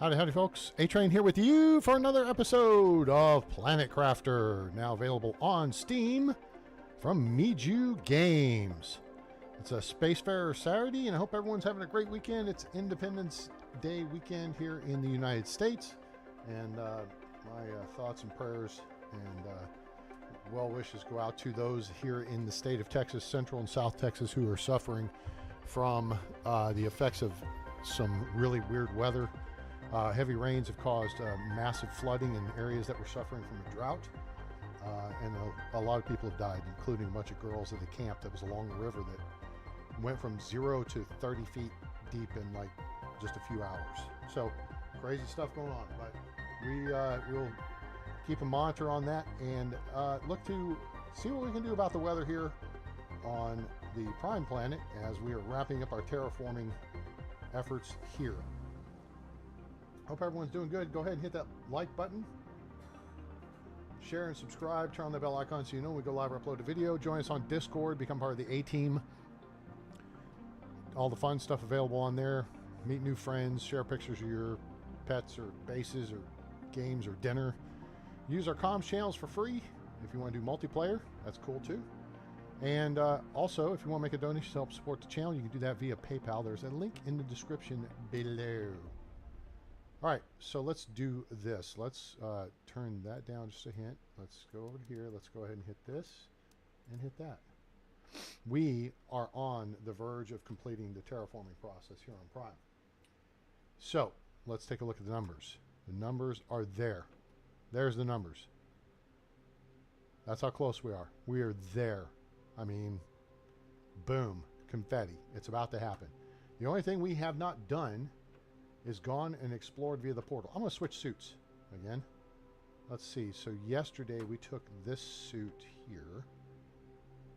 Howdy, howdy, folks. A-Train here with you for another episode of Planet Crafter, now available on Steam from Miju Games. It's a Spacefarer Saturday, and I hope everyone's having a great weekend. It's Independence Day weekend here in the United States, and my thoughts and prayers and well wishes go out to those here in the state of Texas, Central and South Texas, who are suffering from the effects of some really weird weather. Heavy rains have caused massive flooding in areas that were suffering from a drought, and a lot of people have died, including a bunch of girls at a camp that was along the river that went from 0 to 30 feet deep in like just a few hours. So crazy stuff going on, but we'll keep a monitor on that and look to see what we can do about the weather here on the Prime Planet as we are wrapping up our terraforming efforts here. Hope everyone's doing good. Go ahead and hit that like button. Share and subscribe. Turn on the bell icon so you know when we go live or upload a video. Join us on Discord. Become part of the A-Team. All the fun stuff available on there. Meet new friends. Share pictures of your pets or bases or games or dinner. Use our comms channels for free. If you want to do multiplayer, that's cool too. And also, if you want to make a donation to help support the channel, you can do that via PayPal. There's a link in the description below. All right, so let's do this. Let's turn that down just a hint. Let's go over here. Let's go ahead and hit this and hit that. We are on the verge of completing the terraforming process here on Prime. So let's take a look at the numbers. The numbers are there. There's the numbers. That's how close we are. We are there. I mean, boom, confetti. It's about to happen. The only thing we have not done is gone and explored via the portal. I'm going to switch suits again. Let's see. So yesterday we took this suit here.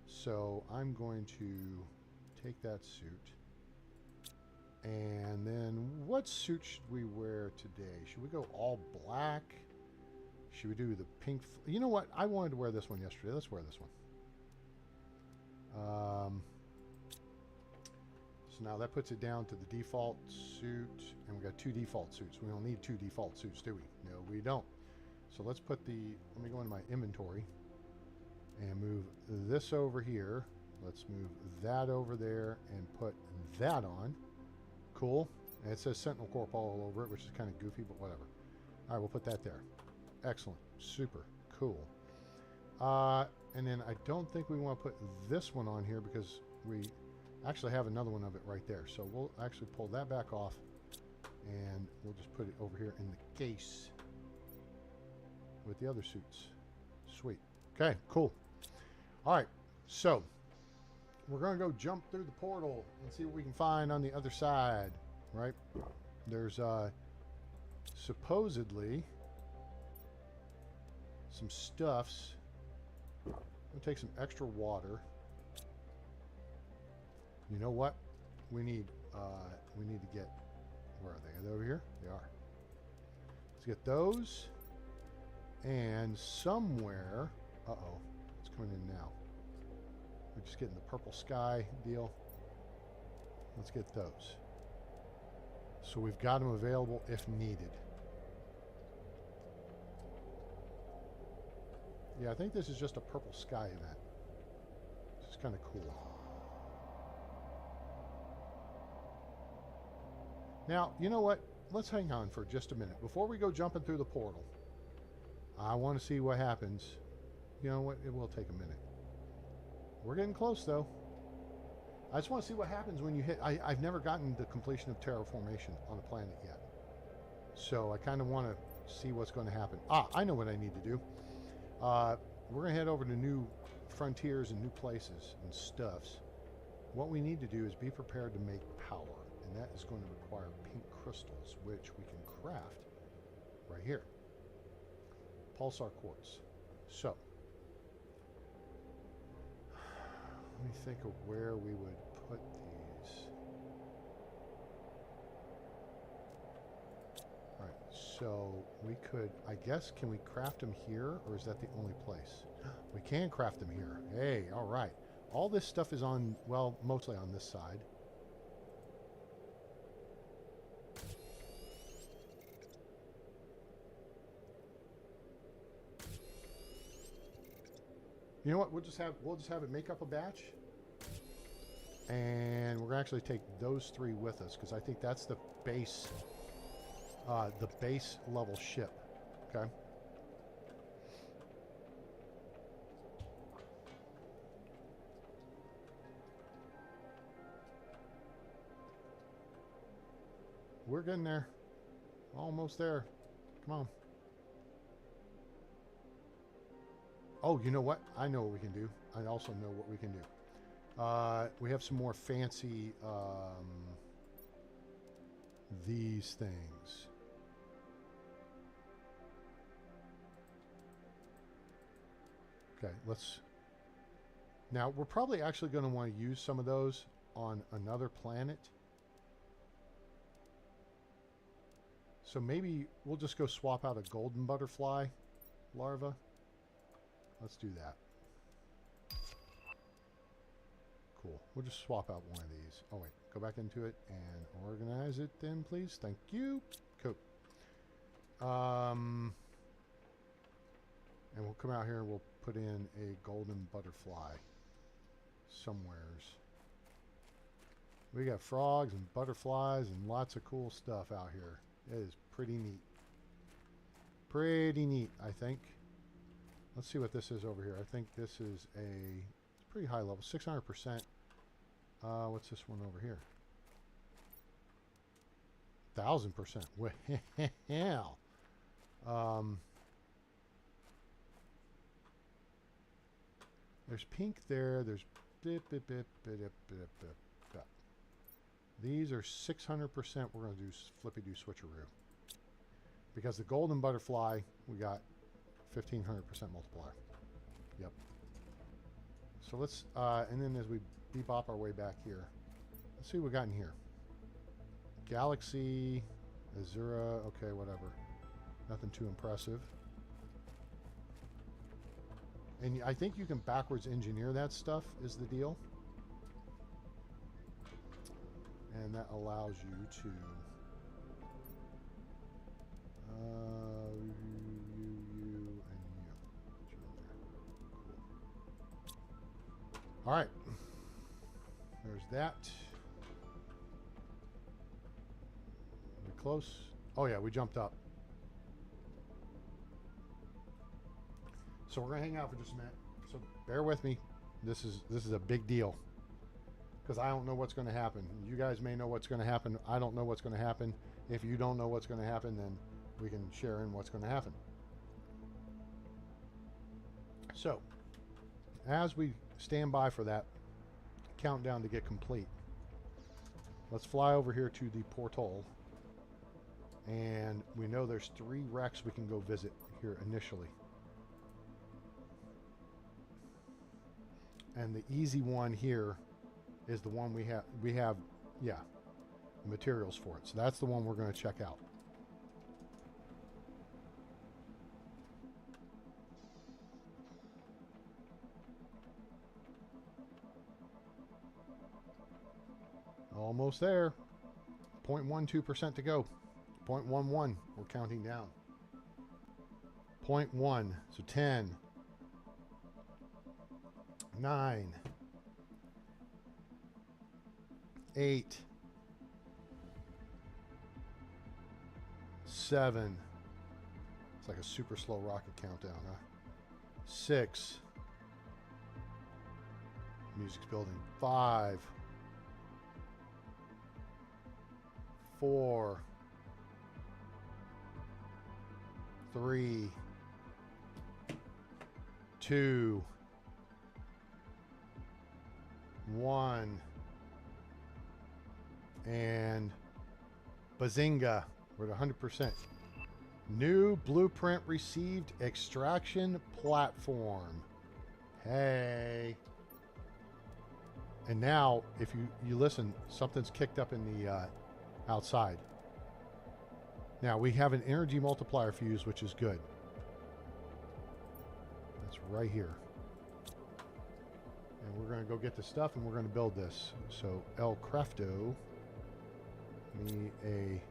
So I'm going to take that suit. And then what suit should we wear today? Should we go all black? Should we do the pink? You know what? I wanted to wear this one yesterday. Let's wear this one. So now that puts it down to the default suit, and we got two default suits. We don't need two default suits, do we? No, we don't. So let's put let me go into my inventory and move this over here. Let's move that over there and put that on. Cool. And it says Sentinel Corp all over it, which is kind of goofy, but whatever. All right, we'll put that there. Excellent. Super cool. And then I don't think we want to put this one on here because we actually have another one of it right there. So we'll actually pull that back off and we'll just put it over here in the case with the other suits. Sweet. Okay, cool. All right, so we're going to go jump through the portal and see what we can find on the other side, right? There's supposedly some stuffs. I'm going to take some extra water. You know what? We need to get, where are they? Are they over here? They are. Let's get those. And somewhere, uh-oh, it's coming in now. We're just getting the purple sky deal. Let's get those. So we've got them available if needed. Yeah, I think this is just a purple sky event. It's kind of cool. Now, you know what? Let's hang on for just a minute. Before we go jumping through the portal, I want to see what happens. You know what? It will take a minute. We're getting close, though. I just want to see what happens when you hit... I've never gotten the completion of terraformation on a planet yet. So I kind of want to see what's going to happen. I know what I need to do. We're going to head over to new frontiers and new places and stuffs. What we need to do is be prepared to make power. And that is going to require pink crystals, which we can craft right here. Pulsar quartz. So, let me think of where we would put these. All right, so we could, I guess, can we craft them here, or is that the only place? We can craft them here. Hey, all right. All this stuff is on, well, mostly on this side. You know what? We'll just have it make up a batch, and we're gonna actually take those 3 with us because I think that's the base level ship. Okay. We're getting there. Almost there. Come on. Oh, you know what? I know what we can do. I also know what we can do. We have some more fancy these things. Okay, let's... Now, we're probably actually going to want to use some of those on another planet. So maybe we'll just go swap out a golden butterfly larva. Let's do that. Cool. We'll just swap out one of these. Oh, wait. Go back into it and organize it then, please. Thank you. Cool. And we'll come out here and we'll put in a golden butterfly somewheres. We got frogs and butterflies and lots of cool stuff out here. It is pretty neat. Pretty neat, I think. Let's see what this is over here. I think this is it's pretty high level, 600%. What's this one over here? 1,000%. Well, there's pink there. There's These are 600%. We're going to do flippy-do switcheroo. Because the golden butterfly, we got 1,500% multiplier. Yep. So let's, and then as we bebop our way back here, let's see what we got in here. Galaxy, Azura, okay, whatever. Nothing too impressive. And I think you can backwards engineer that stuff, is the deal. And that allows you to you and you. Cool. All right. There's that. Are we close? Oh yeah, we jumped up. So we're gonna hang out for just a minute. So bear with me. This is a big deal. Because I don't know what's going to happen. You guys may know what's going to happen. I don't know what's going to happen. If you don't know what's going to happen, then we can share in what's going to happen. So, as we stand by for that countdown to get complete, let's fly over here to the portal. And we know there's 3 wrecks we can go visit here initially. And the easy one here is the one we have, yeah, materials for it. So that's the one we're going to check out. Almost there. 0.12% to go. 0.11. We're counting down. 0.1. So 10. 9. 8, 7. It's like a super slow rocket countdown, huh? 6. Music's building. 5, 4, 3, 2, 1. And bazinga, we're at 100%. New blueprint received, extraction platform. Hey. And now, if you listen, something's kicked up in the outside. Now, we have an energy multiplier fuse, which is good. That's right here. And we're going to go get the stuff, and we're going to build this. So, El Crafto. Me a...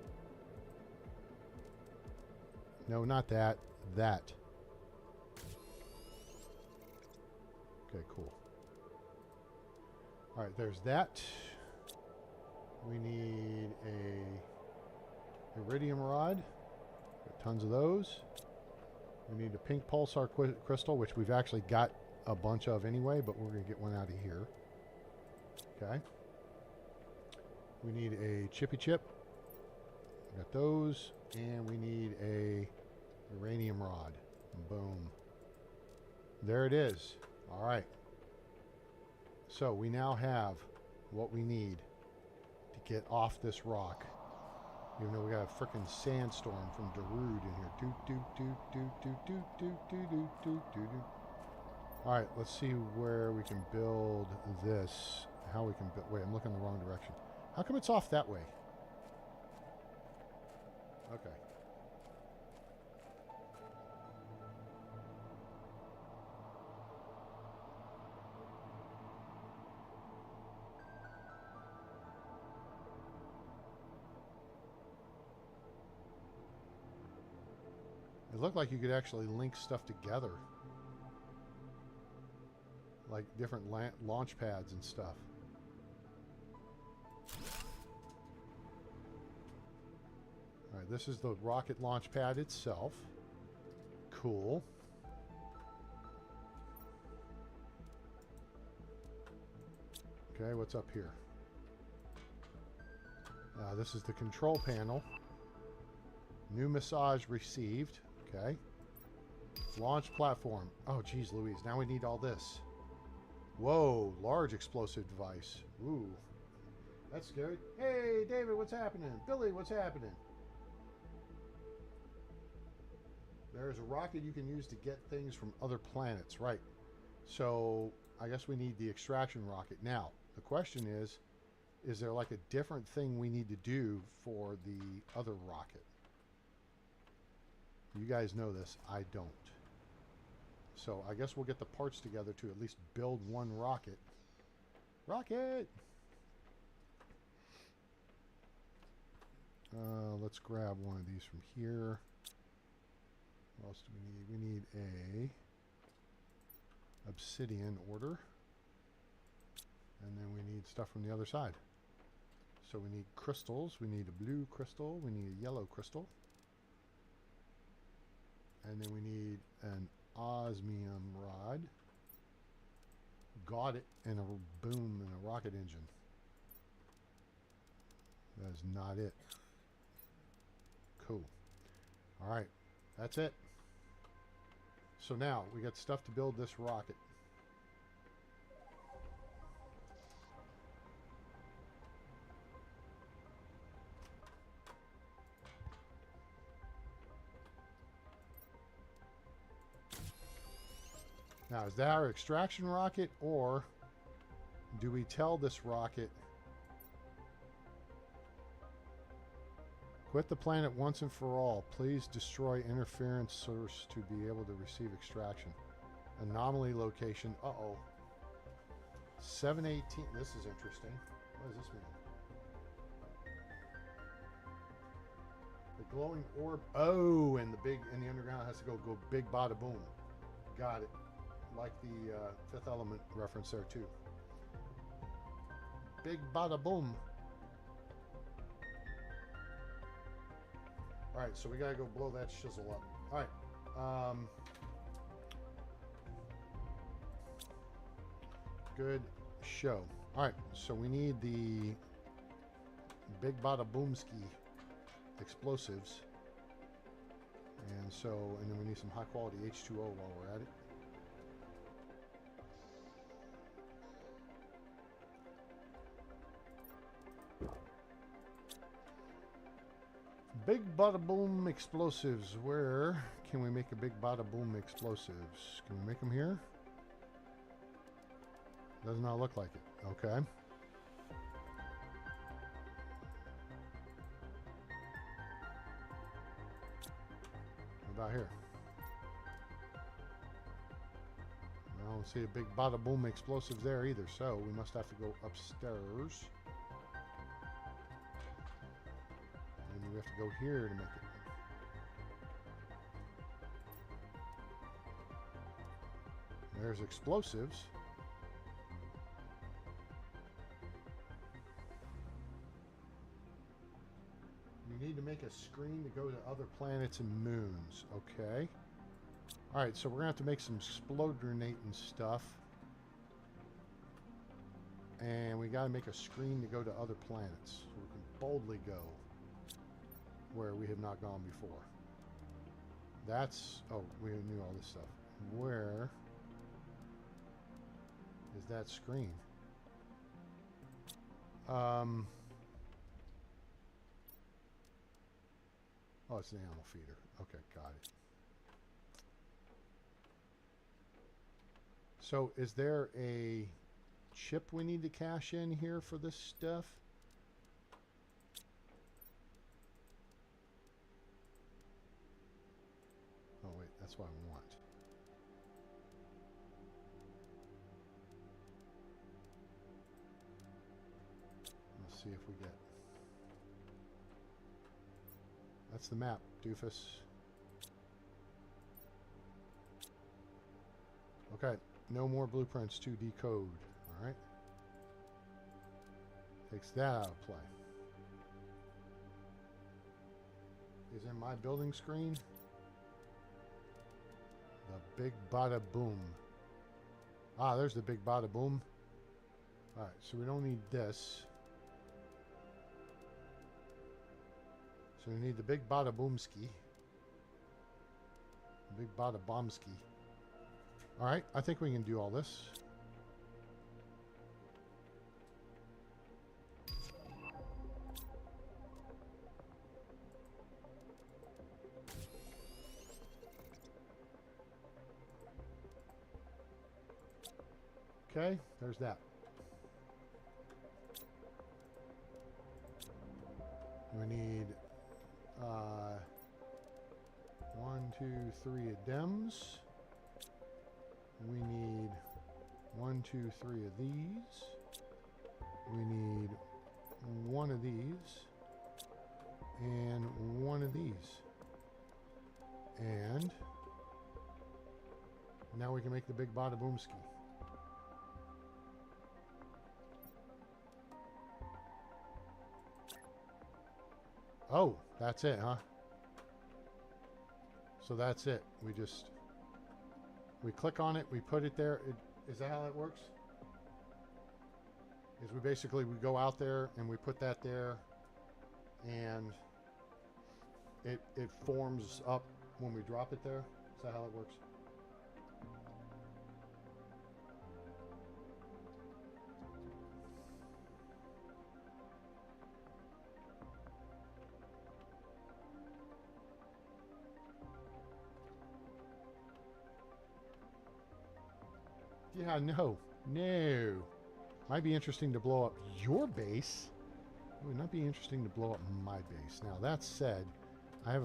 No, not that. That. Okay, cool. All right, there's that. We need a iridium rod. Got tons of those. We need a pink pulsar crystal, which we've actually got a bunch of anyway, but we're going to get one out of here. Okay. We need a chippy chip. Got those. And we need a uranium rod. Boom. There it is. All right. So we now have what we need to get off this rock. Even though we got a frickin' sandstorm from Darude in here. Doot, doot, doot, doot, doot, doot, doot, doot, doot, doot, doot. All right, let's see where we can build this. How we can build. Wait, I'm looking the wrong direction. How come it's off that way? Okay. It looked like you could actually link stuff together. Like different launch pads and stuff. Alright, this is the rocket launch pad itself. Cool. Okay, what's up here? This is the control panel. New massage received. Okay. Launch platform. Oh, geez, Louise. Now we need all this. Whoa, large explosive device. Ooh, that's scary. Hey, David, what's happening? Billy, what's happening? There's a rocket you can use to get things from other planets, right? So I guess we need the extraction rocket. Now, the question is there like a different thing we need to do for the other rocket? You guys know this. I don't. So I guess we'll get the parts together to at least build one rocket. Rocket! Let's grab one of these from here. What else do we need? We need a obsidian ore. And then we need stuff from the other side. So we need crystals. We need a blue crystal. We need a yellow crystal. And then we need an osmium rod. Got it. And a boom and a rocket engine. That is not it. Cool. Alright. That's it. So now we got stuff to build this rocket. Now, is that our extraction rocket, or do we tell this rocket, quit the planet once and for all. Please destroy interference source to be able to receive extraction. Anomaly location. Uh-oh. 718. This is interesting. What does this mean? The glowing orb. Oh, and the underground has to go big bada boom. Got it. Like the Fifth Element reference there too. Big bada boom. Alright, so we gotta go blow that shizzle up. Alright. Good show. Alright, so we need the big bada boomski explosives. And then we need some high quality H2O while we're at it. Big bada boom explosives. Where can we make a big bada boom explosives? Can we make them here? Does not look like it. Okay. What about here? I don't see a big bada boom explosives there either, so we must have to go upstairs. We have to go here to make it. There's explosives. We need to make a screen to go to other planets and moons. Okay. Alright, so we're going to have to make some splorin stuff. And we got to make a screen to go to other planets. So we can boldly go where we have not gone before. That's... Oh, we knew all this stuff. Where is that screen? Oh, it's an animal feeder. Okay, got it. So is there a chip we need to cash in here for this stuff? Oh wait, that's what I want. Let's see if we get... That's the map, doofus. Okay, no more blueprints to decode. Alright. Takes that out of play. Is in my building screen the big bada boom. Ah, there's the big bada boom. Alright, so we don't need this. So we need the big bada boomski. The big bada bombski. Alright, I think we can do all this. Okay, there's that. We need 1, 2, 3 adems. We need 1, 2, 3 of these. We need 1 of these. And 1 of these. And now we can make the big bada boomski. Oh, that's it, huh? So that's it. We click on it, we put it there. Is that how that works? Is we go out there and we put that there, and it forms up when we drop it there? Is that how it works? Yeah, no. Might be interesting to blow up your base. It would not be interesting to blow up my base. Now, that said, I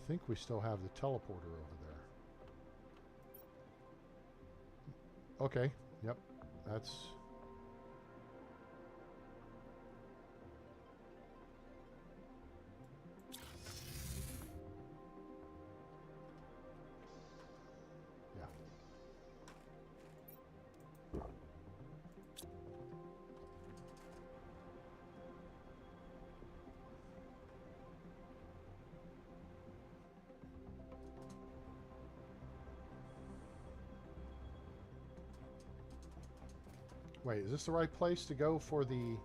think we still have the teleporter over there. Okay, yep, that's... Wait, is this the right place to go for the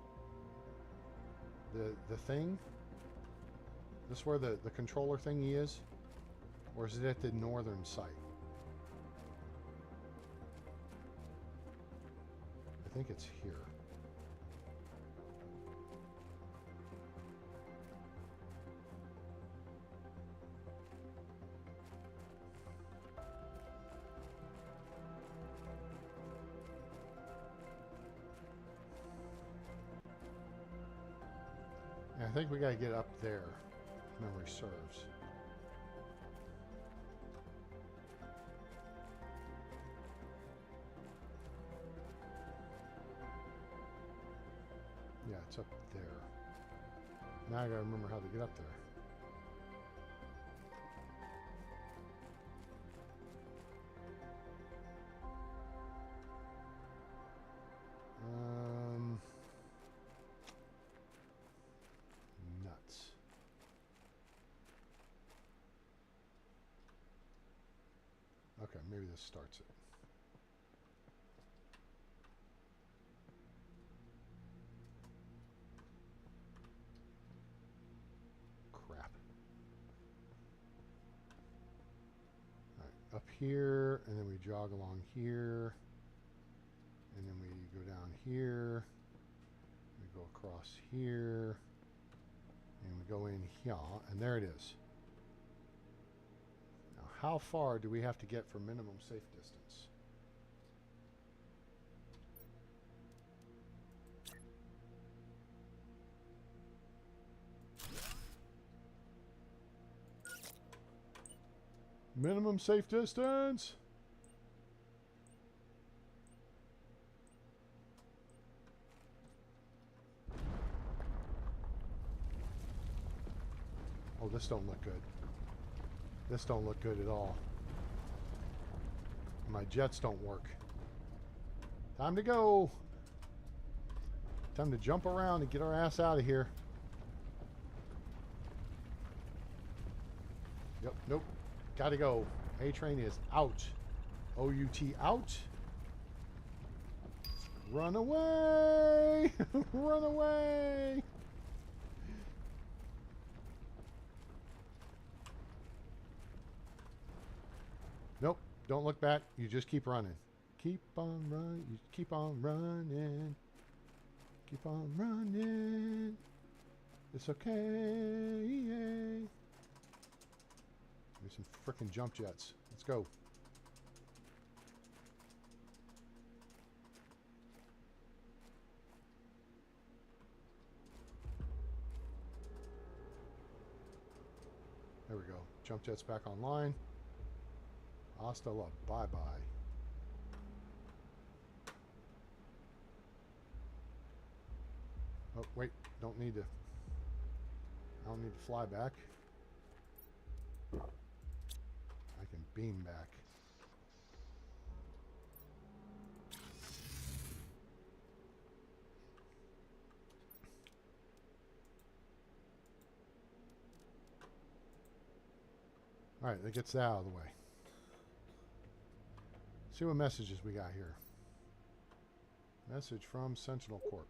thing? Is this where the controller thingy is? Or is it at the northern site? I think it's here. I think we gotta get up there, if memory serves. Yeah, it's up there. Now I gotta remember how to get up there. Okay, maybe this starts it. Crap. All right, up here, and then we jog along here, and then we go down here, we go across here, and we go in here, and there it is. Now, how far do we have to get for minimum safe distance? Minimum safe distance. Oh, this don't look good. This don't look good at all. My jets don't work. Time to go. Time to jump around and get our ass out of here. Yep, nope. Gotta go. A-train is out. O-U-T out. Run away! Run away! Nope, don't look back. You just keep running. Keep on running. You keep on running. Keep on running. It's okay. There's some frickin' jump jets. Let's go. There we go. Jump jets back online. Hasta la bye-bye. Oh, wait. Don't need to. I don't need to fly back. I can beam back. All right, that gets that out of the way. See what messages we got here. Message from Sentinel Corp.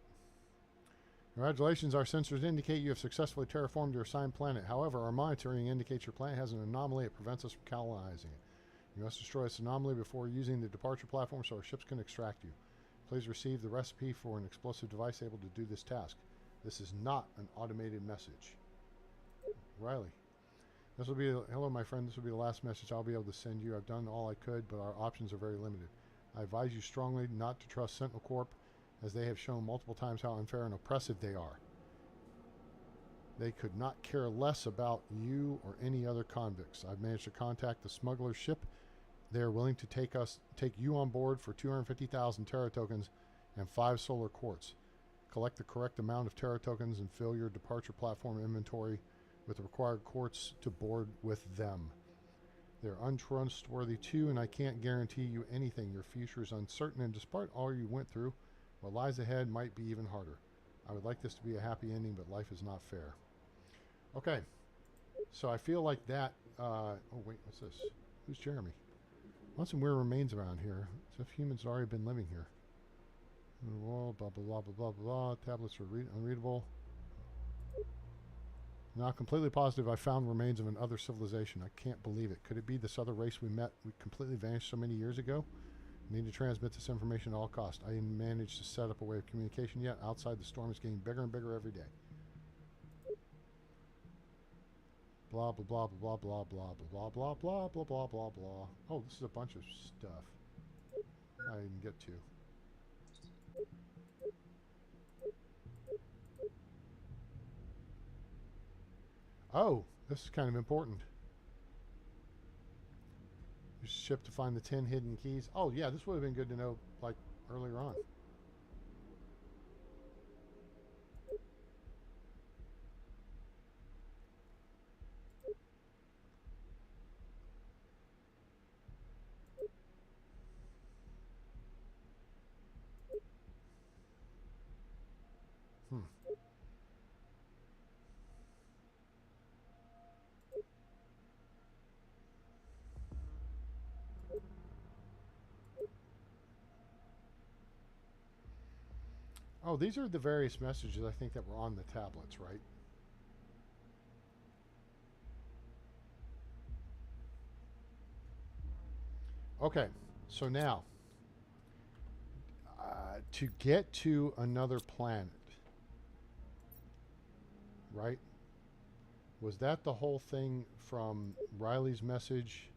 Congratulations, our sensors indicate you have successfully terraformed your assigned planet. However, our monitoring indicates your planet has an anomaly that prevents us from colonizing it. You must destroy this anomaly before using the departure platform so our ships can extract you. Please receive the recipe for an explosive device able to do this task. This is not an automated message. Riley. This will be, hello my friend, this will be the last message I'll be able to send you. I've done all I could, but our options are very limited. I advise you strongly not to trust Sentinel Corp, as they have shown multiple times how unfair and oppressive they are. They could not care less about you or any other convicts. I've managed to contact the smuggler's ship. They are willing to take you on board for 250,000 Terra tokens and 5 solar quartz. Collect the correct amount of Terra tokens and fill your departure platform inventory with the required quartz to board with them. They're untrustworthy too, and I can't guarantee you anything. Your future is uncertain, and despite all you went through, what lies ahead might be even harder. I would like this to be a happy ending, but life is not fair. Okay, so I feel like that, oh wait, what's this? Who's Jeremy? Lots of weird remains around here. As if humans have already been living here. Blah, blah, blah, blah, blah, blah. Tablets are unreadable. Now, completely positive I found remains of another civilization. I can't believe it. Could it be this other race we completely vanished so many years ago? I need to transmit this information at all costs. I didn't manage to set up a way of communication yet. Outside, the storm is getting bigger and bigger every day. Blah, blah, blah, blah, blah, blah, blah, blah, blah, blah, blah, blah, blah. Oh, this is a bunch of stuff I didn't get to. Oh, this is kind of important. Use ship to find the 10 hidden keys. Oh, yeah, this would have been good to know, like, earlier on. Oh, these are the various messages I think that were on the tablets, right? Okay, so now, to get to another planet, right? Was that the whole thing from Riley's message?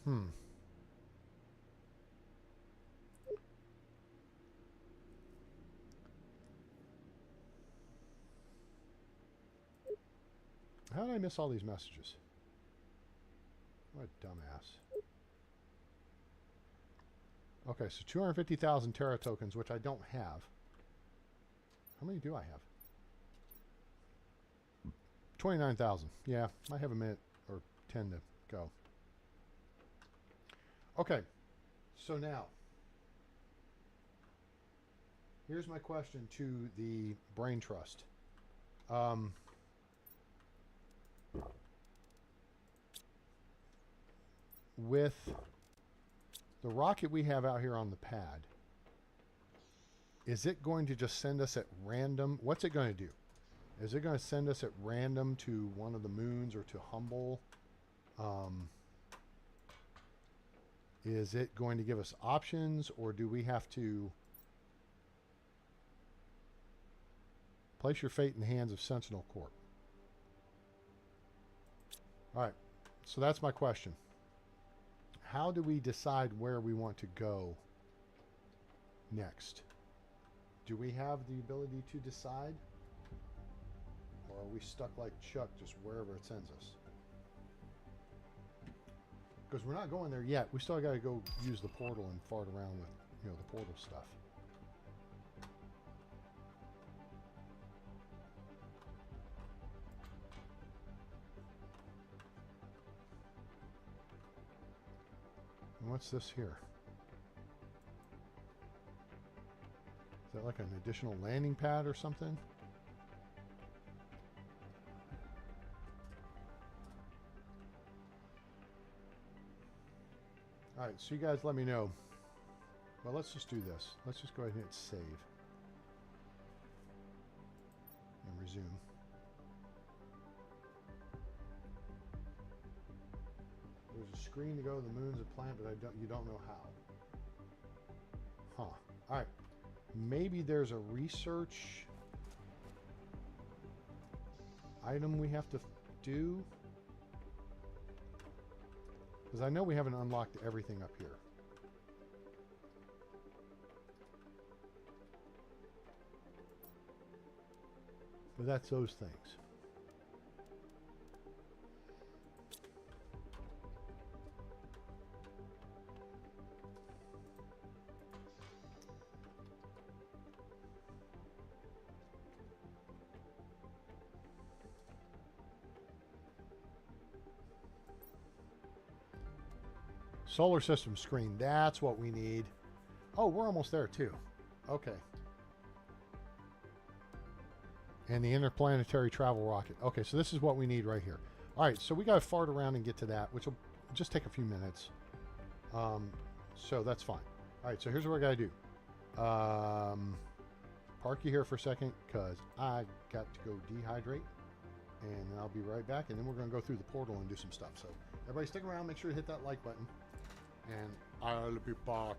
Hmm. How did I miss all these messages? What a dumbass. Okay, so 250,000 Terra tokens, which I don't have. How many do I have? 29,000. Yeah, I have a minute or 10 to go. Okay, so now, here's my question to the Brain Trust. With the rocket we have out here on the pad, is it going to just send us at random? What's it going to do? Is it going to send us at random to one of the moons or to Humble? Is it going to give us options, or do we have to place your fate in the hands of Sentinel Corp? All right, so that's my question. How do we decide where we want to go next? Do we have the ability to decide? Or are we stuck like Chuck just wherever it sends us? Because we're not going there yet. We still got to go use the portal and fart around with, you know, the portal stuff. And what's this here? Is that like an additional landing pad or something? Alright, so you guys let me know. Well, let's just do this. Let's just go ahead and hit save. And resume. There's a screen to go to the moons of planet, but you don't know how. Huh. Alright. Maybe there's a research item we have to do. Because I know we haven't unlocked everything up here. But that's those things. Solar system screen, that's what we need. Oh, we're almost there too. Okay. And the interplanetary travel rocket. Okay, so this is what we need right here. All right, so we got to fart around and get to that, which will just take a few minutes. So that's fine. All right, so here's what I got to do. Park you here for a second because I got to go dehydrate. And then I'll be right back, and then we're going to go through the portal and do some stuff. So everybody stick around, make sure to hit that like button. And I'll be back.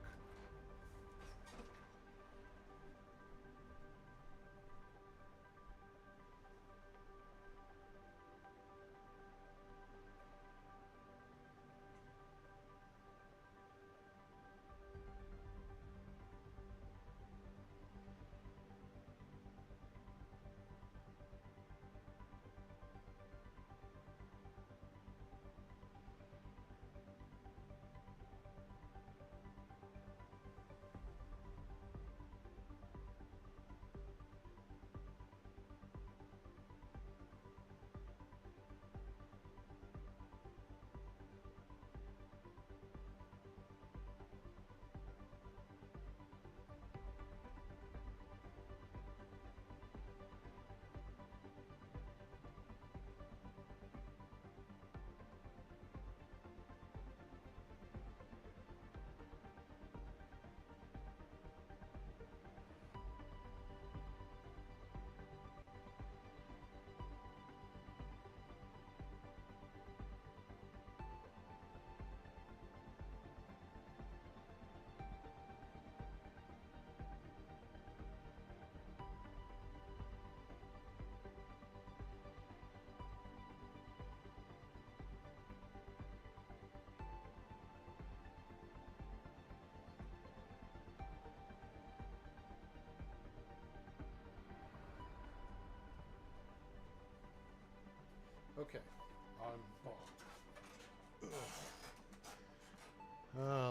Okay.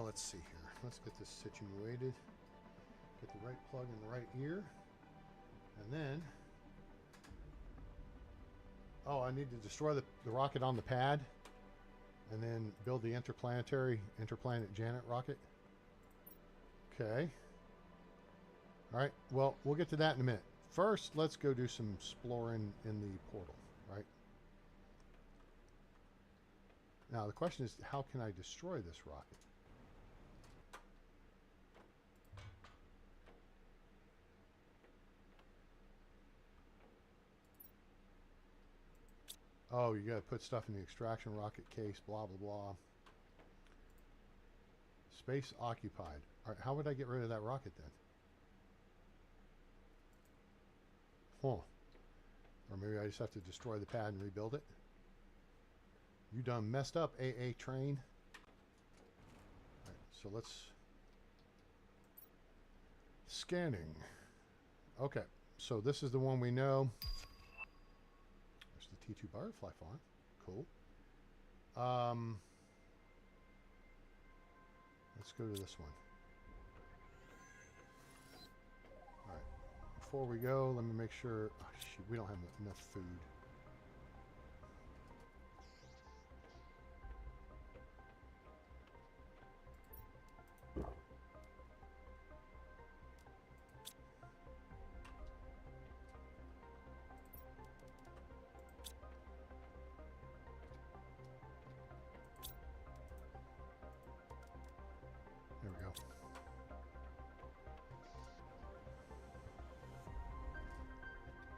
Let's see here. Let's get this situated. Get the right plug in the right ear. And then... Oh, I need to destroy the rocket on the pad. And then build the interplanet Janet rocket. Okay. Alright, well, we'll get to that in a minute. First, let's go do some splorin in the portal, right? Now, the question is, how can I destroy this rocket? Oh, you gotta put stuff in the extraction rocket case, blah, blah, blah. Space occupied. Alright, how would I get rid of that rocket then? Huh. Or maybe I just have to destroy the pad and rebuild it. You done messed up, AA train. Alright, so let's... Scanning. Okay, so this is the one we know. There's the T2 butterfly farm. Cool. Let's go to this one. Alright. Before we go, let me make sure... Oh, shoot, we don't have enough food. There we go.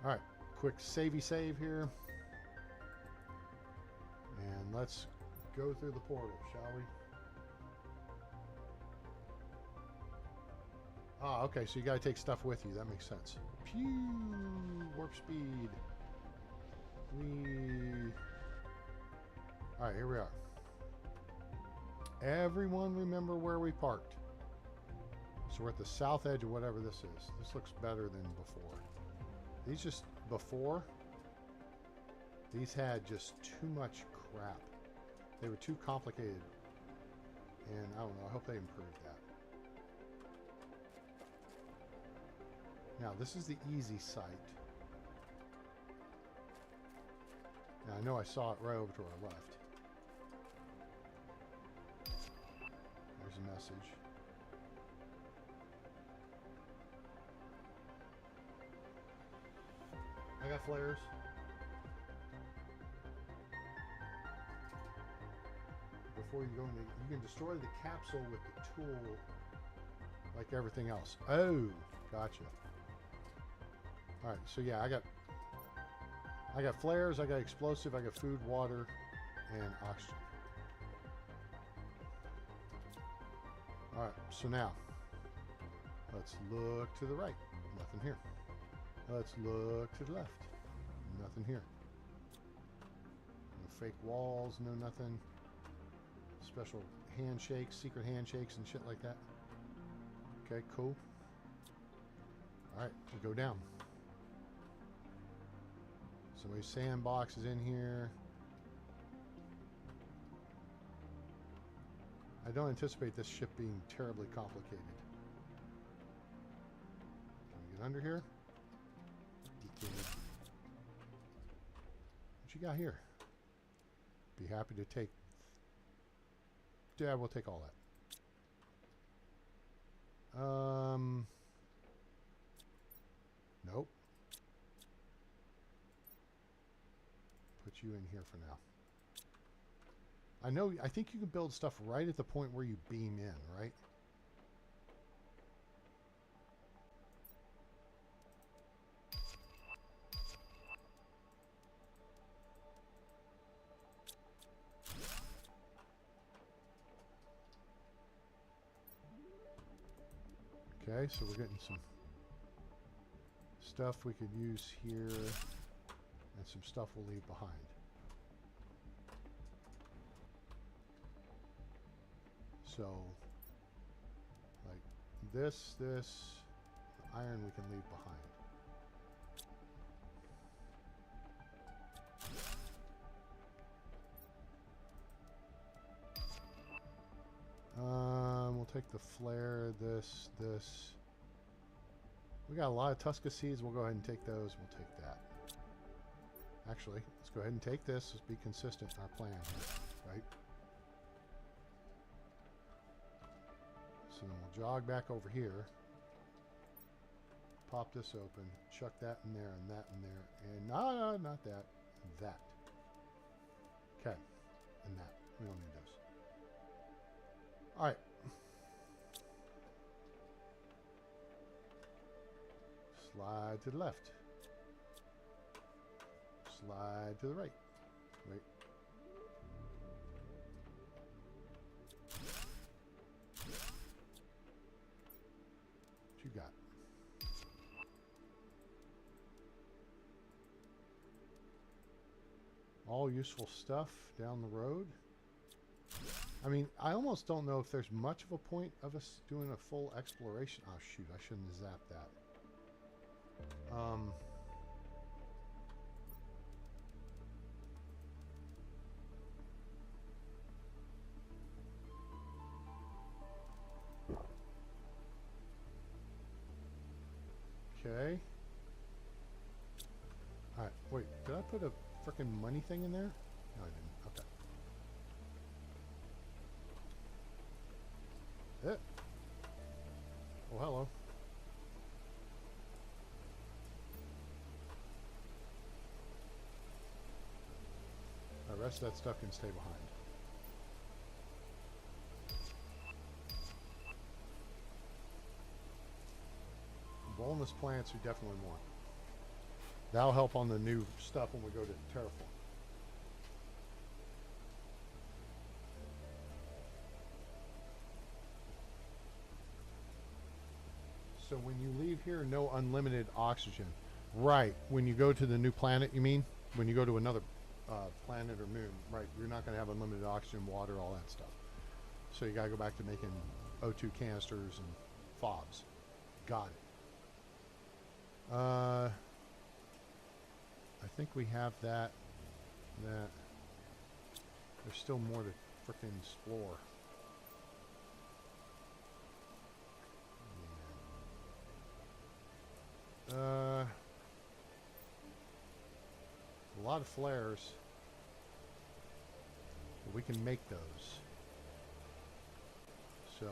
Alright, quick savey save here. And let's go through the portal, shall we? Ah, okay, so you gotta take stuff with you. That makes sense. Pew! Warp speed. Alright, here we are. Everyone remember where we parked. So we're at the south edge of whatever this is. This looks better than before. These just, before, these had just too much crap. They were too complicated. And I don't know, I hope they improved that. Now, this is the easy site. Now, I know I saw it right over to our left. There's a message. I got flares. Before you go in, you can destroy the capsule with the tool like everything else. Oh, gotcha. All right, so yeah, I got flares, I got explosive, I got food, water, and oxygen. All right, so now let's look to the right. Nothing here. Let's look to the left. Nothing here. No fake walls, no nothing. Special handshakes, secret handshakes and shit like that. Okay, cool. Alright, we'll go down. Somebody's sandbox is in here. I don't anticipate this ship being terribly complicated. Can we get under here? What you got here? Be happy to take... Yeah, we'll take all that. Nope. Put you in here for now. I think you can build stuff right at the point where you beam in, right? Okay, so we're getting some stuff we could use here, and some stuff we'll leave behind. So, like this, iron we can leave behind. take the flare, this. We got a lot of Tusca seeds. We'll go ahead and take those. We'll take that. Actually, let's go ahead and take this. Let's be consistent in our plan, right? So then we'll jog back over here. Pop this open. Chuck that in there and that in there. And no, not that. That. Okay. And that. We don't need those. All right. Slide to the left. Slide to the right. Wait. What you got? All useful stuff down the road. I mean, I almost don't know if there's much of a point of us doing a full exploration. Oh, shoot. I shouldn't have zapped that. Okay. Alright, wait. Did I put a frickin' money thing in there? No, I didn't. Okay. Oh, hello. The rest of that stuff can stay behind. Boneless plants we definitely want. That'll help on the new stuff when we go to Terraform. So when you leave here, no unlimited oxygen. Right. When you go to the new planet, you mean? When you go to another planet or moon, right? You're not going to have unlimited oxygen, water, all that stuff. So you got to go back to making O2 canisters and fobs. Got it. I think we have that. There's still more to frickin' explore. A lot of flares. But we can make those. So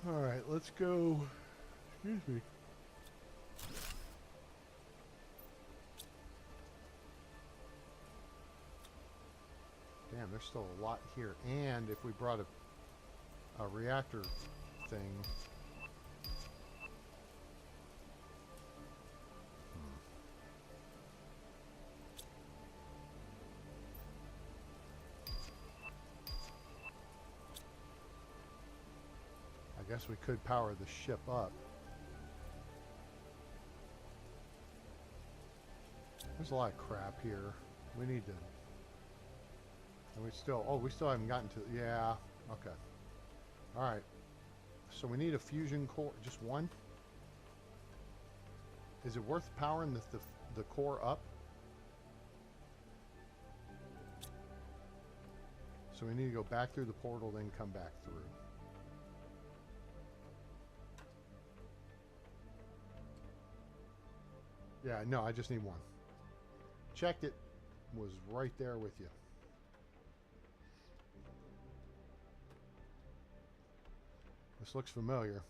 all right, let's go. Excuse me. Damn, there's still a lot here. And if we brought a reactor thing. I guess we could power the ship up. There's a lot of crap here. We need to... And we still... Oh, we still haven't gotten to... Yeah. Okay. Alright. So we need a fusion core. Just one? Is it worth powering the core up? So we need to go back through the portal, then come back through. Yeah, no, I just need one. Checked it. Was right there with you. This looks familiar.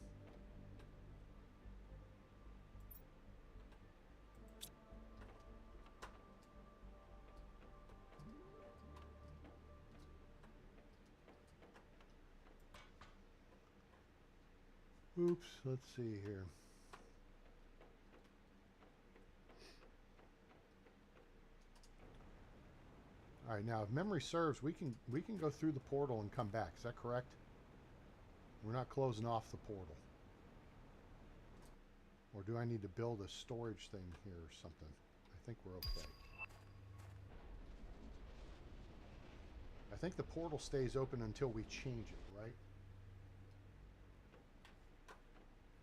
Oops, let's see here. All right, now if memory serves, we can go through the portal and come back. Is that correct? We're not closing off the portal. Or do I need to build a storage thing here or something? I think we're okay. I think the portal stays open until we change it, right?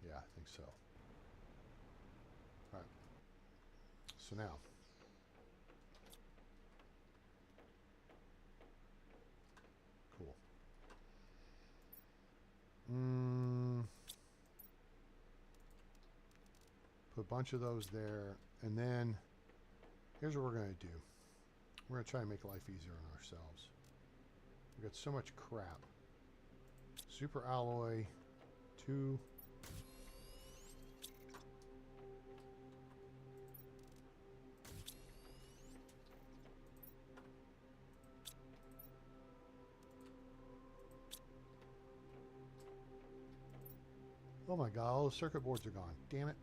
Yeah, I think so. All right. So now, bunch of those there. And then here's what we're going to do. We're going to try and make life easier on ourselves. We've got so much crap. Super alloy 2. Oh my god, all the circuit boards are gone. Damn it.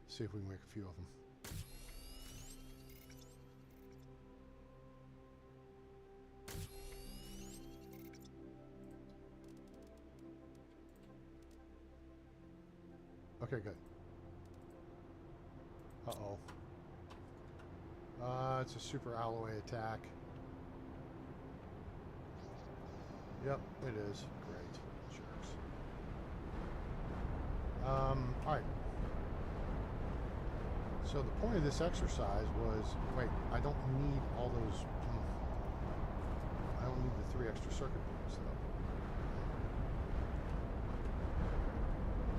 See if we can make a few of them. Okay, good. Uh-oh. It's a super alloy attack. Yep, it is. Great. Jerks. Alright. So the point of this exercise was, wait, I don't need all those, I don't need the 3 extra circuit boards though.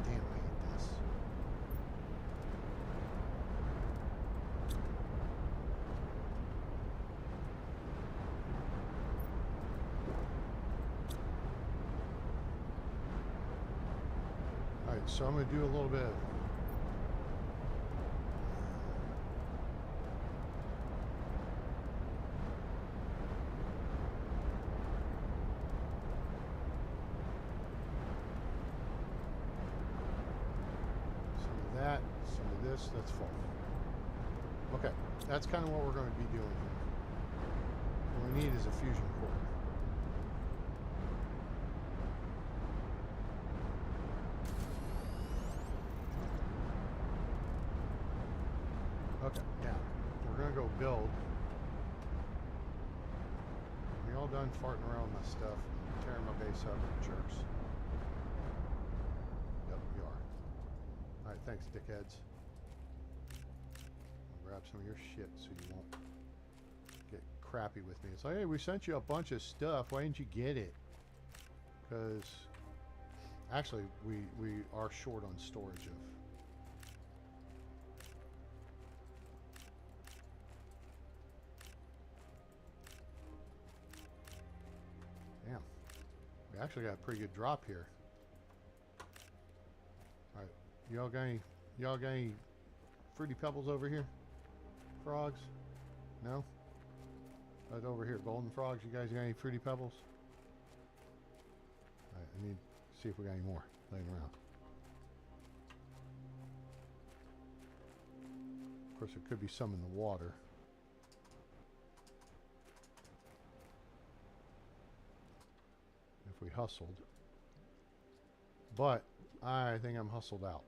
Damn, I hate this. Alright, so I'm going to do a little bit of that, some of this, that's full. Okay, that's kind of what we're going to be doing here. What we need is a fusion core. Okay, now, we're going to go build. Are we all done farting around with my stuff, tearing my base up, jerks? Yep, we are. Alright, thanks, dickheads. I'll grab some of your shit so you won't get crappy with me. It's like, hey, we sent you a bunch of stuff. Why didn't you get it? Because actually, we are short on storage of. Damn. We actually got a pretty good drop here. Alright. Y'all got any fruity pebbles over here? Frogs? No? Right over here, golden frogs. You guys got any fruity pebbles? Alright, I need to see if we got any more laying around. Of course, there could be some in the water. If we hustled. But I think I'm hustled out.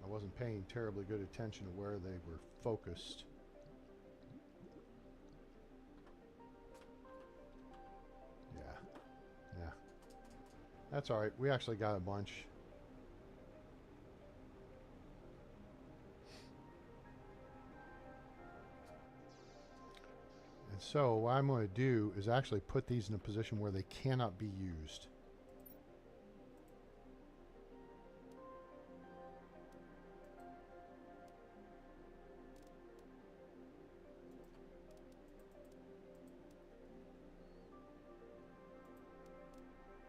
I wasn't paying terribly good attention to where they were focused. Yeah. That's alright. We actually got a bunch. And so what I'm going to do is actually put these in a position where they cannot be used.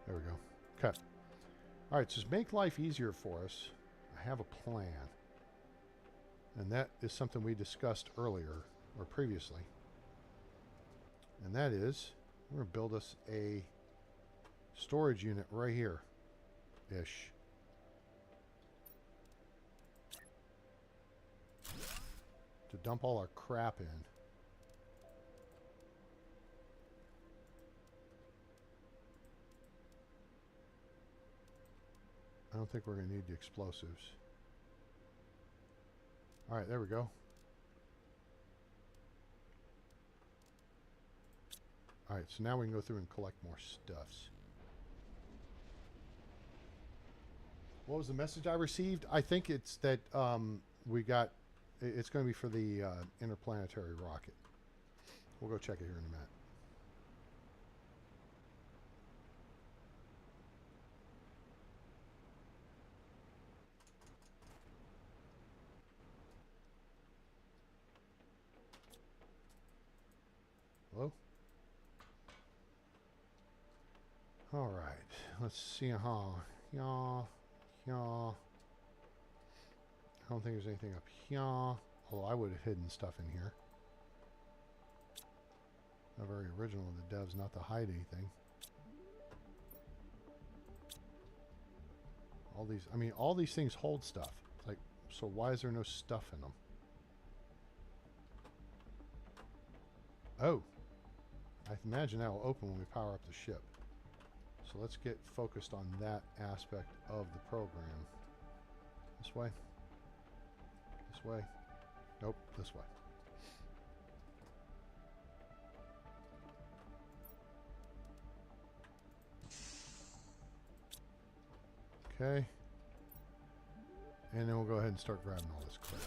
There we go. Okay. All right, so to make life easier for us, I have a plan. And that is something we discussed earlier, or previously. And that is, we're going to build us a storage unit right here-ish. To dump all our crap in. I don't think we're going to need the explosives. Alright, there we go. Alright, so now we can go through and collect more stuffs. What was the message I received? I think it's that we got It's going to be for the interplanetary rocket. We'll go check it here in a minute. Hello? All right. Let's see. Yeah. I don't think there's anything up here. Although I would have hidden stuff in here. Not very original of the devs not to hide anything. All these, I mean, all these things hold stuff. It's like, so why is there no stuff in them? Oh. I imagine that will open when we power up the ship. So let's get focused on that aspect of the program. This way. This way. Nope, this way. Okay. And then we'll go ahead and start grabbing all this crap.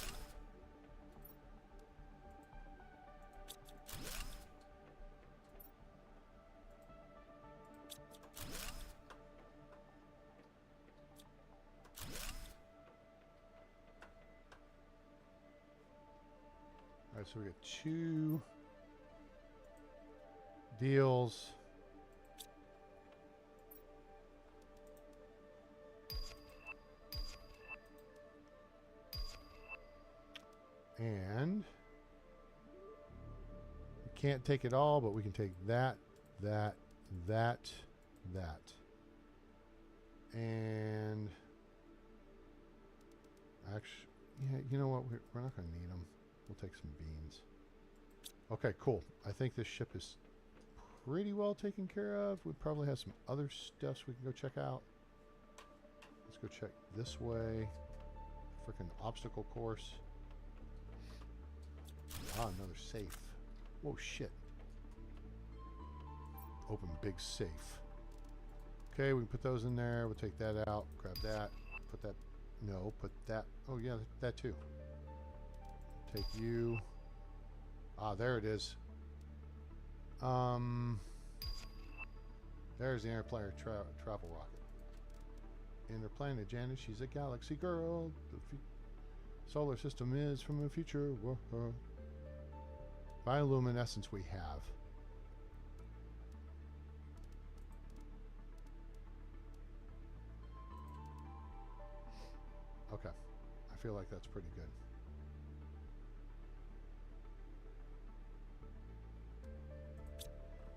Alright, so we got 2 deals. And we can't take it all, but we can take that, that, that, that. And actually, yeah, you know what? We're not going to need them. We'll take some beans. Okay, cool. I think this ship is pretty well taken care of. We probably have some other stuff we can go check out. Let's go check this way. Freaking obstacle course. Ah, another safe. Whoa, shit. Open big safe. Okay, we can put those in there. We'll take that out. Grab that. Put that. No, put that. Oh, yeah, that too. Take you. Ah, there it is. There's the interplanetary travel rocket. Interplanet Janet, she's a galaxy girl. The solar system is from the future. Bioluminescence we have. Okay. I feel like that's pretty good.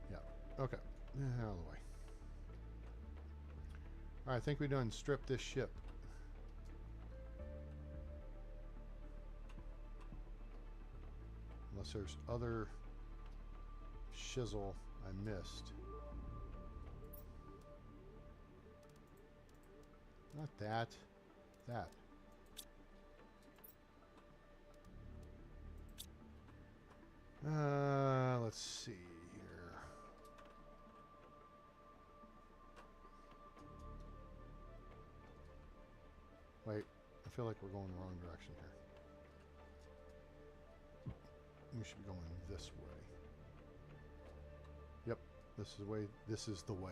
Yeah. Okay. Out of the way. Alright, I think we done stripped this ship. Unless there's other shizzle I missed. Not that. That. Let's see here. Wait, I feel like we're going the wrong direction here. We should be going this way. Yep, this is the way. This is the way.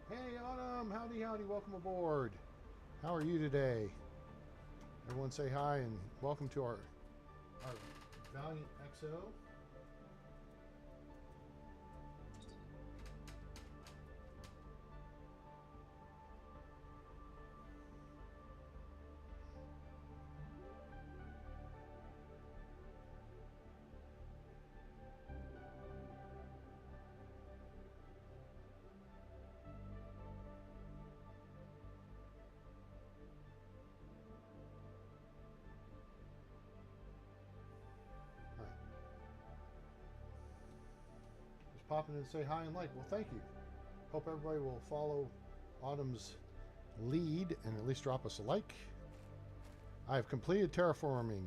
Hey, Autumn! Howdy, howdy! Welcome aboard. How are you today? Everyone say hi and welcome to our Valiant XO. Pop in and say hi and like. Well, thank you. Hope everybody will follow Autumn's lead and at least drop us a like. I have completed terraforming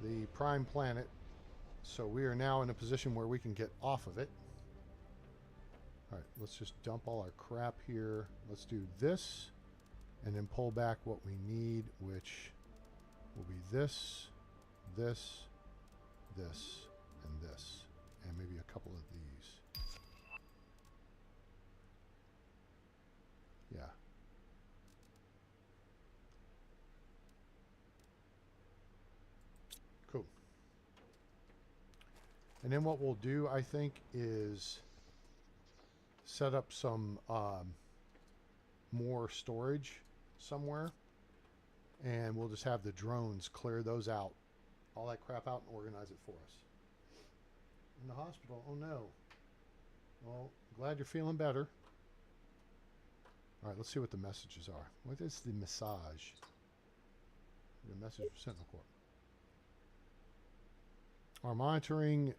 the prime planet, so we are now in a position where we can get off of it. All right, let's just dump all our crap here. Let's do this and then pull back what we need, which will be this, this, this, and this, and maybe a couple of these. Yeah. Cool. And then what we'll do, I think, is set up some more storage somewhere, and we'll just have the drones clear those out, all that crap out, and organize it for us. In the hospital? Oh no. Well, glad you're feeling better. All right, let's see what the messages are. What is the massage? The message for Sentinel Corp. Our monitoring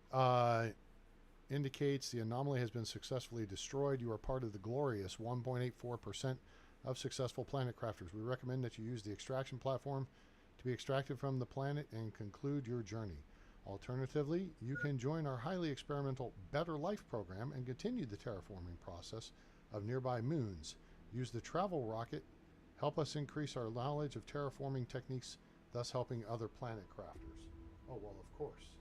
indicates the anomaly has been successfully destroyed. You are part of the glorious 1.84% of successful planet crafters. We recommend that you use the extraction platform to be extracted from the planet and conclude your journey. Alternatively, you can join our highly experimental Better Life program and continue the terraforming process of nearby moons. Use the travel rocket. Help us increase our knowledge of terraforming techniques, thus helping other planet crafters. Oh, well, of course.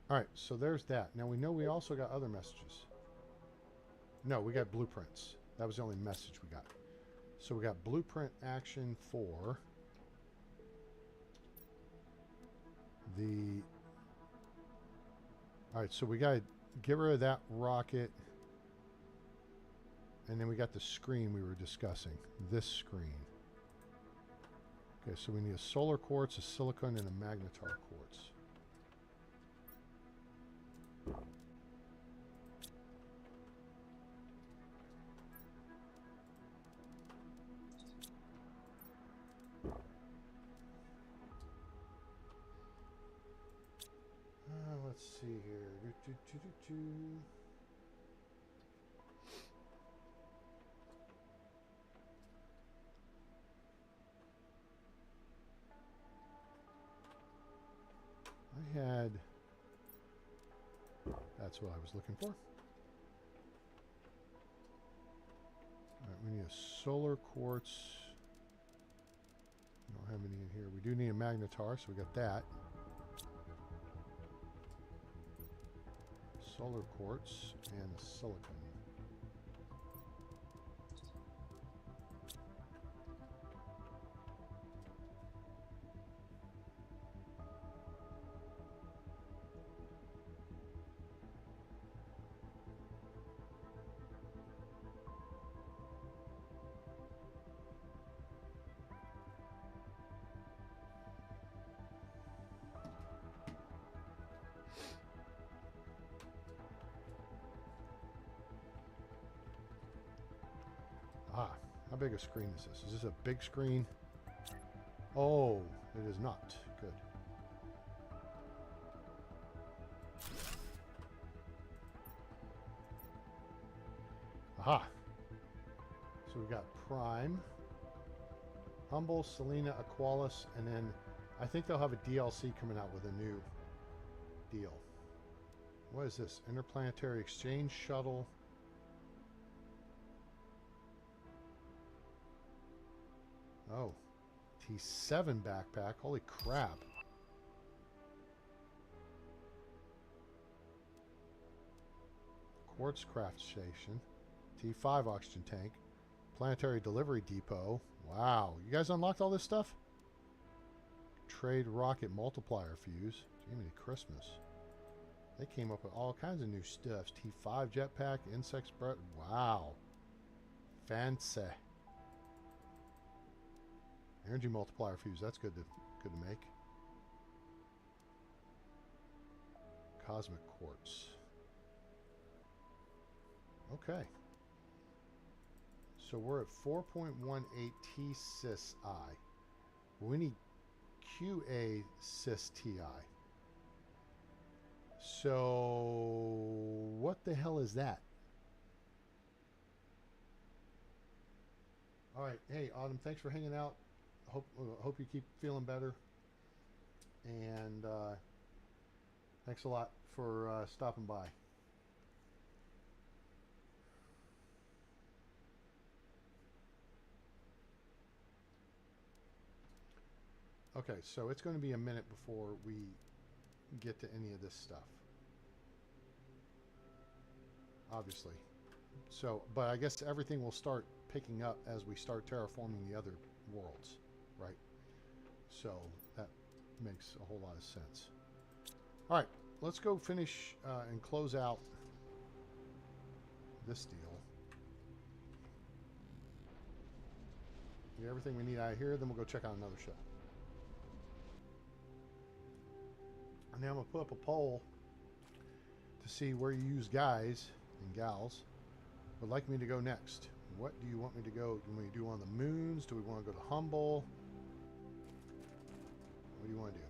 All right, so there's that. Now we know we also got other messages. No, we got blueprints. That was the only message we got. So we got blueprint action for the... All right, so we got to get rid of that rocket. And then we got the screen we were discussing. This screen. Okay, so we need a solar quartz, a silicon, and a magnetar quartz. Let's see here. I had... That's what I was looking for. All right, we need a solar quartz. We don't have any in here. We do need a magnetar, so we got that. Solar quartz and a silicon. Ah, how big a screen is this? Is this a big screen? Oh, it is not. Good. Aha. So we've got Prime, Humble, Selena, Aqualis, and then I think they'll have a DLC coming out with a new deal. What is this? Interplanetary Exchange Shuttle. Oh, T7 backpack. Holy crap. Quartz craft station. T5 oxygen tank. Planetary delivery depot. Wow. You guys unlocked all this stuff? Trade rocket multiplier fuse. Jiminy Christmas. They came up with all kinds of new stuffs. T5 jetpack, insect spread. Wow. Fancy. Energy multiplier fuse. That's good to make. Cosmic quartz. Okay. So we're at 4.18 T-Sys-I. We need QA Sys-Ti. So what the hell is that? All right. Hey, Autumn, thanks for hanging out. Hope you keep feeling better. And thanks a lot for stopping by. Okay, so it's going to be a minute before we get to any of this stuff. Obviously. So, but I guess everything will start picking up as we start terraforming the other worlds, right? So that makes a whole lot of sense. All right, let's go finish and close out this deal. Get everything we need out of here, then we'll go check out another ship. And now I'm going to put up a poll to see where you guys and gals would like me to go next. What do you want me to go? Do you want me to do on the moons? Do we want to go to Humble? What do you want to do?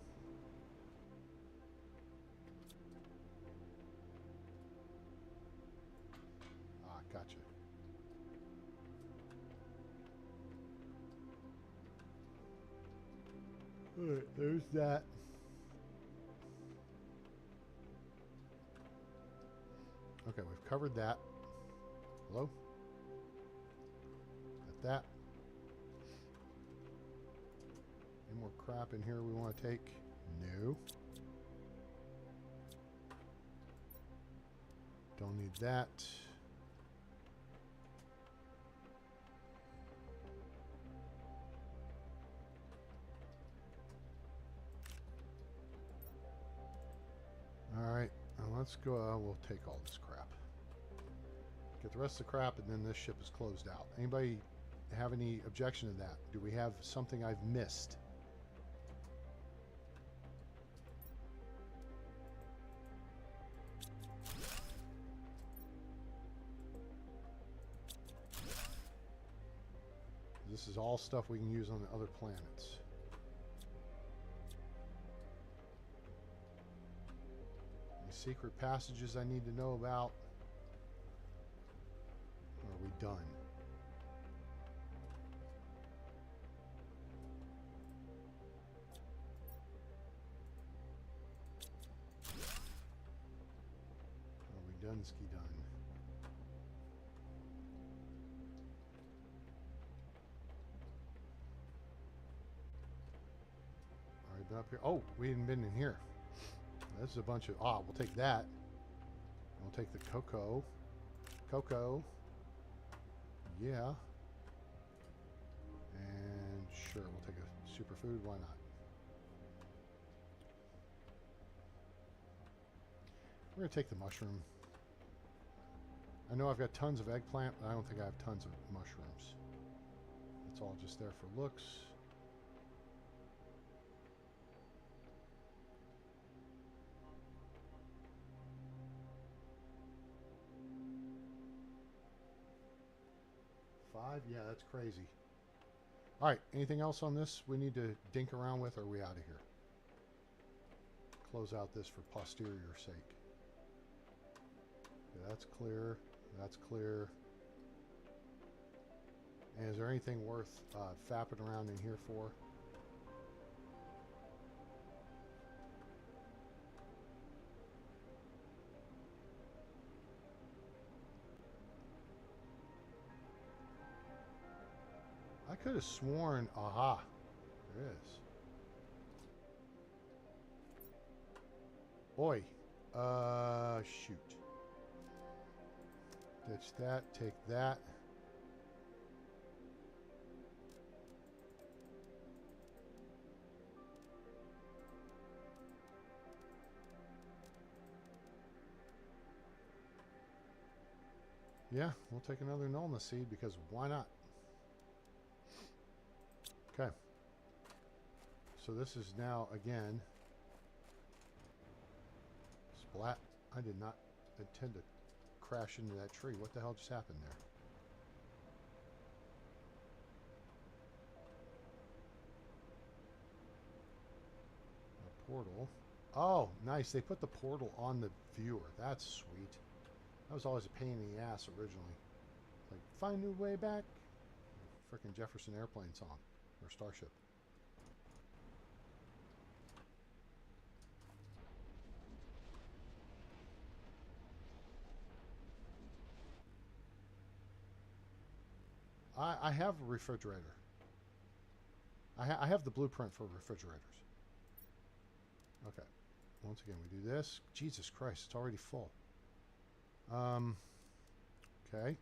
Ah, gotcha. All right, there's that. Okay, we've covered that. Hello? Got that. Any more crap in here we want to take? No. Don't need that. All right, now let's go. We'll take all this crap. Get the rest of the crap, and then this ship is closed out. Anybody have any objection to that? Do we have something I've missed? This is all stuff we can use on the other planets. Any secret passages I need to know about? Or are we done? Are we done, ski done? Already been up here. Oh, we haven't been in here. This is a bunch of... Ah, we'll take that. We'll take the cocoa. Cocoa. Yeah. And sure, we'll take a superfood. Why not? We're going to take the mushroom. I know I've got tons of eggplant, but I don't think I have tons of mushrooms. It's all just there for looks. Yeah, that's crazy. All right, anything else on this we need to dink around with, or are we out of here? Close out this for posterior sake. Okay, that's clear. That's clear. And is there anything worth fapping around in here for? I could have sworn, aha, there is. Oi, shoot. Ditch that, take that. Yeah, we'll take another nullness seed because why not? Okay. So this is now, again, splat. I did not intend to crash into that tree. What the hell just happened there? A portal. Oh, nice. They put the portal on the viewer. That's sweet. That was always a pain in the ass originally. Like, find your way back. Frickin' Jefferson Airplane song. Or Starship. I have a refrigerator. I have the blueprint for refrigerators. Okay. Once again, we do this. Jesus Christ, it's already full. Okay.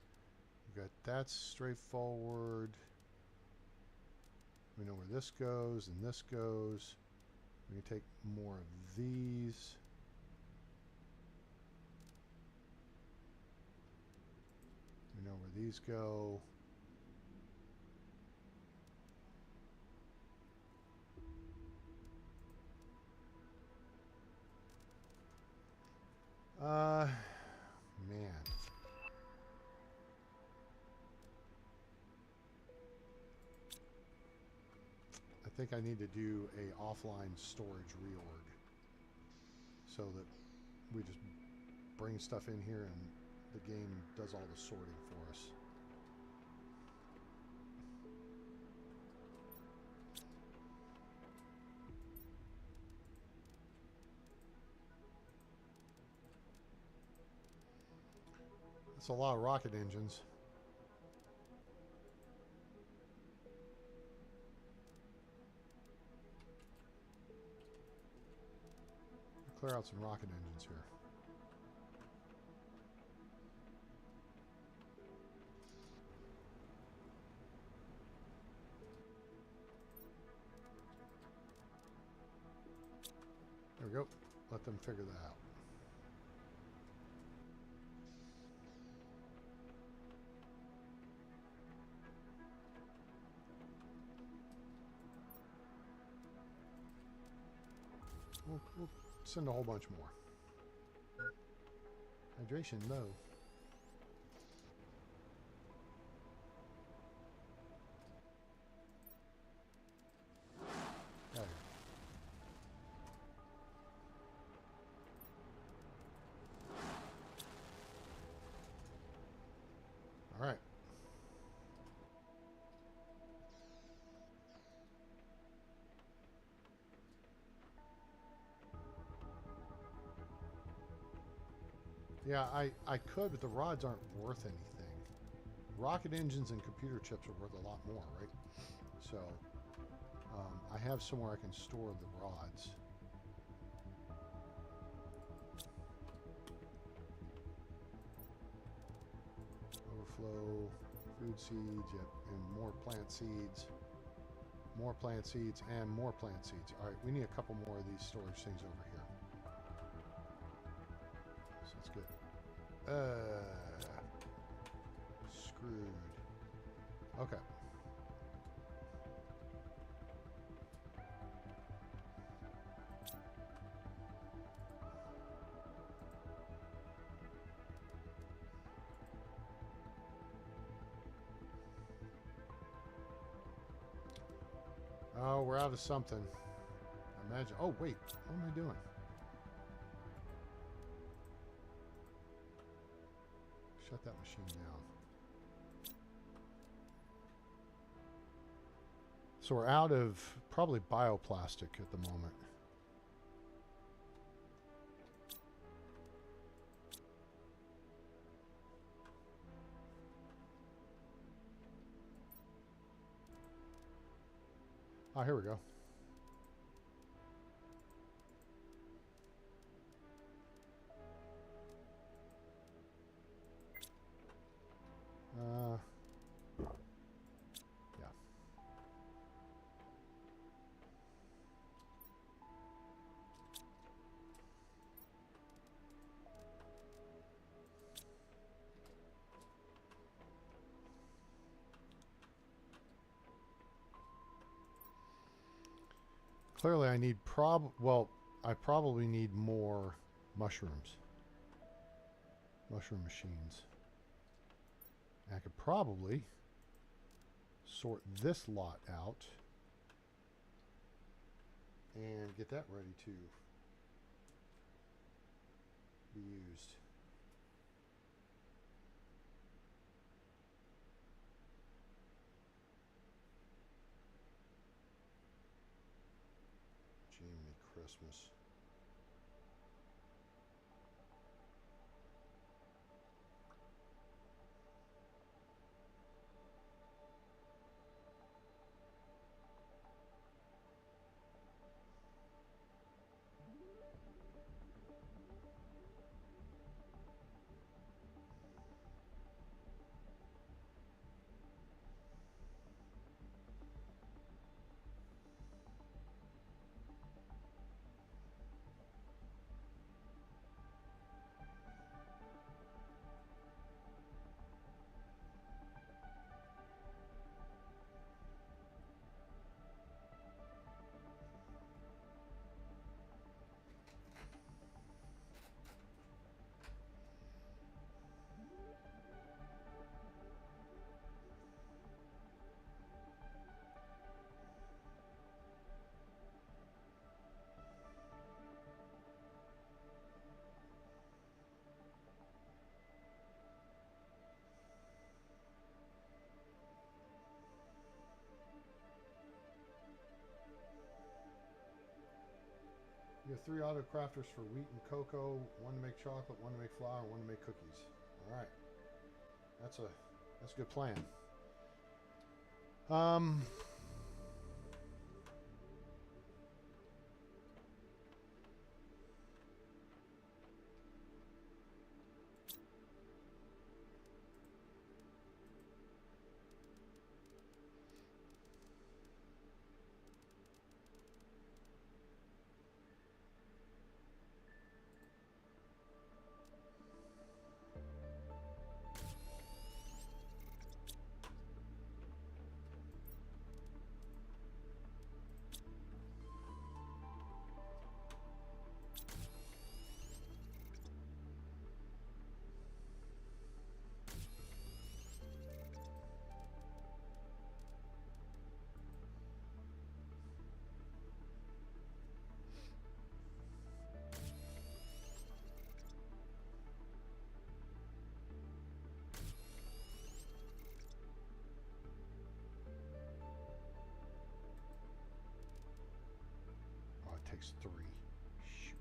We got that straightforward. We know where this goes and this goes. We can take more of these. We know where these go. Man. I think I need to do a offline storage reorg so that we just bring stuff in here and the game does all the sorting for us. That's a lot of rocket engines. Clear out some rocket engines here. There we go. Let them figure that out. We'll send a whole bunch more. Hydration low. There. All right. Yeah, I could, but the rods aren't worth anything. Rocket engines and computer chips are worth a lot more, right? So, I have somewhere I can store the rods. Overflow, food seeds, yep, and more plant seeds. More plant seeds and more plant seeds. All right, we need a couple more of these storage things over here. So that's good. Screwed. Okay. Oh, we're out of something. Imagine. Oh, wait. What am I doing? Shut that machine down. So we're out of probably bioplastic at the moment. Oh, here we go. Yeah. Clearly I need I probably need more mushrooms. Mushroom machines. I could probably sort this lot out and get that ready to be used. Jiminy Christmas. You have 3 auto crafters for wheat and cocoa, 1 to make chocolate, 1 to make flour, 1 to make cookies. All right, that's a good plan. Oh, it takes 3. Shoot.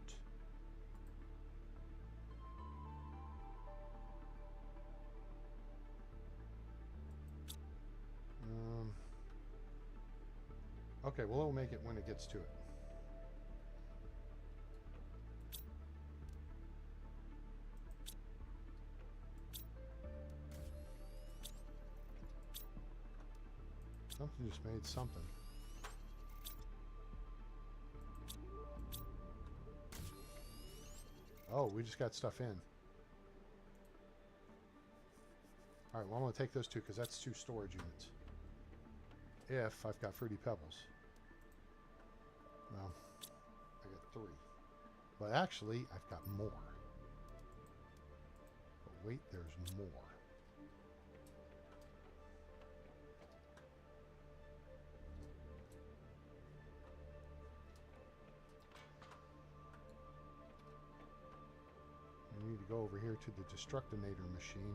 Okay, well, it'll make it when it gets to it. Something just made something. Oh, we just got stuff in. Alright, well, I'm going to take those 2 because that's 2 storage units. If I've got Fruity Pebbles. Well, I got 3. But actually, I've got more. But wait, there's more. We need to go over here to the Destructinator machine.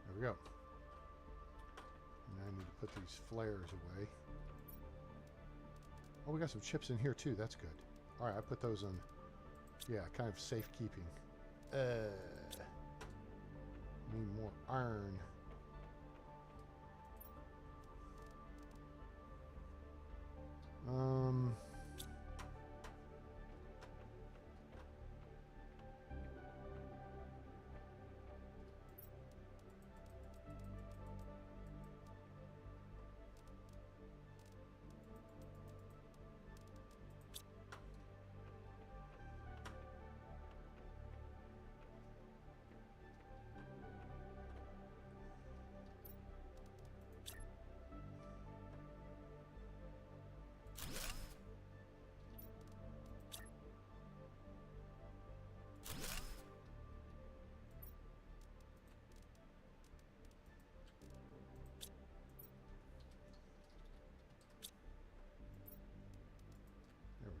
There we go. And I need to put these flares away. Oh, we got some chips in here too. That's good. All right, I put those on. Yeah, kind of safekeeping. Need more iron.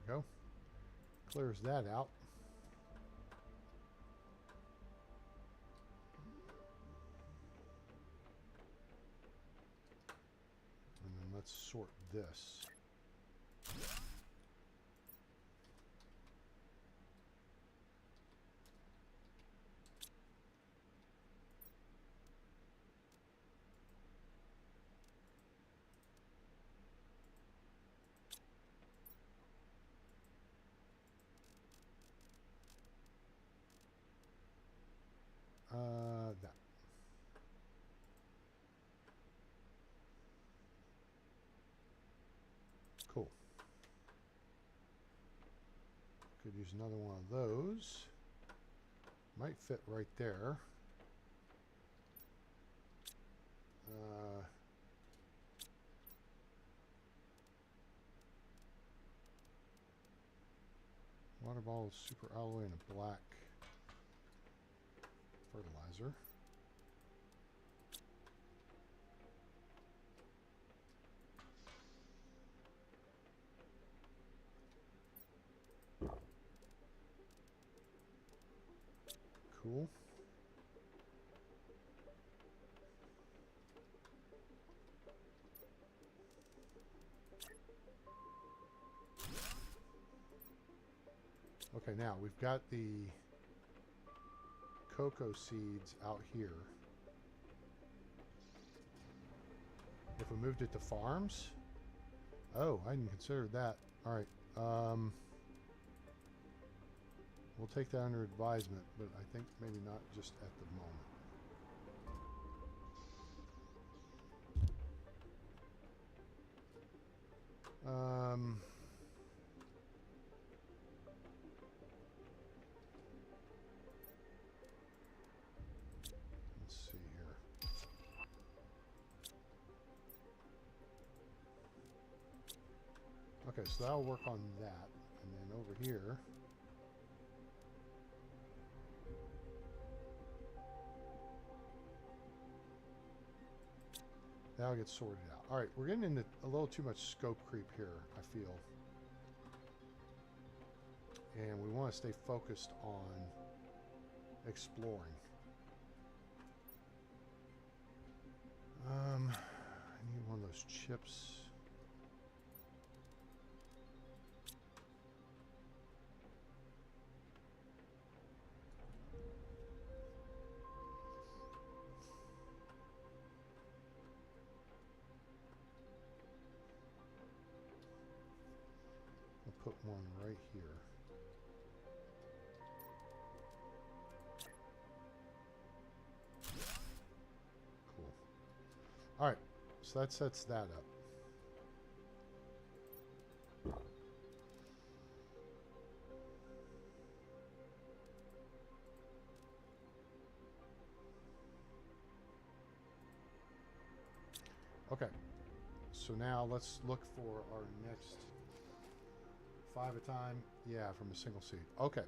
we go. Clears that out. And then let's sort this. That. Cool. Could use another one of those. Might fit right there. Water ball, super alloy, and a black fertilizer. Cool. Okay, now we've got the cocoa seeds out here. If we moved it to farms? Oh, I hadn't considered that. All right. We'll take that under advisement, but I think maybe not just at the moment. Let's see here. Okay, so that'll work on that. And then over here, that'll get sorted out. All right, we're getting into a little too much scope creep here, I feel. And we want to stay focused on exploring. I need one of those chips. I'll put one right here. Cool. All right, so that sets that up. Okay, so now let's look for our next 5 a time. Yeah, from a single seed. Okay.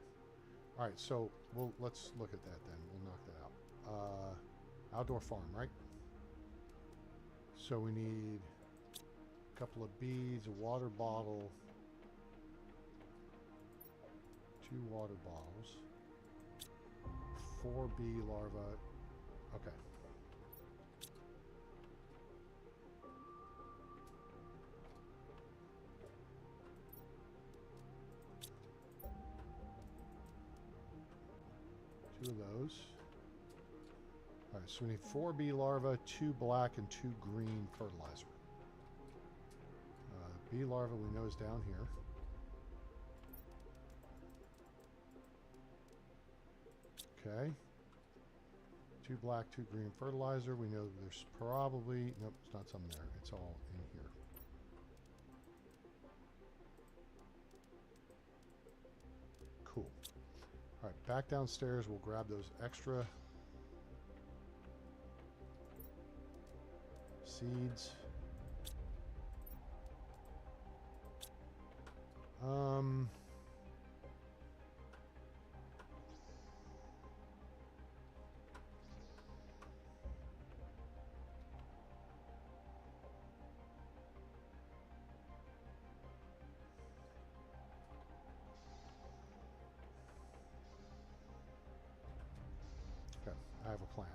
All right, so let's look at that then. We'll knock that out. Outdoor farm, right? So we need a couple of beads, a water bottle, 2 water bottles, 4 bee larvae. Okay. Two of those. All right, so we need 4 bee larvae, 2 black, and 2 green fertilizer. Bee larva we know is down here. Okay. 2 black, 2 green fertilizer. We know there's probably, nope, it's not some there. It's all in here. Cool. All right, back downstairs. We'll grab those extra seeds. Okay, I have a plan.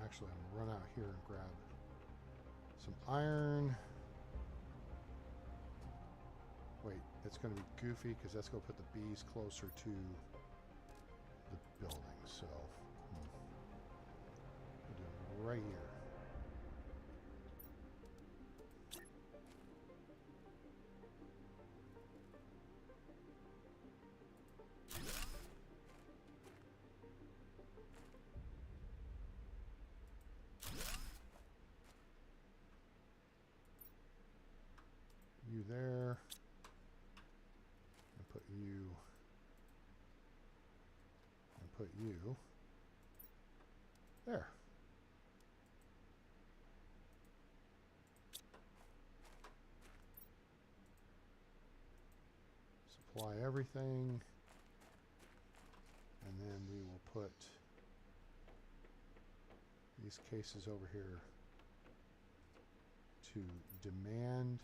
Actually, I'm going to run out here and grab some iron. Wait, it's going to be goofy because that's going to put the bees closer to the building. So, we'll do it right here. You there. And put you. And put you. There. Supply everything. And then we will put these cases over here to demand.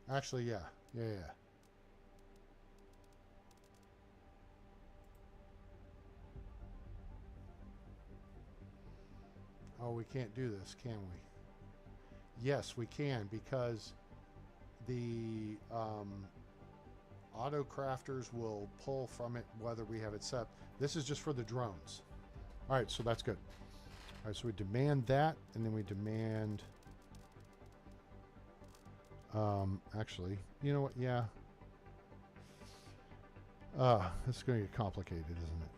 Actually, yeah. Oh, we can't do this, can we? Yes, we can, because the auto crafters will pull from it whether we have it set. This is just for the drones. All right, so that's good. All right, so we demand that, and then we demand... actually, you know what? Yeah. This is going to get complicated, isn't it?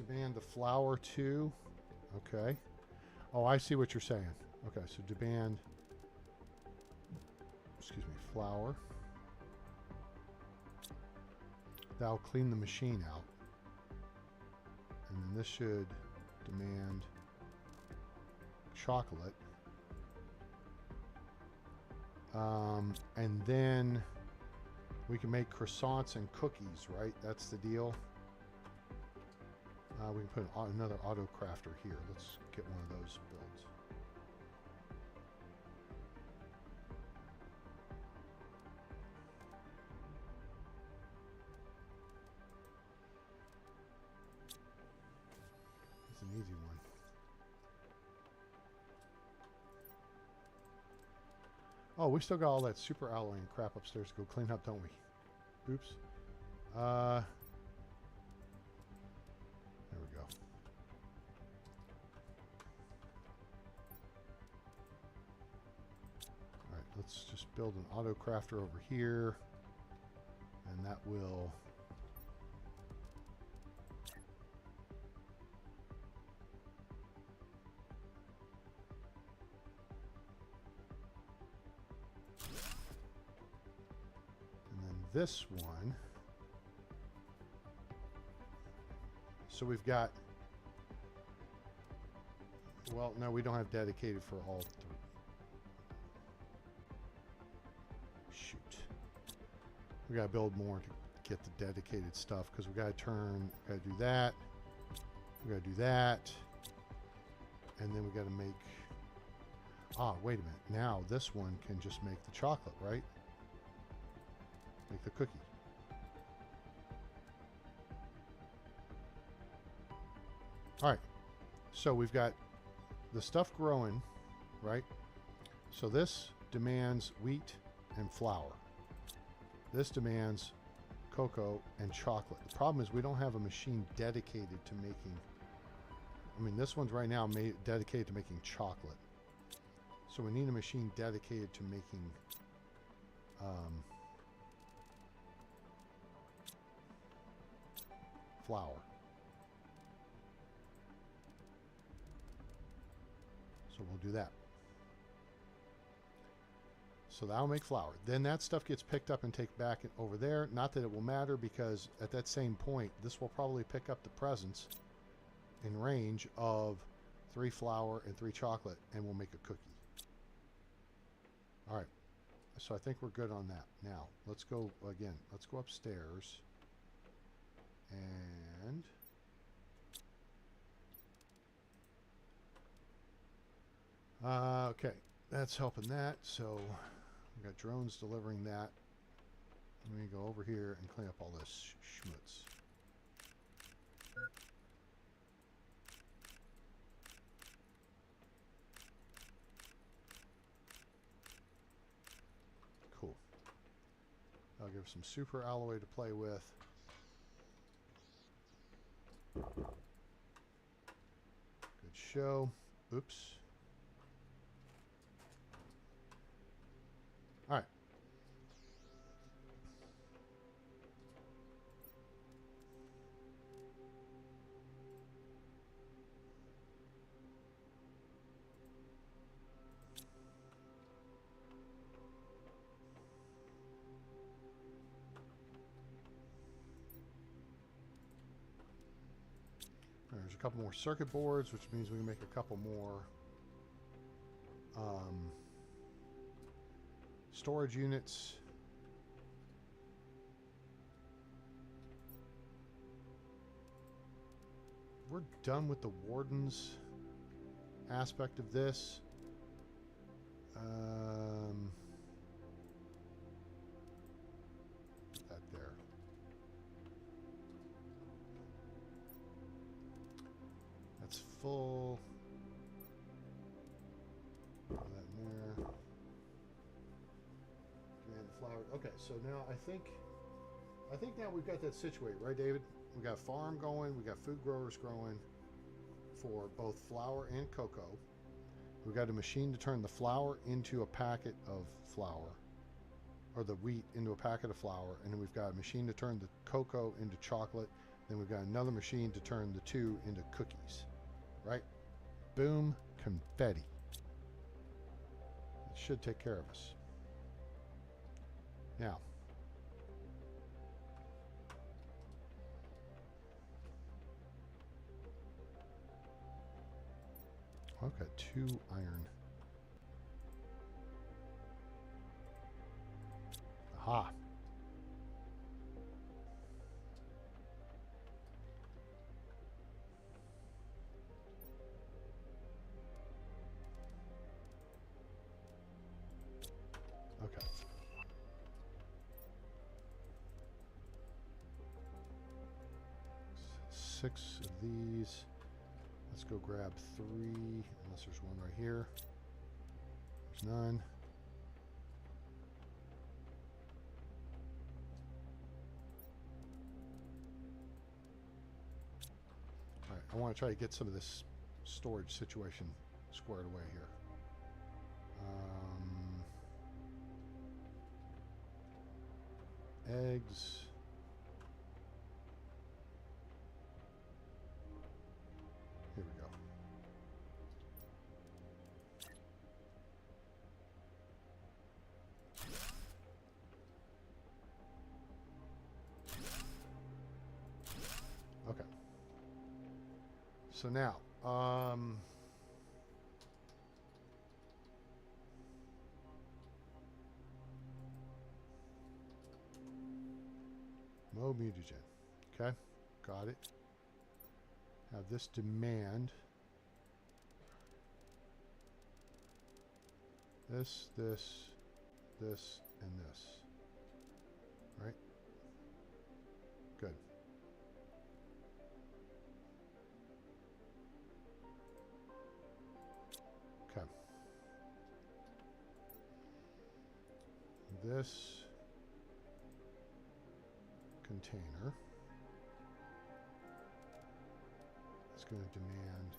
Demand the flour too. Okay. Oh, I see what you're saying. Okay, so demand, excuse me, flour. That'll clean the machine out. And then this should demand chocolate. And then we can make croissants and cookies, right? That's the deal. We can put another auto crafter here. Let's get one of those builds. It's an easy one. Oh, we still got all that super alloy and crap upstairs to go clean up, don't we? Oops. There we go. All right, let's just build an auto crafter over here, and that will this one. So we've got, well, no, we don't have dedicated for all three. Shoot. We got to build more to get the dedicated stuff because we got to got to do that. We got to do that. And then we got to make, wait a minute. Now this one can just make the chocolate, right? Make the cookie. All right, So we've got the stuff growing, right? So this demands wheat and flour. This demands cocoa and chocolate. The problem is we don't have a machine dedicated to making, I mean, this one's right now dedicated to making chocolate. So we need a machine dedicated to making flour. So we'll do that. So that'll make flour. Then that stuff gets picked up and taken back over there. Not that it will matter, because at that same point, this will probably pick up the presence in range of 3 flour and 3 chocolate, and we'll make a cookie. All right. So I think we're good on that. Now, let's go again. Let's go upstairs. And okay, that's helping that. So we got drones delivering that. Let me go over here and clean up all this schmutz. Cool. I'll give some super alloy to play with. Good show. Oops. All right. There's a couple more circuit boards, which means we can make a couple more storage units. We're done with the wardens aspect of this. Put that there. That's full. Put that in there. Command the flower. Okay, so now I think now we've got that situated, right, David? We got farm going, we got food growers growing for both flour and cocoa. We've got a machine to turn the flour into a packet of flour, or the wheat into a packet of flour, and then we've got a machine to turn the cocoa into chocolate. Then we've got another machine to turn the two into cookies, right? Boom, confetti. It should take care of us. Now, I've got 2 iron. Aha. Okay. Six of these. Let's go grab 3, unless there's one right here. There's none. All right, I want to try to get some of this storage situation squared away here. Eggs. Here we go. Okay. So now, Mo mutagen. Okay, got it. Have this demand this, this, this, and this. Right? Good. this container is going to demand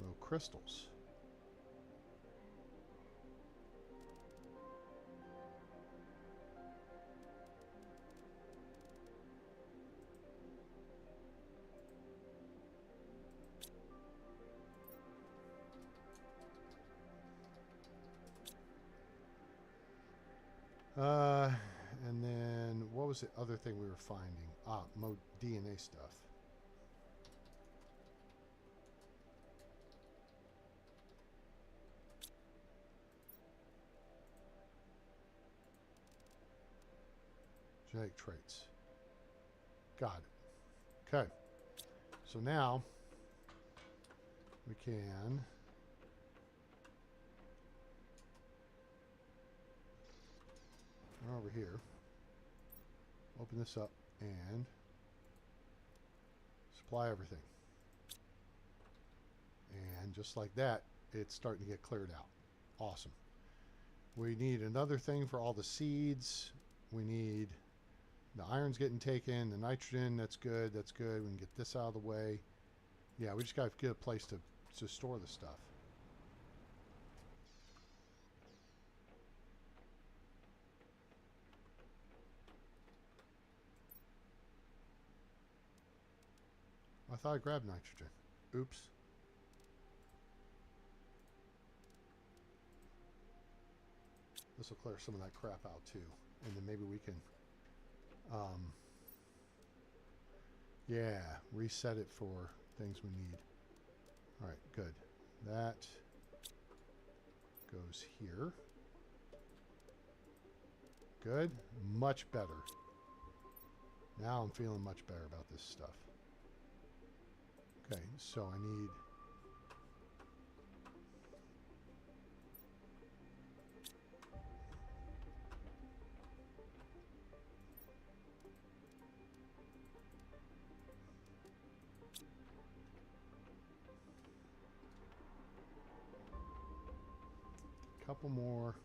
more crystals. And then what was the other thing we were finding? Ah, more DNA stuff. Genetic traits. Got it. Okay. So now we can run over here, open this up, and supply everything. And just like that, it's starting to get cleared out. Awesome. We need another thing for all the seeds. We need the iron's getting taken, the nitrogen, that's good, that's good. We can get this out of the way. Yeah, we just got to get a place to store the stuff. I thought I grabbed nitrogen. Oops. This will clear some of that crap out too. And then maybe we can, yeah, reset it for things we need. All right, good. That goes here. Good. Much better. Now I'm feeling much better about this stuff. Okay, so I need a couple more.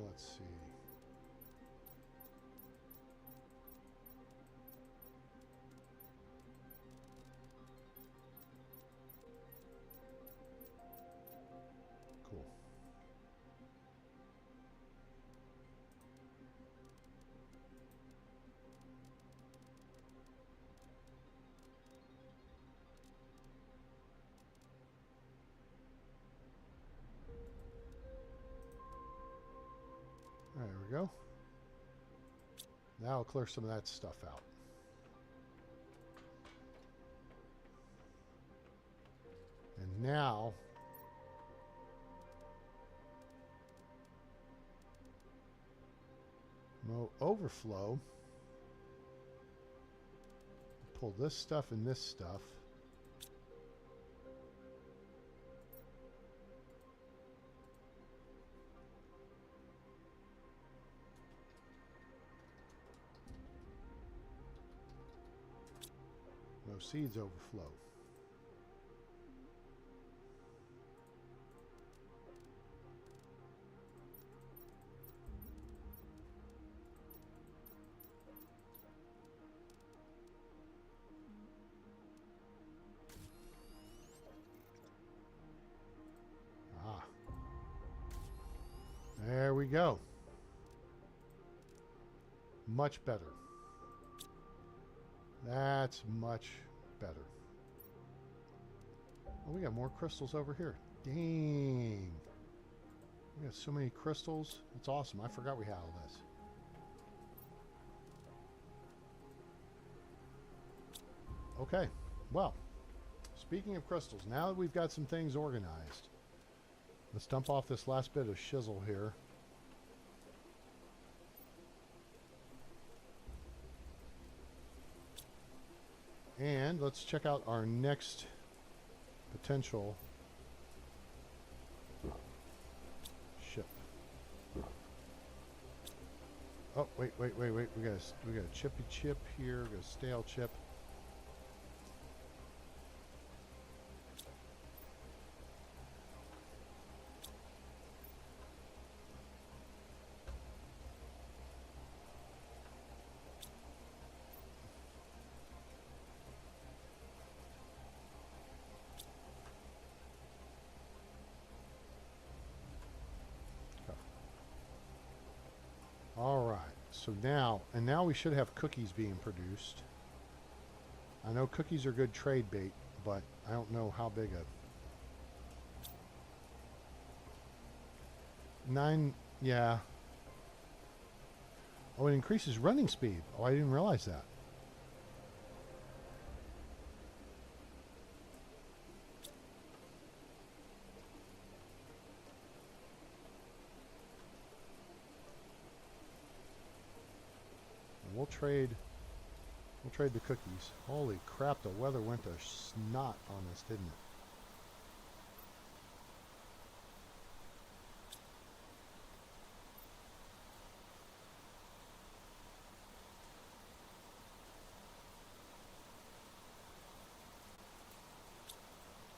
Let's see. Cool. There we go. Now I'll clear some of that stuff out. And now no overflow. Pull this stuff and this stuff. No seeds overflow. Ah. There we go. Much better. That's much better. Oh, we got more crystals over here. Dang. We got so many crystals. That's awesome. I forgot we had all this. Okay. Well, speaking of crystals, now that we've got some things organized, let's dump off this last bit of shizzle here. And let's check out our next potential ship. Oh, wait. We got a chippy chip here. We got a stale chip. All right. So now we should have cookies being produced. I know cookies are good trade bait, but I don't know how big a 9. Yeah. Oh, it increases running speed. Oh, I didn't realize that. We'll trade the cookies. Holy crap, the weather went to snot on us, didn't it?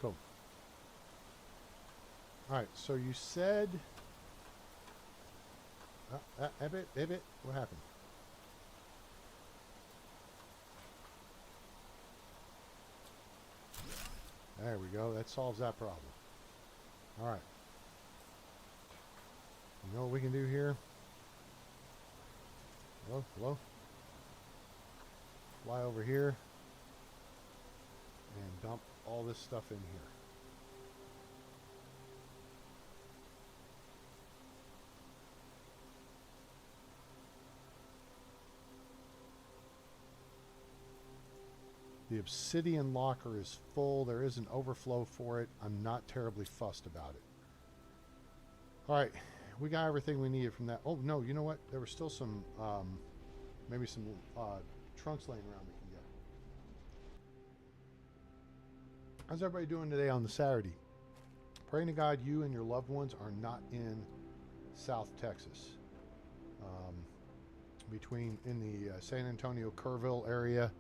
Cool. Alright, so you said... Ebbit, what happened? There we go. That solves that problem. All right. You know what we can do here? Hello? Fly over here and dump all this stuff in here. The obsidian locker is full. There is an overflow for it. I'm not terribly fussed about it. All right, we got everything we needed from that. Oh, no, you know what? There were still some, maybe some trunks laying around we can get. How's everybody doing today on the Saturday? Praying to God you and your loved ones are not in South Texas. In the San Antonio, Kerrville area,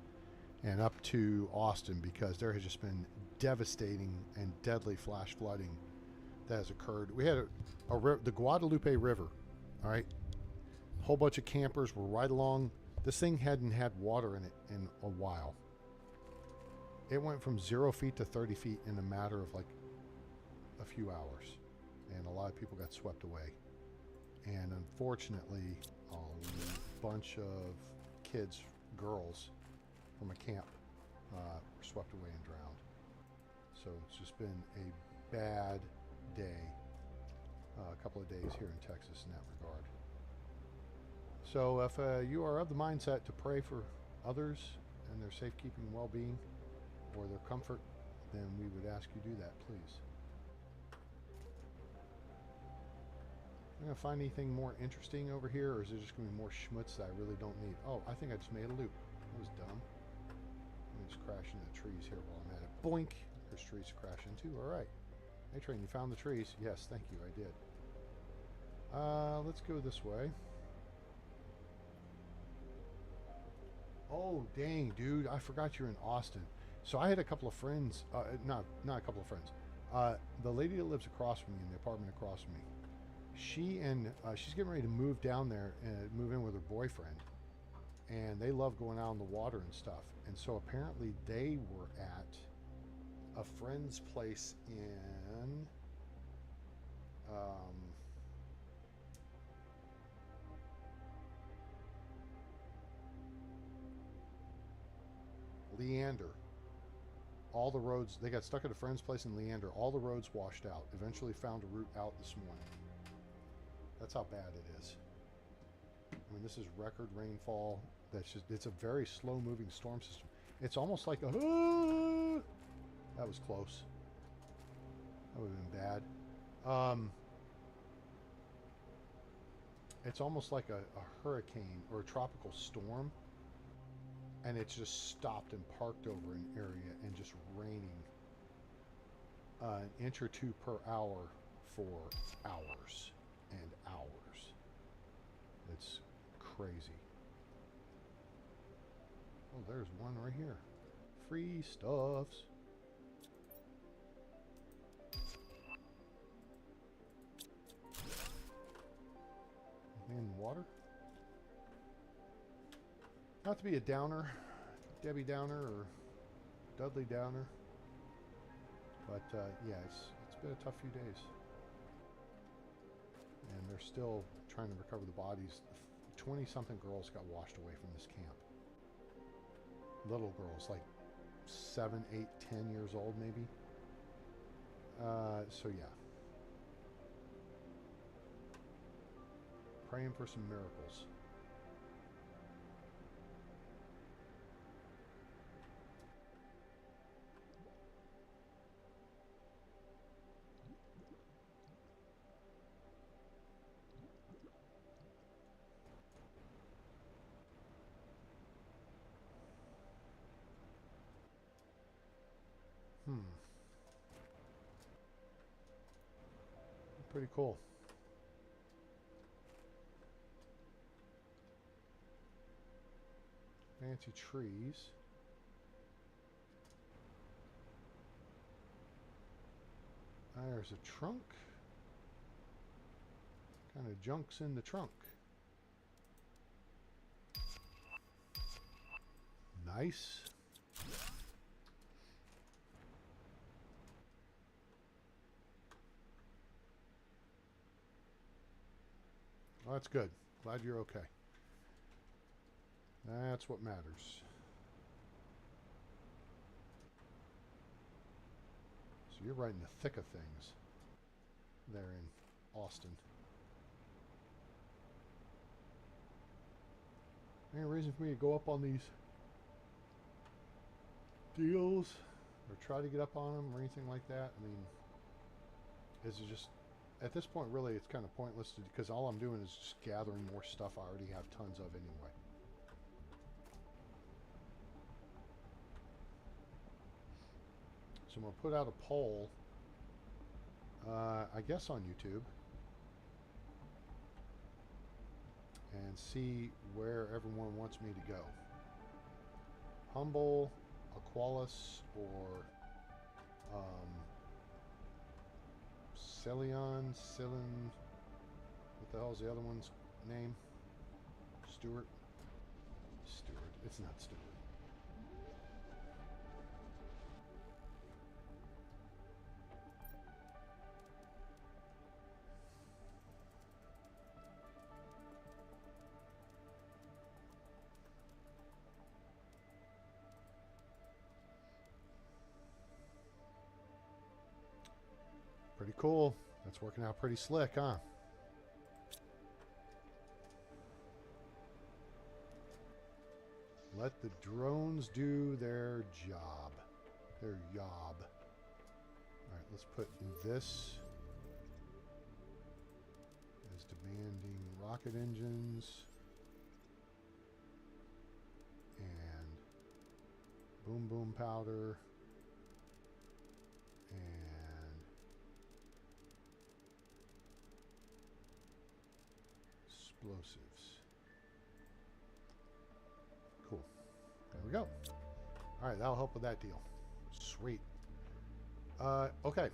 and up to Austin, because there has just been devastating and deadly flash flooding that has occurred. We had the Guadalupe River, all right? A whole bunch of campers were right along. This thing hadn't had water in it in a while. It went from 0 feet to 30 feet in a matter of like a few hours, and a lot of people got swept away. And unfortunately, a bunch of kids, girls, from a camp were swept away and drowned. So it's just been a bad day, a couple of days here in Texas in that regard. So if you are of the mindset to pray for others and their safekeeping and well-being or their comfort, then we would ask you do that, please. I'm going to find anything more interesting over here, or is it just going to be more schmutz that I really don't need? Oh, I think I just made a loop. That was dumb. Let me just crash into the trees here while I'm at it. Boink! There's trees to crash into. All right. Hey, train, you found the trees? Yes, thank you. I did. Let's go this way. Oh, dang, dude. I forgot you're in Austin. So I had a couple of friends. Not a couple of friends. The lady that lives across from me in the apartment across from me, she's getting ready to move down there and move in with her boyfriend. And they love going out on the water and stuff. And so apparently they were at a friend's place in Leander. All the roads, they got stuck at a friend's place in Leander. All the roads washed out. Eventually found a route out this morning. That's how bad it is. I mean, this is record rainfall. It's a very slow moving storm system. It's almost like a, that was close. That would have been bad. It's almost like a hurricane or a tropical storm. and it's just stopped and parked over an area and just raining an inch or two per hour for hours and hours. It's crazy. Oh, there's one right here. Free stuffs. In water. Not to be a downer, Debbie Downer or Dudley Downer, but yeah, it's been a tough few days, and they're still trying to recover the bodies. 20-something girls got washed away from this camp. Little girls, like 7, 8, 10 years old, maybe. So yeah, praying for some miracles. Pretty cool. Fancy trees. There's a trunk. Kind of junk's in the trunk. Nice. Well, that's good. Glad you're okay. That's what matters. So you're right in the thick of things there in Austin. Any reason for me to go up on these deals or try to get up on them or anything like that? I mean, is it just... At this point, really, it's kind of pointless because all I'm doing is just gathering more stuff I already have tons of anyway. So I'm going to put out a poll, I guess on YouTube, and see where everyone wants me to go. Humble, Aqualis, or Celion, what the hell's the other one's name? Stewart? Stewart. It's not Stewart. Pretty cool. That's working out pretty slick, huh? Let the drones do their job. Their yob. Alright, let's put this as demanding rocket engines. And boom boom powder. And explosives. Cool. There we go. All right, that'll help with that deal. Sweet. Okay.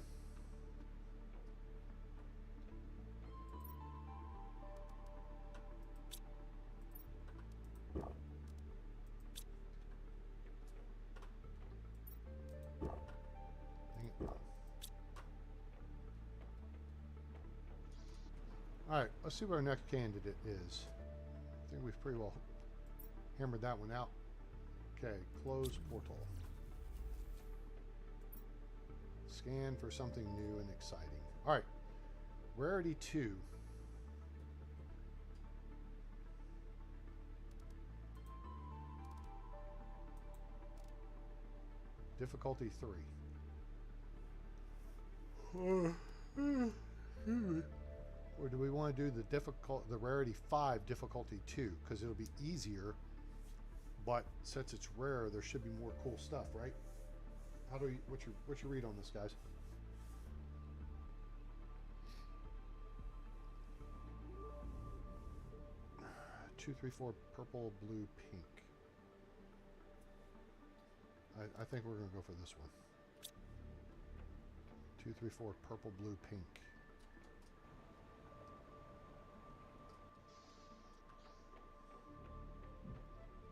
Dang it. All right, let's see what our next candidate is. I think we've pretty well hammered that one out. Okay, close portal. Scan for something new and exciting. All right, rarity 2. Difficulty 3. Or do we want to do the rarity 5, difficulty 2? Because it'll be easier But since it's rare, there should be more cool stuff, right? How do you, what's your read on this, guys? Two, three, four, purple, blue, pink. I think we're gonna go for this one. 2, 3, 4, purple, blue, pink.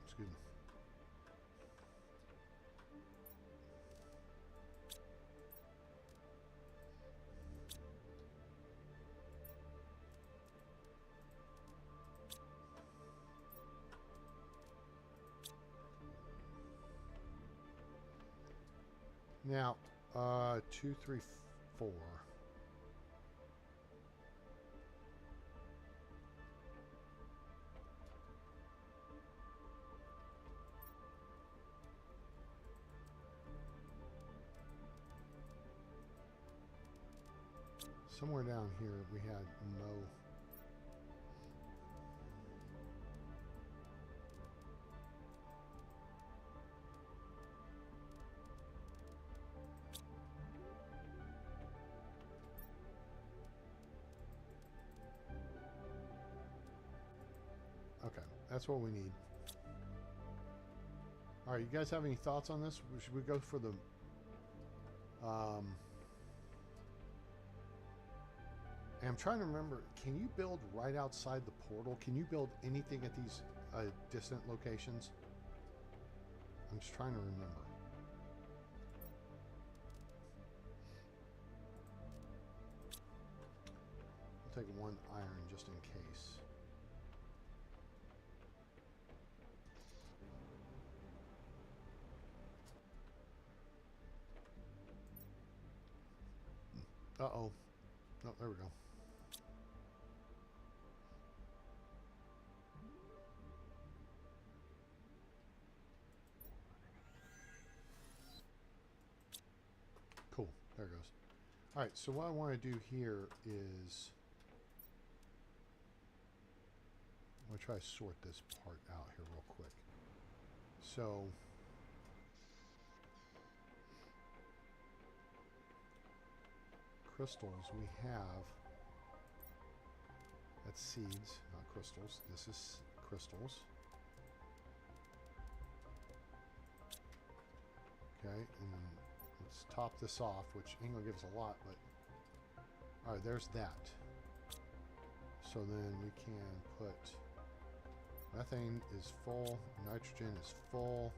Excuse me. Now, 2, 3, 4. Somewhere down here we had no. Okay, that's what we need. All right, you guys have any thoughts on this? Should we go for the and I'm trying to remember, can you build right outside the portal? Can you build anything at these distant locations? I'm just trying to remember. I'll take one iron just in case. Uh-oh. No, there we go. Cool. There it goes. All right, so what I want to do here is I'm going to try to sort this part out here real quick. So crystals we have, that's seeds, not crystals. This is crystals. Okay, and then let's top this off, which ain't gonna give us a lot, but all right, there's that. So then we can put methane is full, nitrogen is full.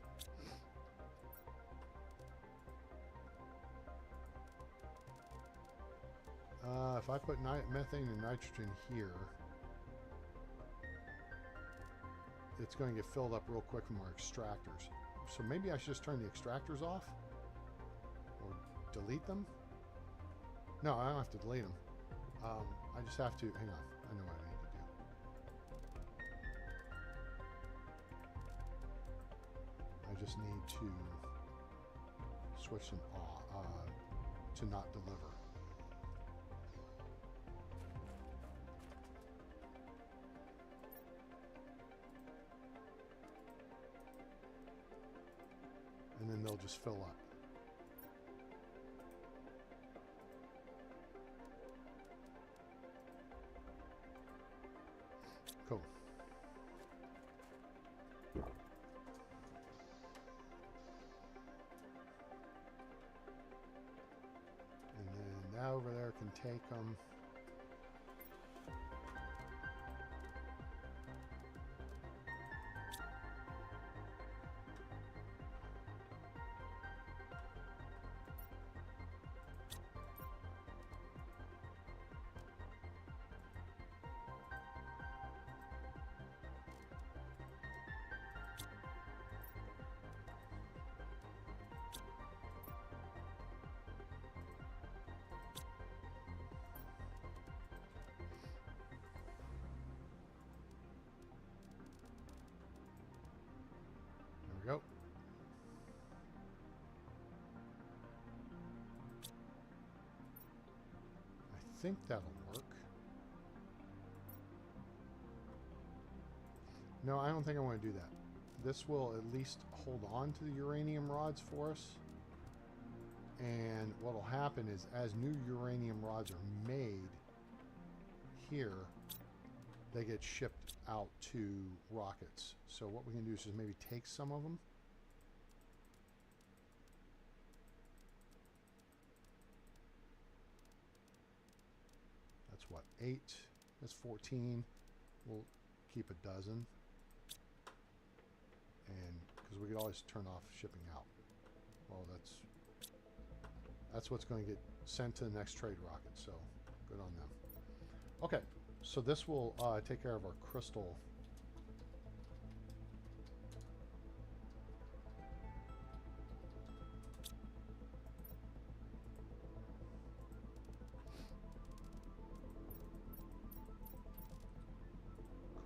If I put methane and nitrogen here, it's going to get filled up real quick from our extractors. So maybe I should just turn the extractors off or delete them. No, I don't have to delete them. I just have to, hang on, I know what I need to do. I just need to switch them to not deliver. And then they'll just fill up. Cool. And then that over there can take them. Go. I think that'll work. No, I don't think I want to do that. this will at least hold on to the uranium rods for us. And what will happen is as new uranium rods are made here, they get shipped out to rockets. So what we can do is just maybe take some of them. That's what, 8? That's 14. We'll keep a dozen. And because we could always turn off shipping out. Well, that's what's going to get sent to the next trade rocket, so good on them. Okay, so this will take care of our crystal.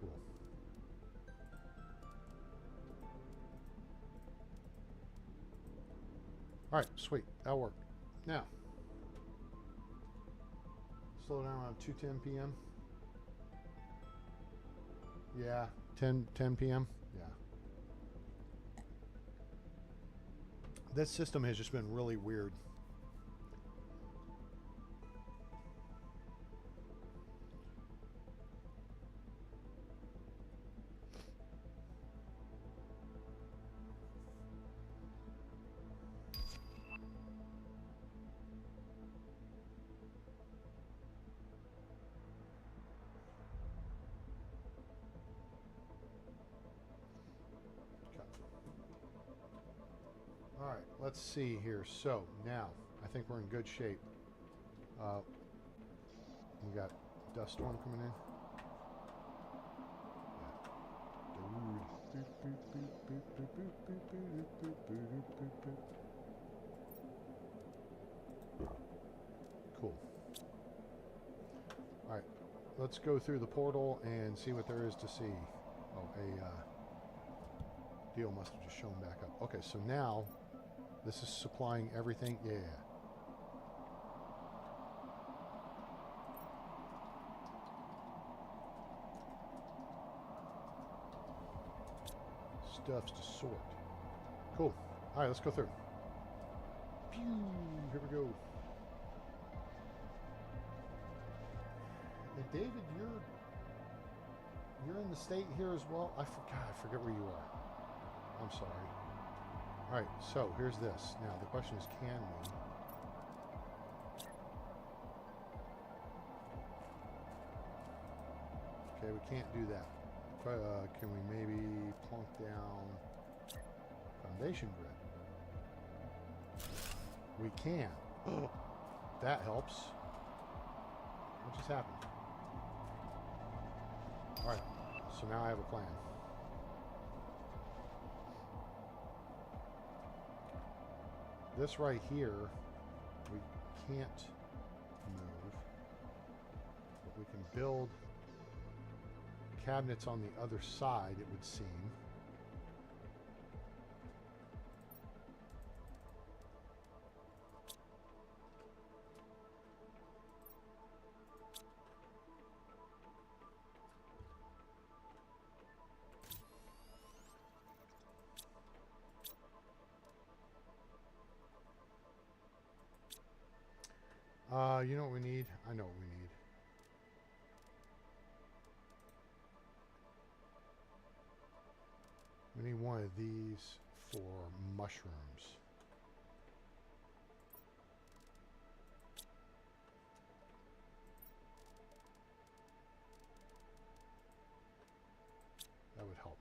Cool. All right, sweet, that'll work. Now, slow down around 2:10 p.m. Yeah, 10 p.m. Yeah. This system has just been really weird. All right, let's see here. So now I think we're in good shape. We got dust storm coming in. Cool. All right, let's go through the portal and see what there is to see. Oh, a deal must have just shown back up. Okay, so now this is supplying everything. Yeah. Stuff's to sort. Cool. All right, let's go through. Pew! Here we go. Hey, David, you're in the state here as well. I forget where you are. I'm sorry. All right, so here's this. Now the question is, can we? Okay, we can't do that. Can we maybe plunk down foundation grid? We can. That helps. What just happened? All right, so now I have a plan. This right here, we can't move, but we can build cabinets on the other side, it would seem. You know what we need? I know what we need. We need one of these for mushrooms. That would help.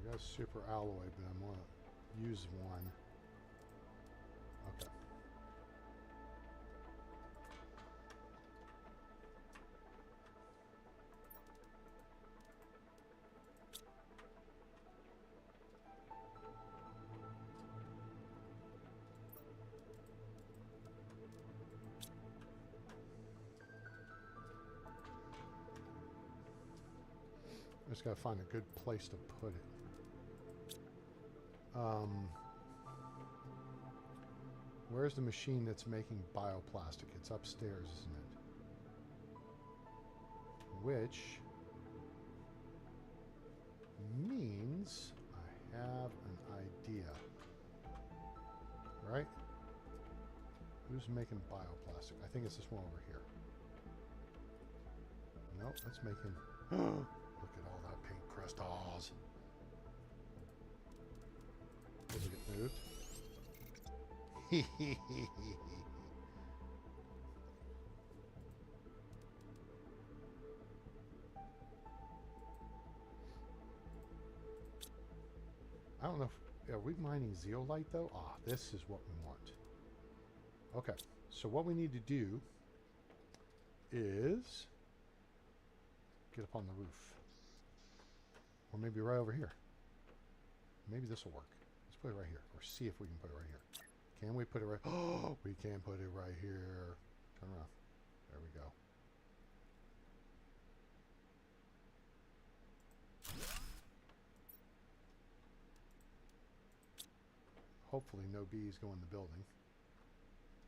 We got super alloy, but I'm going to use one. Okay. Just gotta find a good place to put it. Where's the machine that's making bioplastic? It's upstairs, isn't it? Which means I have an idea. Right? Who's making bioplastic? I think it's this one over here. Nope, that's making... Look at all that pink crystals. Does it get moved? I don't know if... Are we mining zeolite, though? Ah, this is what we want. Okay, so what we need to do is get up on the roof. Or maybe right over here. Maybe this will work. Let's put it right here. Or see if we can put it right here. Can we put it right... Oh, we can put it right here. Turn around. There we go. Hopefully no bees go in the building.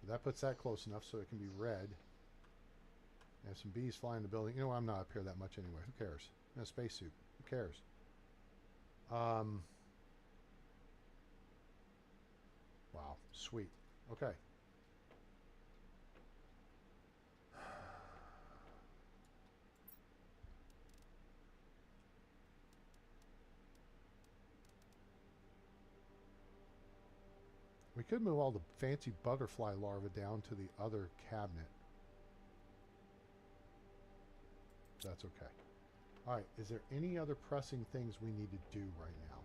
But that puts that close enough so it can be red. And if some bees fly in the building... You know, I'm not up here that much anyway. Who cares? In a spacesuit. Who cares? Wow. Sweet. Okay. We could move all the fancy butterfly larvae down to the other cabinet. That's okay. All right, is there any other pressing things we need to do right now?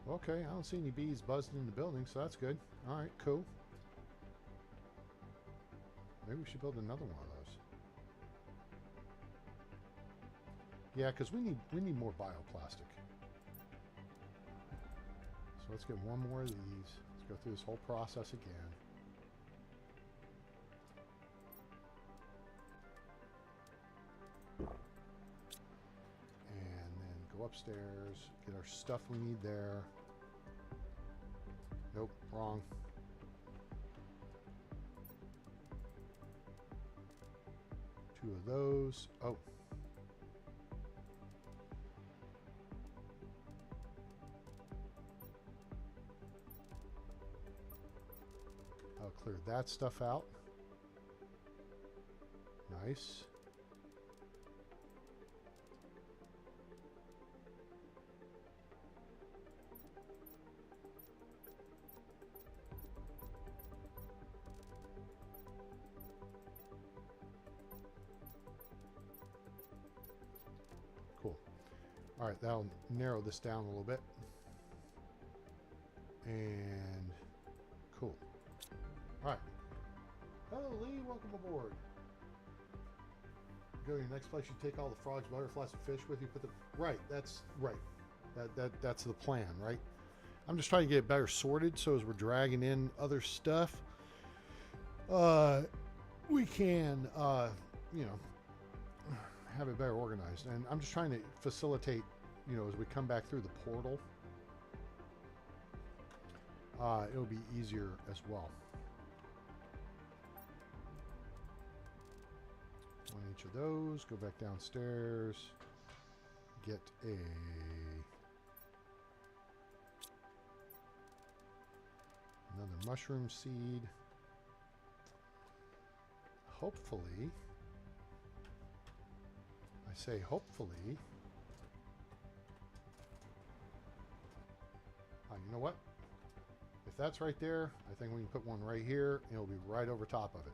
Okay, I don't see any bees buzzing in the building, so that's good. All right, cool. Maybe we should build another one of those. Yeah, because we need more bioplastic. So let's get one more of these. Let's go through this whole process again. And then go upstairs, get our stuff we need there. Nope, wrong. Two of those. Oh. I'll clear that stuff out. Nice. Cool. All right, that'll narrow this down a little bit. And cool. All right. Hello, Lee. Welcome aboard. Go to your next place. You take all the frogs, butterflies, and fish with you. Put the right. That's right. That's the plan, right? I'm just trying to get it better sorted, so as we're dragging in other stuff, we can, you know, have it better organized. And I'm just trying to facilitate, you know, as we come back through the portal, it'll be easier as well. One each of those. Go back downstairs. Get another mushroom seed. Hopefully, I say hopefully. You know what? If that's right there, I think we can put one right here, and it'll be right over top of it.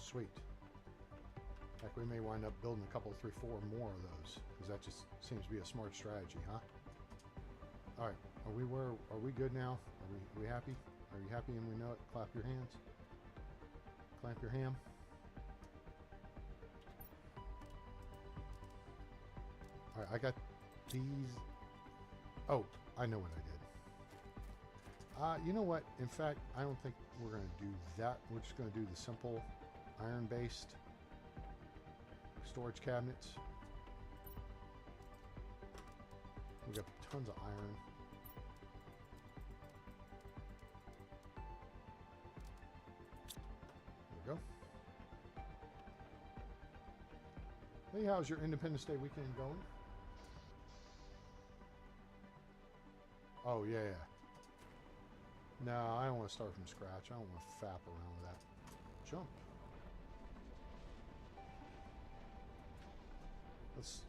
Sweet. Heck, we may wind up building a couple, 3, 4 more of those, because that just seems to be a smart strategy, huh? All right, are we good now? Are we happy? Are you happy and we know it? Clap your hands. Clamp your ham. All right, I got these. Oh, I know what I did. You know what? In fact, I don't think we're going to do that. We're just going to do the simple iron-based storage cabinets. We got tons of iron. There we go. Hey, how's your Independence Day weekend going? Oh, yeah. No, I don't want to start from scratch. I don't want to fap around with that. Jump. Let's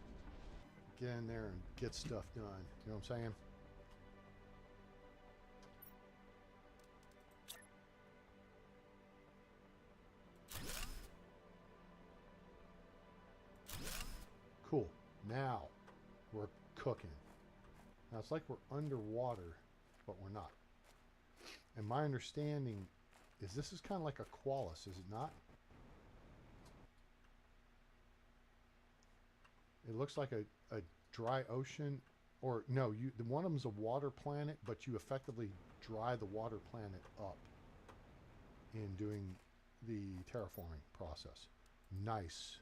get in there and get stuff done. You know what I'm saying? Cool. Now we're cooking. Now it's like we're underwater, but we're not. And my understanding is this is kind of like a qualis, is it not? It looks like a dry ocean, or no, one of them's a water planet, but you effectively dry the water planet up in doing the terraforming process. Nice.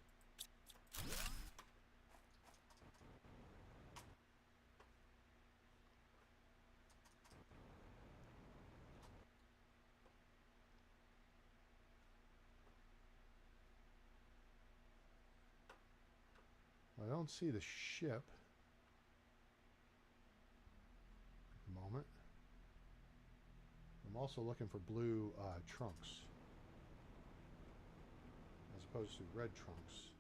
I don't see the ship at the moment. I'm also looking for blue trunks as opposed to red trunks.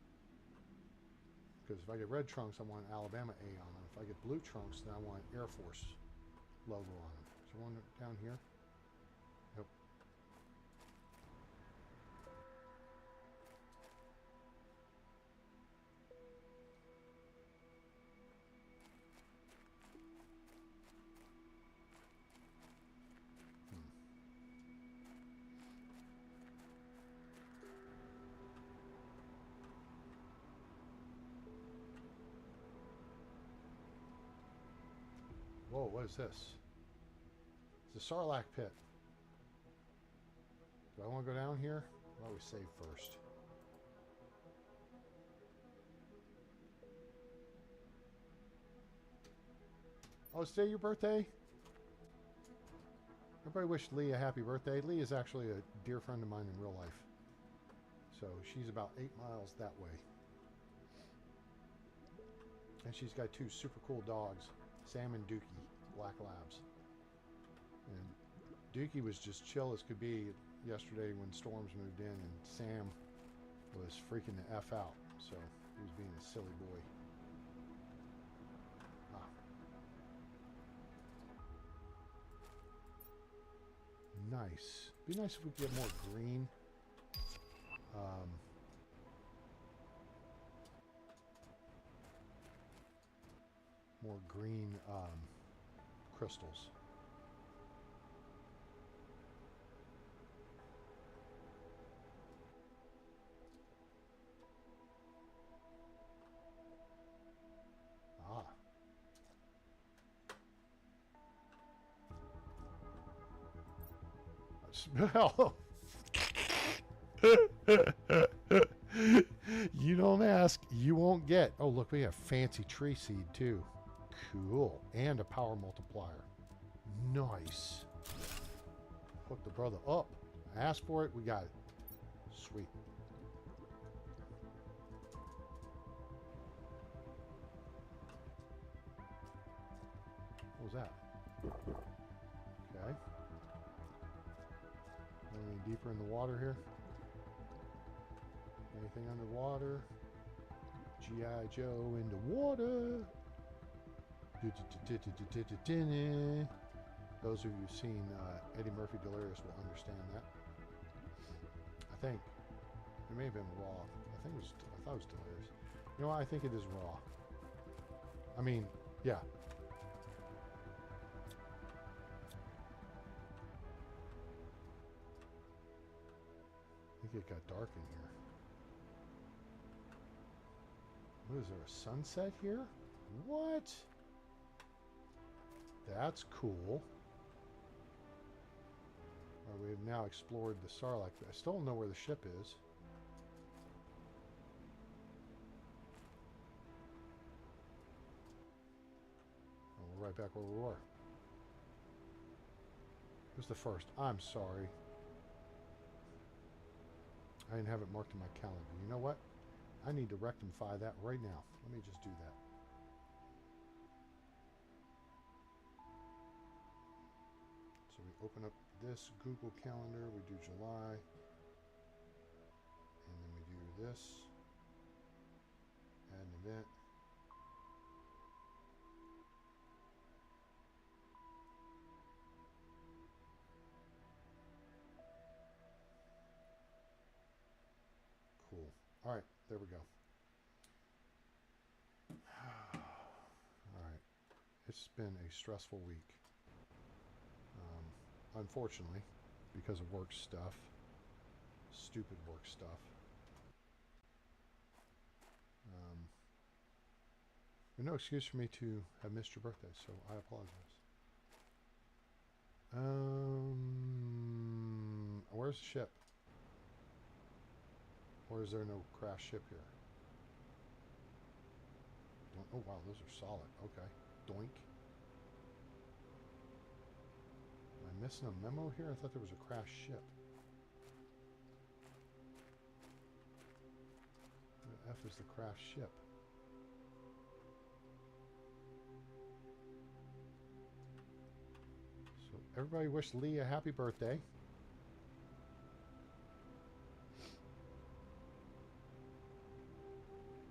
Because if I get red trunks, I want Alabama A on them. If I get blue trunks, then I want Air Force logo on them. Is there one down here? Yep. Whoa, what is this? It's a Sarlacc pit. Do I want to go down here? I always save first. Oh, it's today your birthday? Everybody wished Lee a happy birthday. Lee is actually a dear friend of mine in real life. So she's about 8 miles that way. And she's got 2 super cool dogs, Sam and Dookie, black labs. And Dookie was just chill as could be yesterday when storms moved in, and Sam was freaking the F out. So he was being a silly boy. Ah. Nice. Be nice if we could get more green. More green crystals. Ah. Smell. You don't ask, you won't get. Oh, look, we have fancy tree seed too. Cool. And a power multiplier. Nice. Hook the brother up. Ask for it, we got it. Sweet. What was that? Okay. Going any deeper in the water here? Anything underwater? G.I. Joe in the water. Those of you who've seen Eddie Murphy Delirious will understand that. I think it may have been Raw. I thought it was Delirious. You know what? I think it is Raw. I mean, yeah. I think it got dark in here. What is there, a sunset here? What? That's cool. Right, we've now explored the Sarlacc. I still don't know where the ship is. Oh, we're right back where we were. Who's the first? I'm sorry. I didn't have it marked in my calendar. You know what? I need to rectify that right now. Let me just do that. So we open up this Google Calendar. We do July. And then we do this. Add an event. Cool. All right, there we go. All right, it's been a stressful week. Unfortunately, because of work stuff, stupid work stuff. There's no excuse for me to have missed your birthday, so I apologize. Where's the ship? Or is there no crash ship here? Oh wow, those are solid. Okay. Doink. Am I missing a memo here? I thought there was a crash ship. The F is the crash ship. So everybody wish Lee a happy birthday.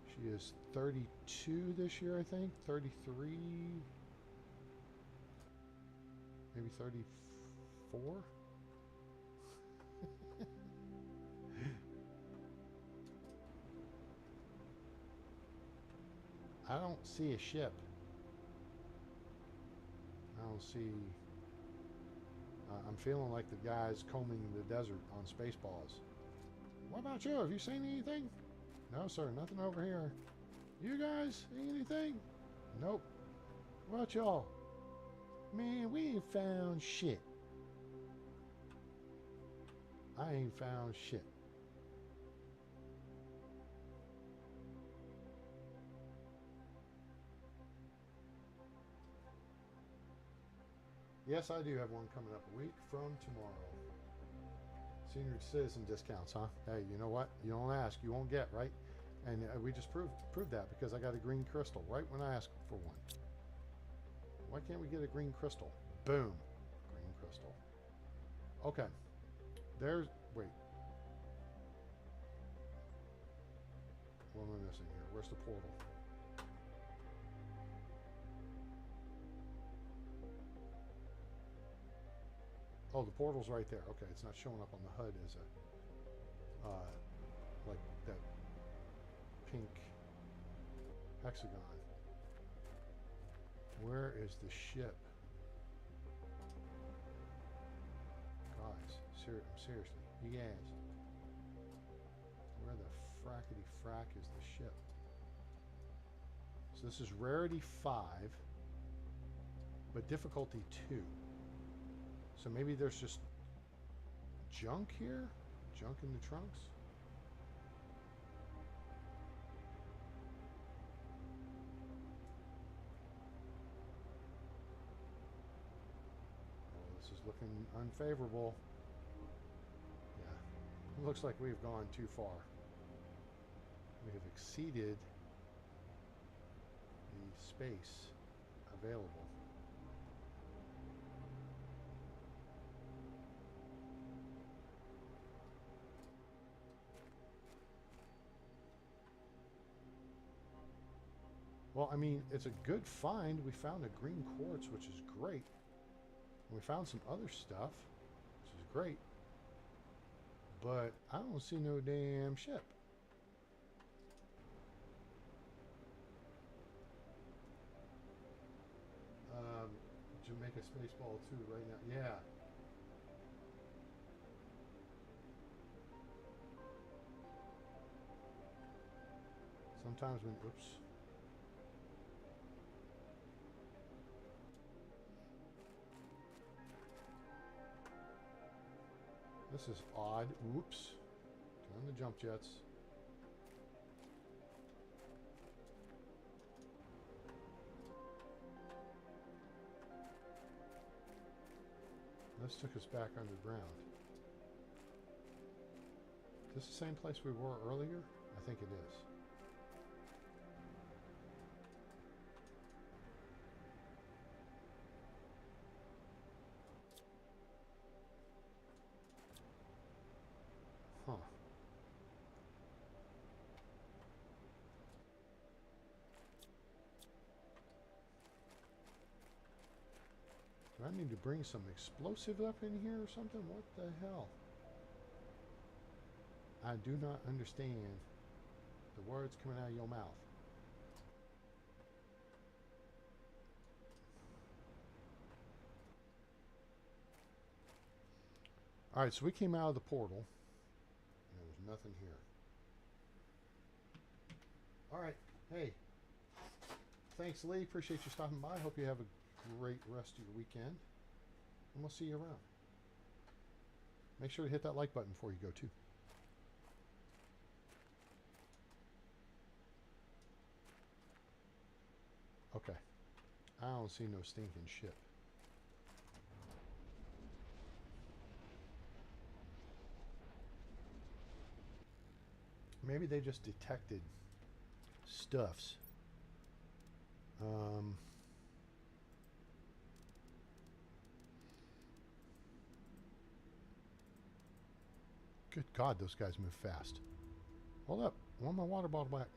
She is 32 this year, I think. 33. Maybe 34? I don't see a ship. I don't see... I'm feeling like the guys combing the desert on Spaceballs. What about you? Have you seen anything? No, sir. Nothing over here. You guys? Anything? Nope. What about y'all? Man, we ain't found shit. I ain't found shit. Yes, I do have one coming up a week from tomorrow. Senior citizen discounts, huh? Hey, you know what? You don't ask, you won't get, right? And we just proved that because I got a green crystal right when I asked for one. Why can't we get a green crystal? Boom. Green crystal. Okay. There's... Wait. What am I missing here? Where's the portal? Oh, the portal's right there. Okay, it's not showing up on the HUD as a... like that pink hexagon. Where is the ship? Guys, seriously, you guys. Where the frackety frack is the ship? So this is rarity 5, but difficulty 2. So maybe there's just junk here? Junk in the trunks? This is looking unfavorable. Yeah, it looks like we've gone too far. We have exceeded the space available. Well, I mean, it's a good find. We found a green quartz, which is great. We found some other stuff, which is great, but I don't see no damn ship. Jamaica Spaceball 2 right now. Yeah. Sometimes when, oops. This is odd. Oops. Turn the jump jets. This took us back underground. Is this the same place we were earlier? I think it is. Huh. Do I need to bring some explosive up in here or something? What the hell? I do not understand the words coming out of your mouth. Alright, so we came out of the portal. And there was nothing here. Alright, hey. Thanks, Lee. Appreciate you stopping by. Hope you have a great rest of your weekend. And we'll see you around. Make sure to hit that like button before you go, too. Okay. I don't see no stinking ship. Maybe they just detected stuffs. Good God, those guys move fast. Hold up. I want my water bottle back.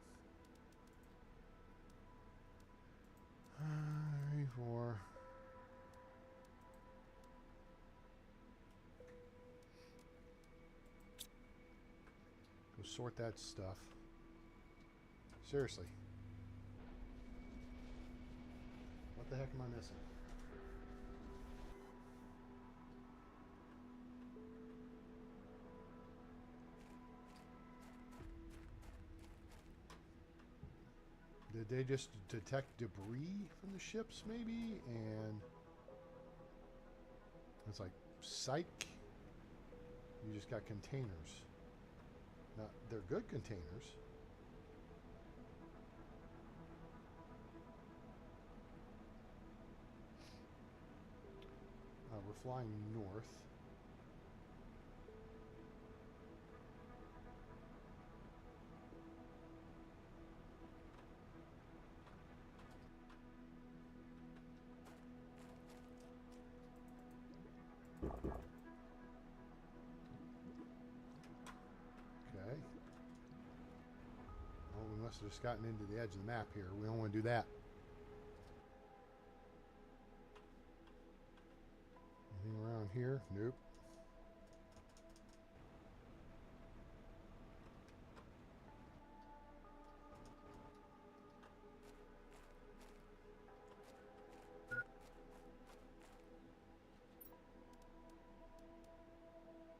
3, 4. Go sort that stuff. Seriously. What the heck am I missing? Did they just detect debris from the ships, maybe? And it's like, psych. You just got containers. Now, they're good containers. We're flying north. Okay. Well, we must have just gotten into the edge of the map here. We don't want to do that. Anything around here? Nope.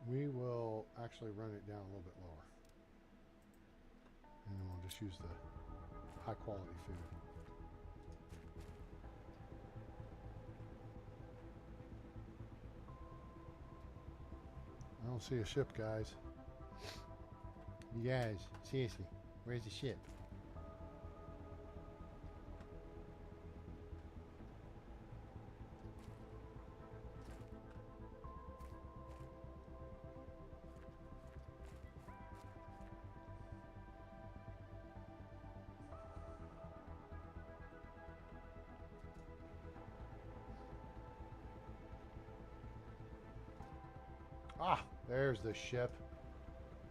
We will actually run it down a little bit lower. And then we'll just use the high quality food. I don't see a ship, guys. You guys, seriously, where's the ship? Ah, there's the ship.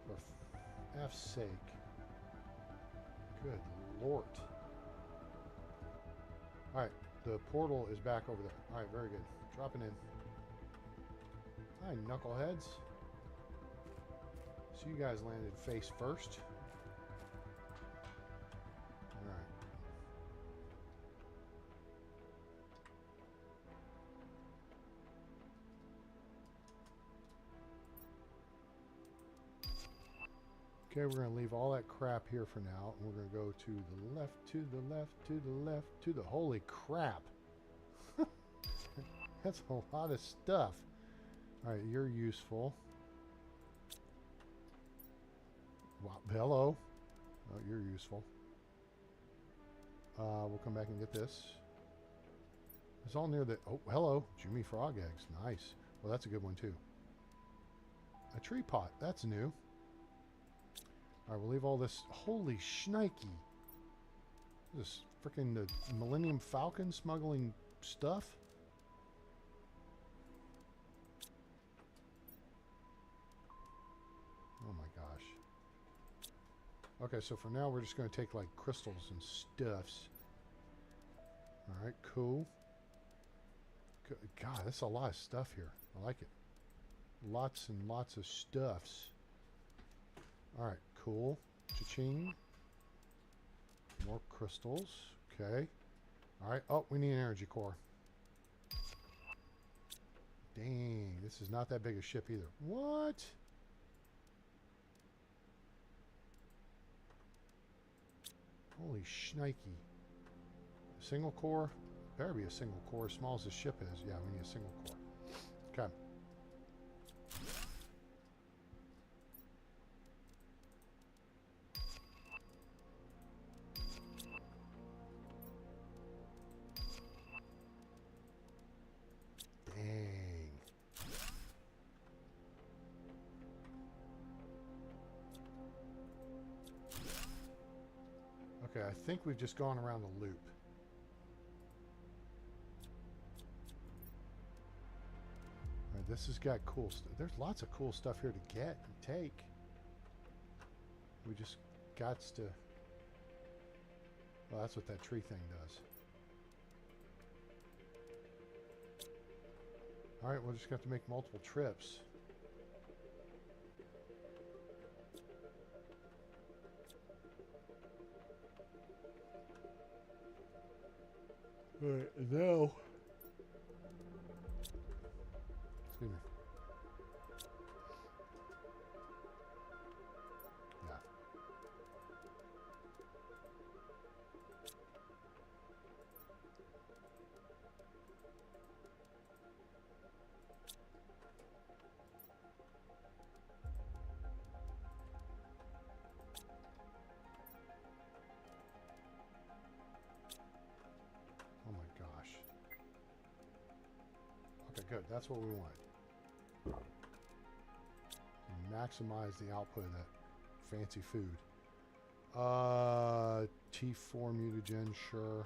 For F's sake. Good Lord. Alright, the portal is back over there. Alright, very good. Dropping in. Hi, knuckleheads. So you guys landed face first. Alright. Okay, we're going to leave all that crap here for now. And we're going to go to the left, to the left, to the left, to the... Holy crap. That's a lot of stuff. Alright, you're useful. Wow, hello. Oh, you're useful. We'll come back and get this. It's all near the... Oh, hello. Jimmy Frog eggs. Nice. Well, that's a good one, too. A tree pot. That's new. All right, we'll leave all this... Holy shnikey. This freaking the Millennium Falcon smuggling stuff. Oh, my gosh. Okay, so for now, we're just going to take, like, crystals and stuffs. All right, cool. God, that's a lot of stuff here. I like it. Lots and lots of stuffs. All right, cool. Cha-ching. More crystals. Okay. All right. Oh, we need an energy core. Dang, this is not that big a ship either. What? Holy shnikey. Single core? Better be a single core as small as the ship is. Yeah, we need a single core. Okay. Dang. Okay, I think we've just gone around the loop. Right, this has got cool stuff. There's lots of cool stuff here to get and take. We just got to... Well, that's what that tree thing does. Alright, we'll just have to make multiple trips. Alright, and now... Excuse me. Yeah. Oh my gosh. Okay, good. That's what we want. Maximize the output of that fancy food. T4 mutagen, sure.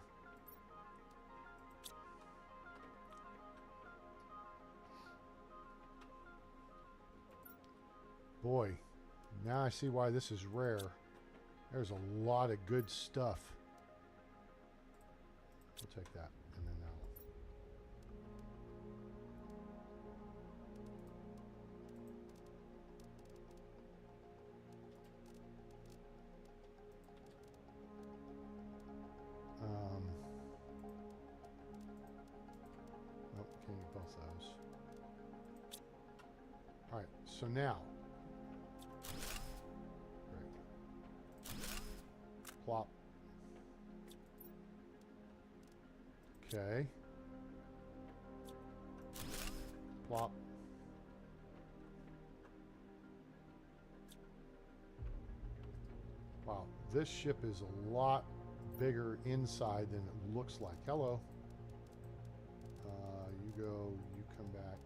Boy, now I see why this is rare. There's a lot of good stuff. We'll take that, and then that'll... Nope, can't get both those. Alright, so now. Great. Plop. Okay. Plop. Wow, this ship is a lot bigger inside than it looks like. Hello. You go, you come back.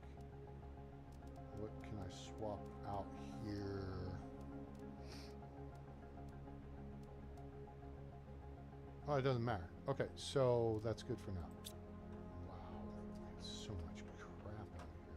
What can I swap out here? Oh, it doesn't matter. Okay, so that's good for now. Wow, so much crap out here.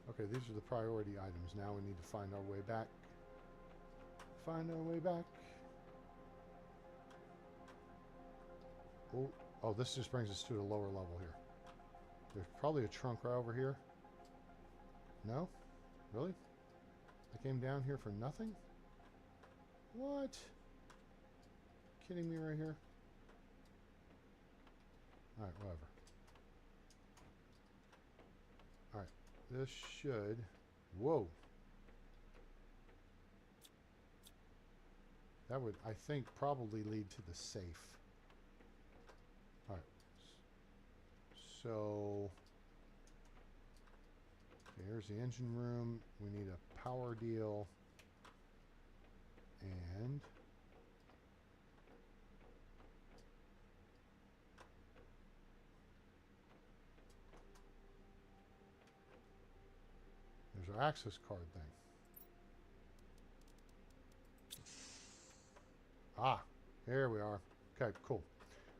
Okay, these are the priority items. Now we need to find our way back. Find our way back. Oh, oh, this just brings us to a lower level here. There's probably a trunk right over here. No? Really? I came down here for nothing? What? Kidding me right here? Alright, whatever. Alright, this should... Whoa! That would, I think, probably lead to the safe. Alright. So... Okay, here's the engine room. We need a power deal. And... there's our access card thing. Ah, here we are. Okay, cool.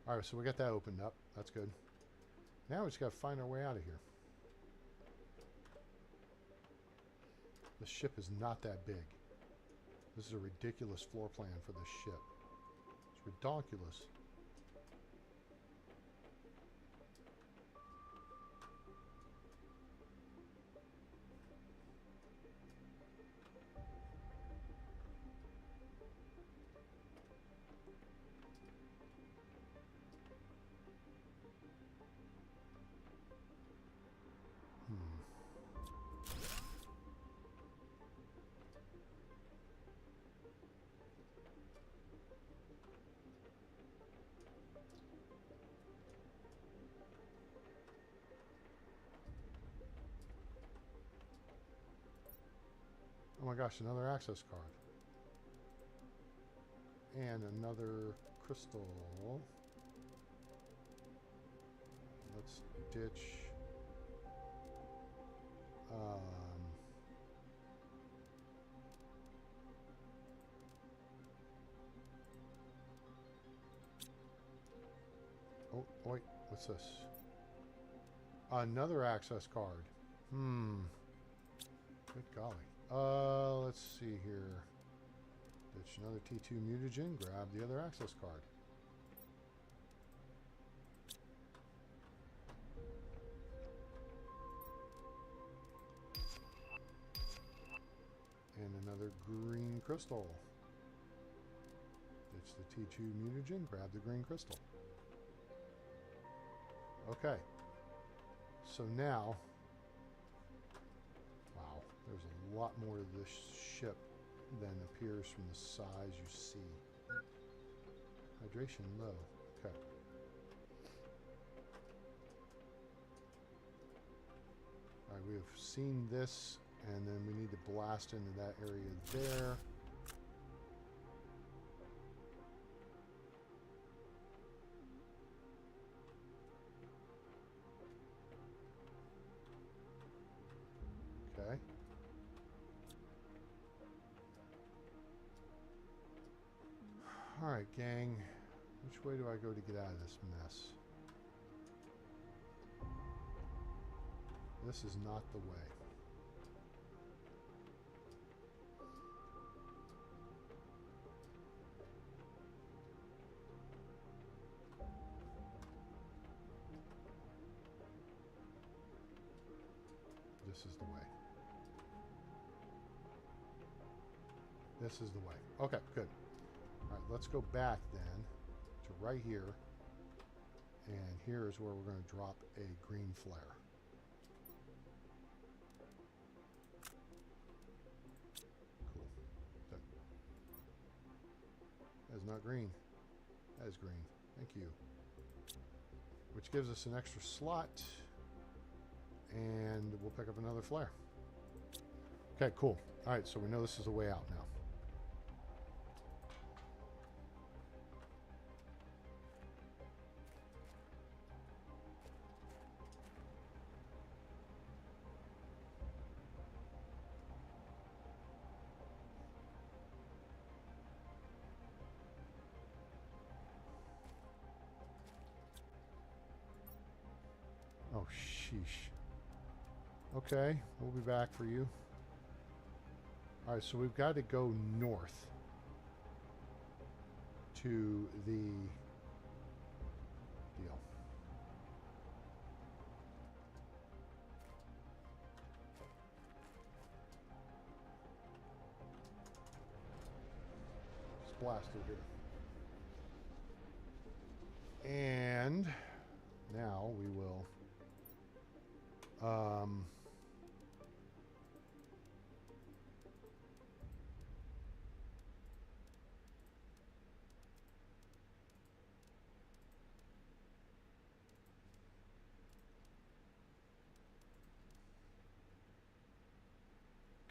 All right, so we got that opened up. That's good. Now we just got to find our way out of here. The ship is not that big. This is a ridiculous floor plan for this ship. It's ridiculous. Oh my gosh, another access card. And another crystal. Let's ditch. Oh, wait, what's this? Another access card. Good golly. Let's see here. Ditch another T2 mutagen. Grab the other access card. And another green crystal. Ditch the T2 mutagen. Grab the green crystal. Okay. So now... wow, there's a lot more to this ship than appears from the size you see. Hydration low. Okay. Alright, we have seen this, and then we need to blast into that area there. Okay. Alright, gang. Which way do I go to get out of this mess? This is not the way. This is the way. This is the way. Okay, good. All right, let's go back then to right here. And here is where we're going to drop a green flare. Cool. That is not green. That is green. Thank you. Which gives us an extra slot. And we'll pick up another flare. Okay, cool. All right, so we know this is the way out now. Oh, sheesh. Okay, we'll be back for you. All right, so we've got to go north to the deal. Just blast through here. And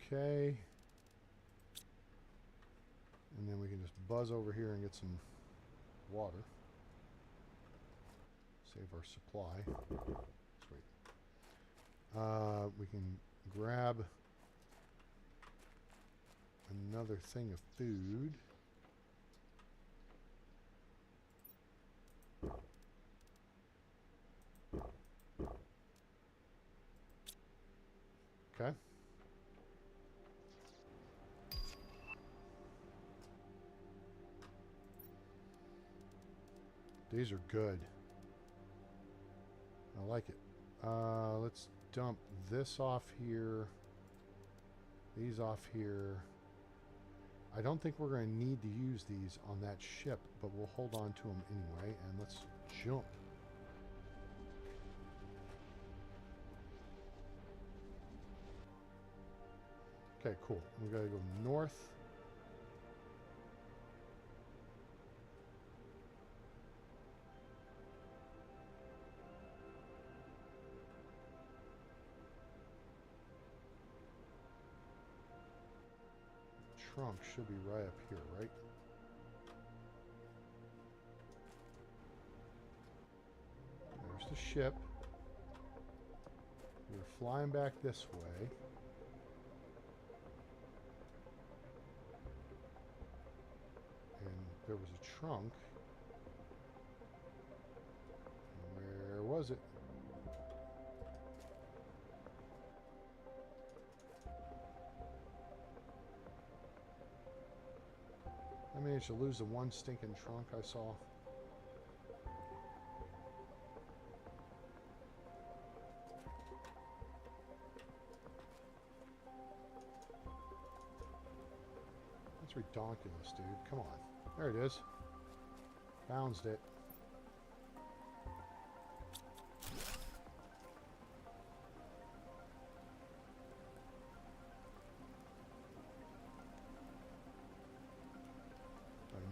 Okay. And then we can just buzz over here and get some water. Save our supply. Sweet. We can grab another thing of food. Okay. These are good. I like it. Let's dump this off here. These off here. I don't think we're going to need to use these on that ship, but we'll hold on to them anyway. And let's jump. Okay, cool. We got to go north. Trunk should be right up here, right? There's the ship. We're flying back this way. And there was a trunk. Where was it? I managed to lose the one stinking trunk I saw. That's ridiculous, dude. Come on. There it is. Bounced it.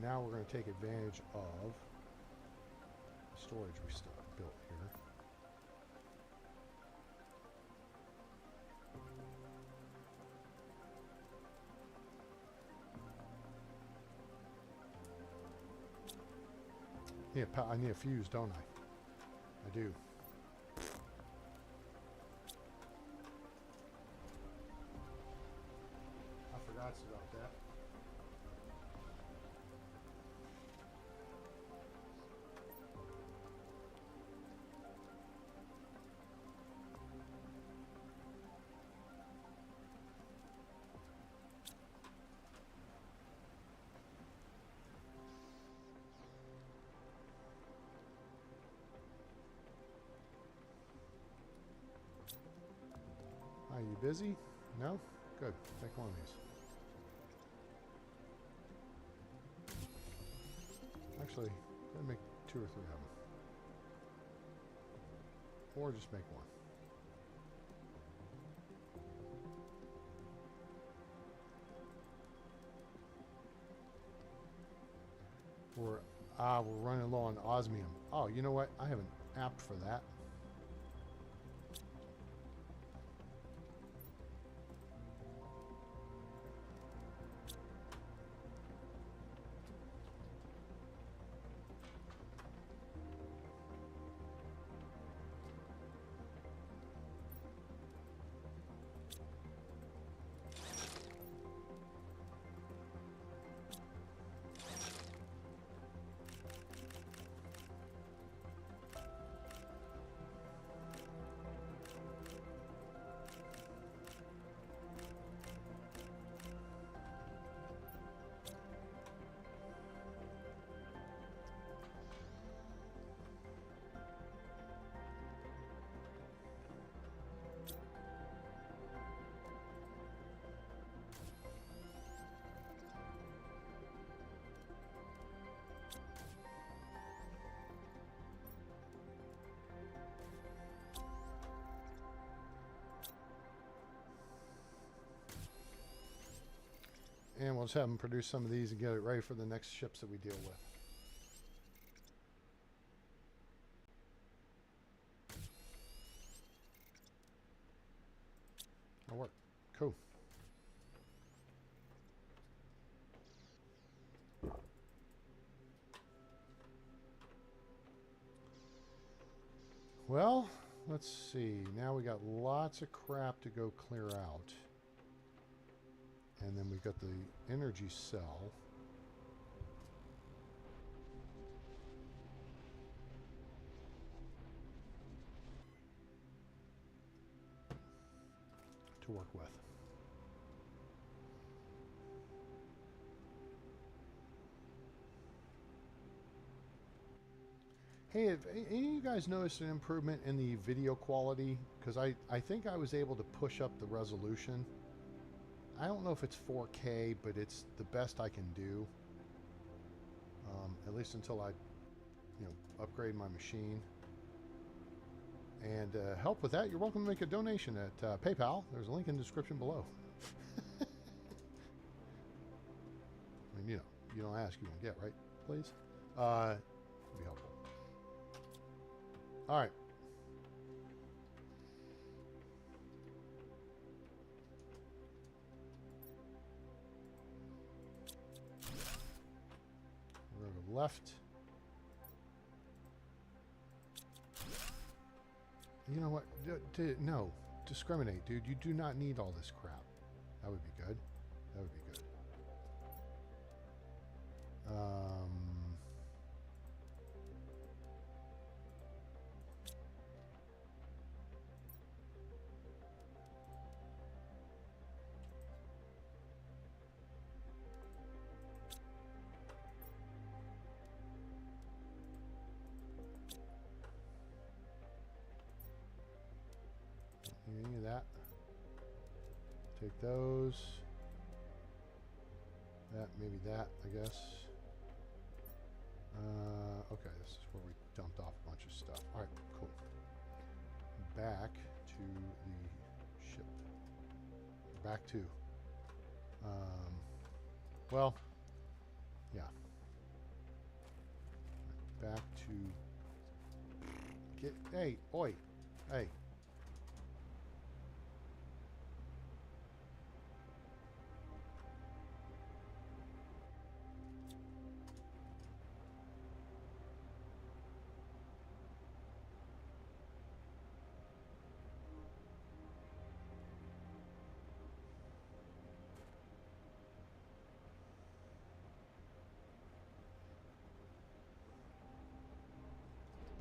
Now we're going to take advantage of the storage we still built here. I need a fuse, don't I? I do. I forgot about that. Are you busy? No? Good. Take one of these. Actually, go ahead and make 2 or 3 of them. Or just make one. We're running low on osmium. Oh, you know what? I have an app for that. And we'll just have them produce some of these and get it ready for the next ships that we deal with. That'll work. Cool. Well, let's see. Now we got lots of crap to go clear out. And then we got the energy cell. To work with. Hey, have any of you guys noticed an improvement in the video quality? Because I think I was able to push up the resolution. I don't know if it's 4K, but it's the best I can do. At least until I, upgrade my machine. And help with that, you're welcome to make a donation at PayPal. There's a link in the description below. I mean, you don't ask, you won't get, right? Please? It'd be helpful. All right. We're going to go left. You know what? No. Discriminate, dude. You do not need all this crap. That would be good. That would be good. Any of that. Take those. That, maybe that, I guess. Okay, this is where we dumped off a bunch of stuff. All right, cool. Back to the ship. Back to. Well, yeah. Back to. Get. Hey, oi, hey.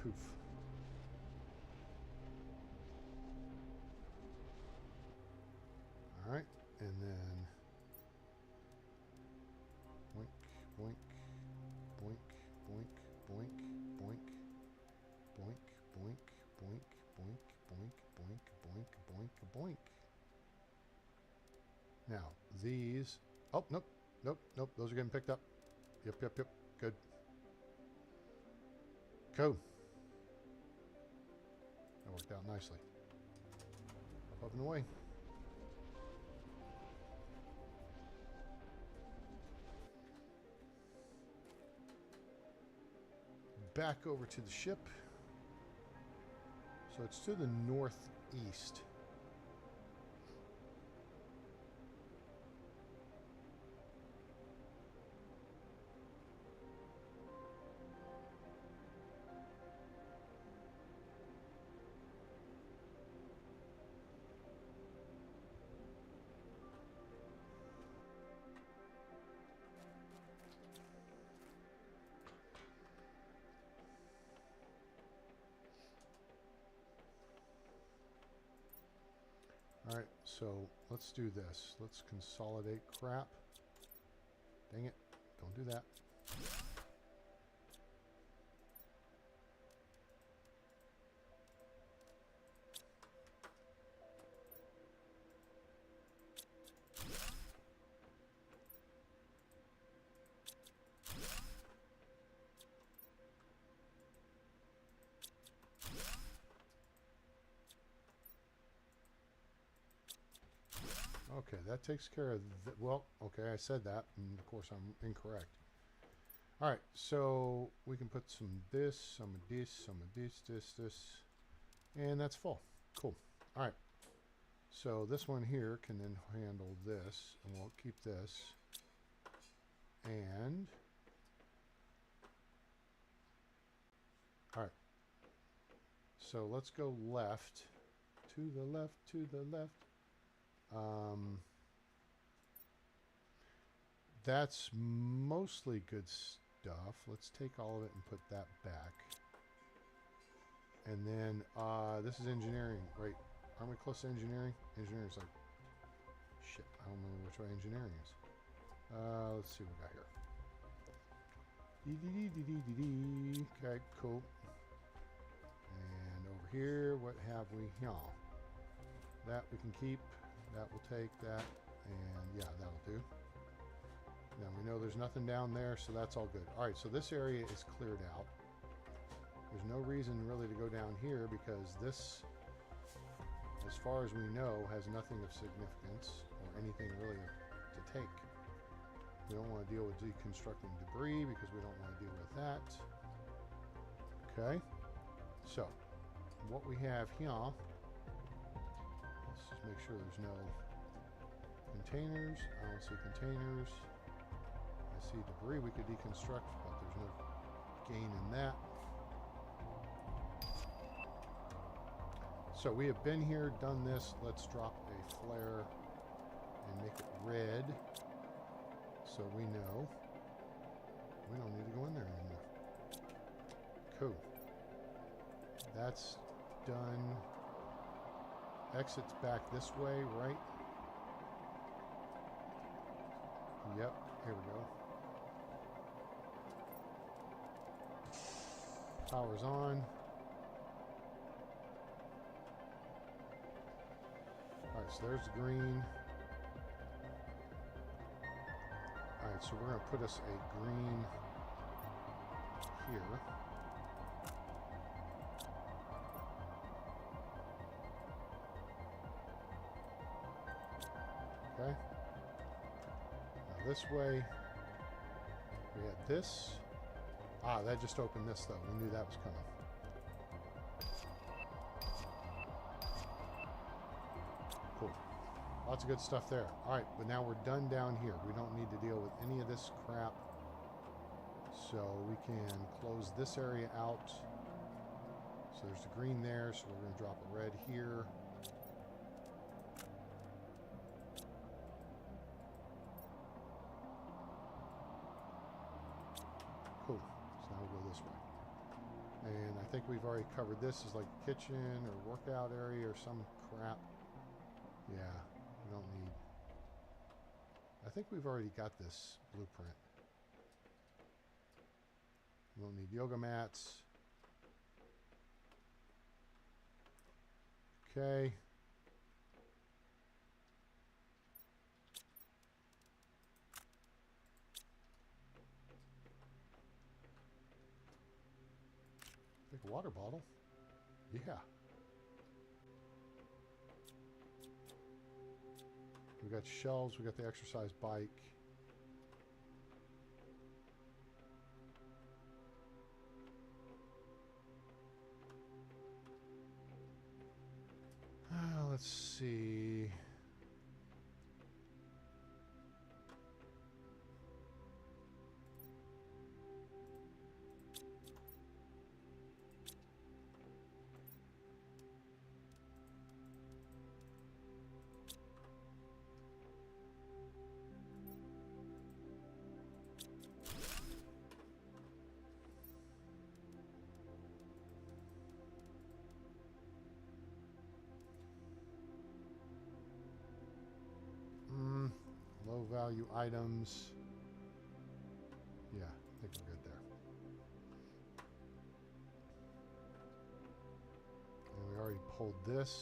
Poof. All right, and then boink, boink, boink, boink, boink, boink, boink, boink, boink, boink, boink, boink, boink, boink, boink. Now these. Oh, nope, nope, nope. Those are getting picked up. Yep, yep, yep. Good. Cool. That worked out nicely. Up and away. Back over to the ship. So it's to the northeast. All right, so let's do this. Let's consolidate crap. Dang it. Don't do that. Okay, that takes care of well, okay, I said that, and of course I'm incorrect. All right, so we can put some this, some of this, this, and that's full. Cool. All right, so this one here can then handle this, and we'll keep this. And all right, So let's go left. To the left, to the left. That's mostly good stuff. Let's take all of it and put that back. And then this is engineering. Right. Aren't we close to engineering? Engineering's like... Shit, I don't remember which way engineering is. Let's see what we got here. Okay, cool. And over here, what have we here? That we can keep. That will take that. And yeah, that'll do. Now we know there's nothing down there, so that's all good. Alright, so this area is cleared out. There's no reason really to go down here because this, as far as we know, has nothing of significance or anything really to take. We don't want to deal with deconstructing debris because we don't want to deal with that. Okay. So, what we have here, let's just make sure there's no containers. I don't see containers. I see debris we could deconstruct, but there's no gain in that. So we have been here, done this. Let's drop a flare and make it red. So we know we don't need to go in there anymore. Cool. That's done. Exits back this way, right? Yep, here we go. Power's on. Alright, so there's the green. Alright, so we're going to put us a green here. Okay. Now this way, we had this. Ah, that just opened this though. We knew that was coming. Cool. Lots of good stuff there. Alright, but now we're done down here. We don't need to deal with any of this crap. So we can close this area out. So there's the green there, so we're going to drop a red here. Cool. So now we'll go this way. And I think we've already covered this as like kitchen or workout area or some crap. Yeah, we don't need... I think we've already got this blueprint. We don't need yoga mats. Okay. Take a water bottle. Yeah. We got shelves, we got the exercise bike. Let's see. Low value items. Yeah, I think we're good there. And we already pulled this.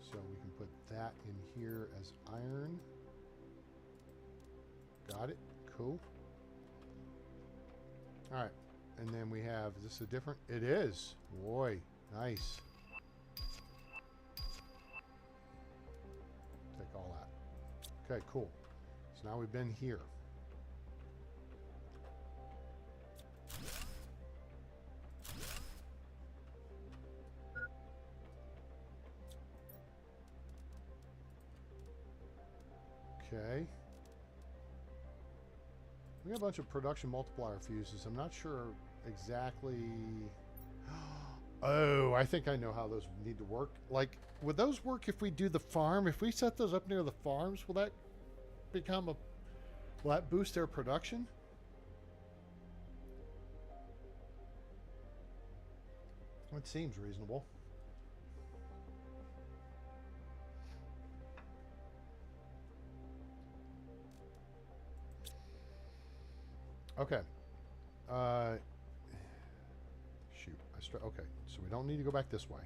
So we can put that in here as iron. Got it. Cool. Alright. And then we have, is this a different? It is. Boy, nice. Take all that. Okay, cool. So now we've been here. Okay. We got a bunch of production multiplier fuses. I'm not sure exactly... Oh, I think I know how those need to work. Like, would those work if we do the farm? If we set those up near the farms, will that become a... Will that boost their production? It seems reasonable. Okay. Shoot. Okay, so we don't need to go back this way.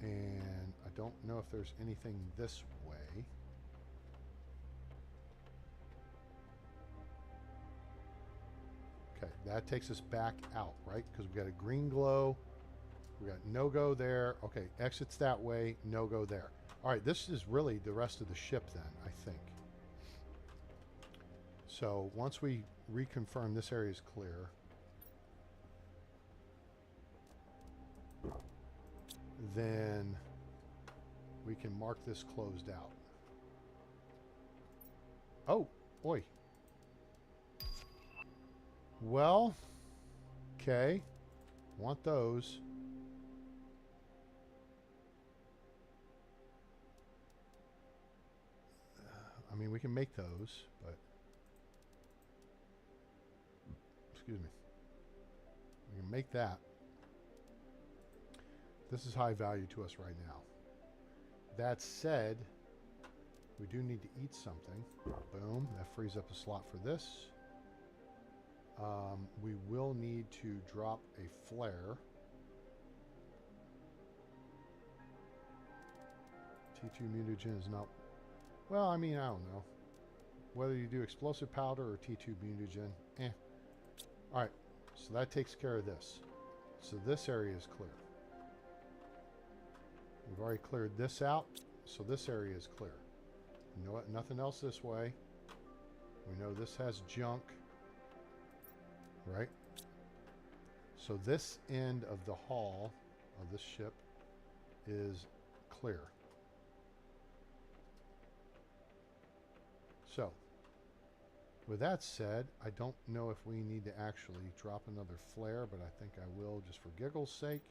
And I don't know if there's anything this way. Okay, that takes us back out, right? Because we got a green glow. We got no-go there. Okay, exits that way, no-go there. All right, this is really the rest of the ship then, I think. So once we reconfirm this area is clear, then we can mark this closed out. Oh, oi. Well, okay. Want those. I mean, we can make those, but... Excuse me. We can make that. This is high value to us right now. That said, we do need to eat something. Boom. That frees up a slot for this. We will need to drop a flare. T2 mutagen is not... Well, I mean, I don't know. Whether you do explosive powder or T2 mutagen, eh. Alright, so that takes care of this. So this area is clear. We've already cleared this out, so this area is clear. You know what? Nothing else this way. We know this has junk. Right? So this end of the hull of this ship is clear. So, with that said, I don't know if we need to actually drop another flare, but I think I will just for giggles' sake.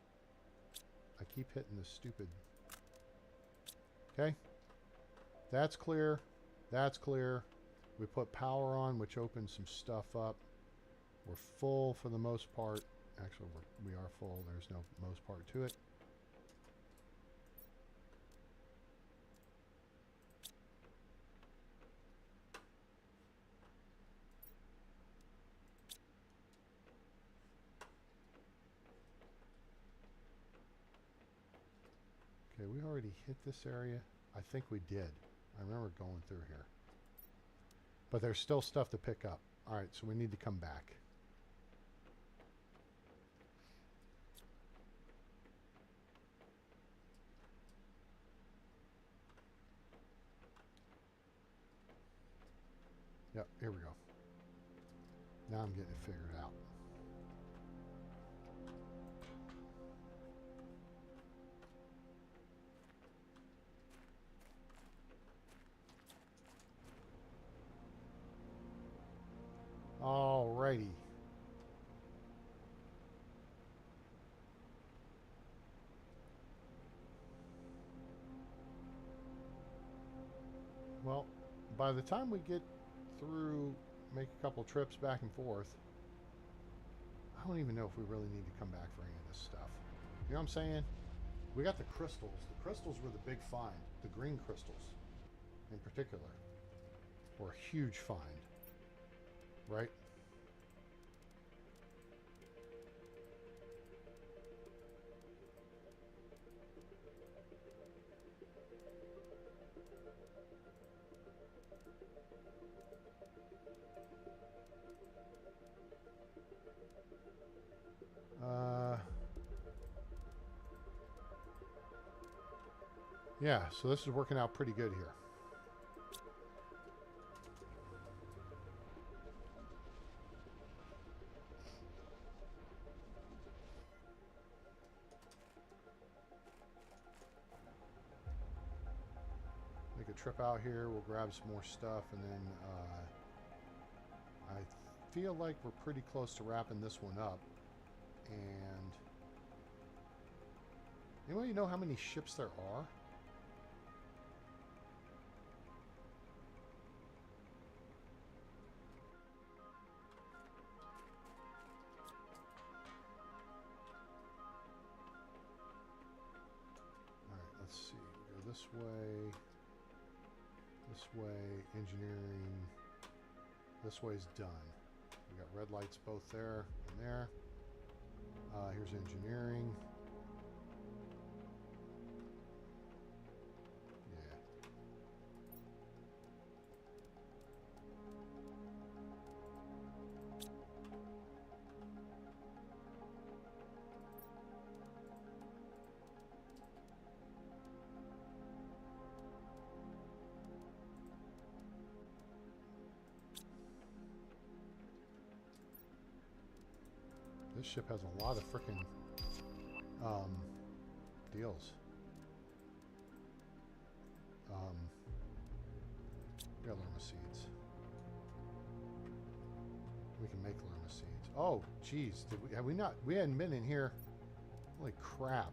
I keep hitting this stupid... Okay. That's clear. That's clear. We put power on, which opens some stuff up. We're full for the most part. Actually, we are full. There's no most part to it. Okay, we already hit this area. I think we did. I remember going through here. But there's still stuff to pick up. All right, so we need to come back. Yep, here we go. Now I'm getting it figured out. Alrighty. Well, by the time we get through, make a couple trips back and forth, I don't even know if we really need to come back for any of this stuff. You know what I'm saying? We got the crystals. The crystals were the big find. The green crystals, in particular, were a huge find. Right? Yeah, so this is working out pretty good here. Make a trip out here, we'll grab some more stuff, and then I feel like we're pretty close to wrapping this one up. And Anybody know how many ships there are? Alright, let's see. We go this way, engineering. This way's done. We got red lights both there and there. Here's engineering. Yeah. This ship has a lot of frickin' deals. We got lerma seeds. We can make lerma seeds. Oh, geez. Have we not? We hadn't been in here. Holy crap.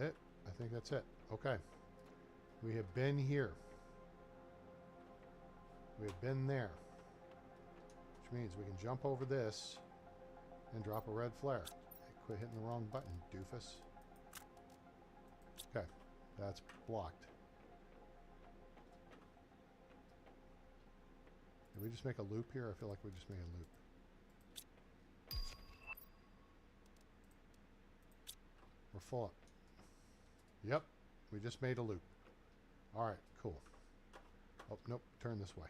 It? I think that's it. Okay. We have been here. We have been there. Which means we can jump over this and drop a red flare. Hey, quit hitting the wrong button, doofus. Okay. That's blocked. Did we just make a loop here? I feel like we just made a loop. We're full up. Yep, we just made a loop. All right, cool. Oh, nope, turn this way.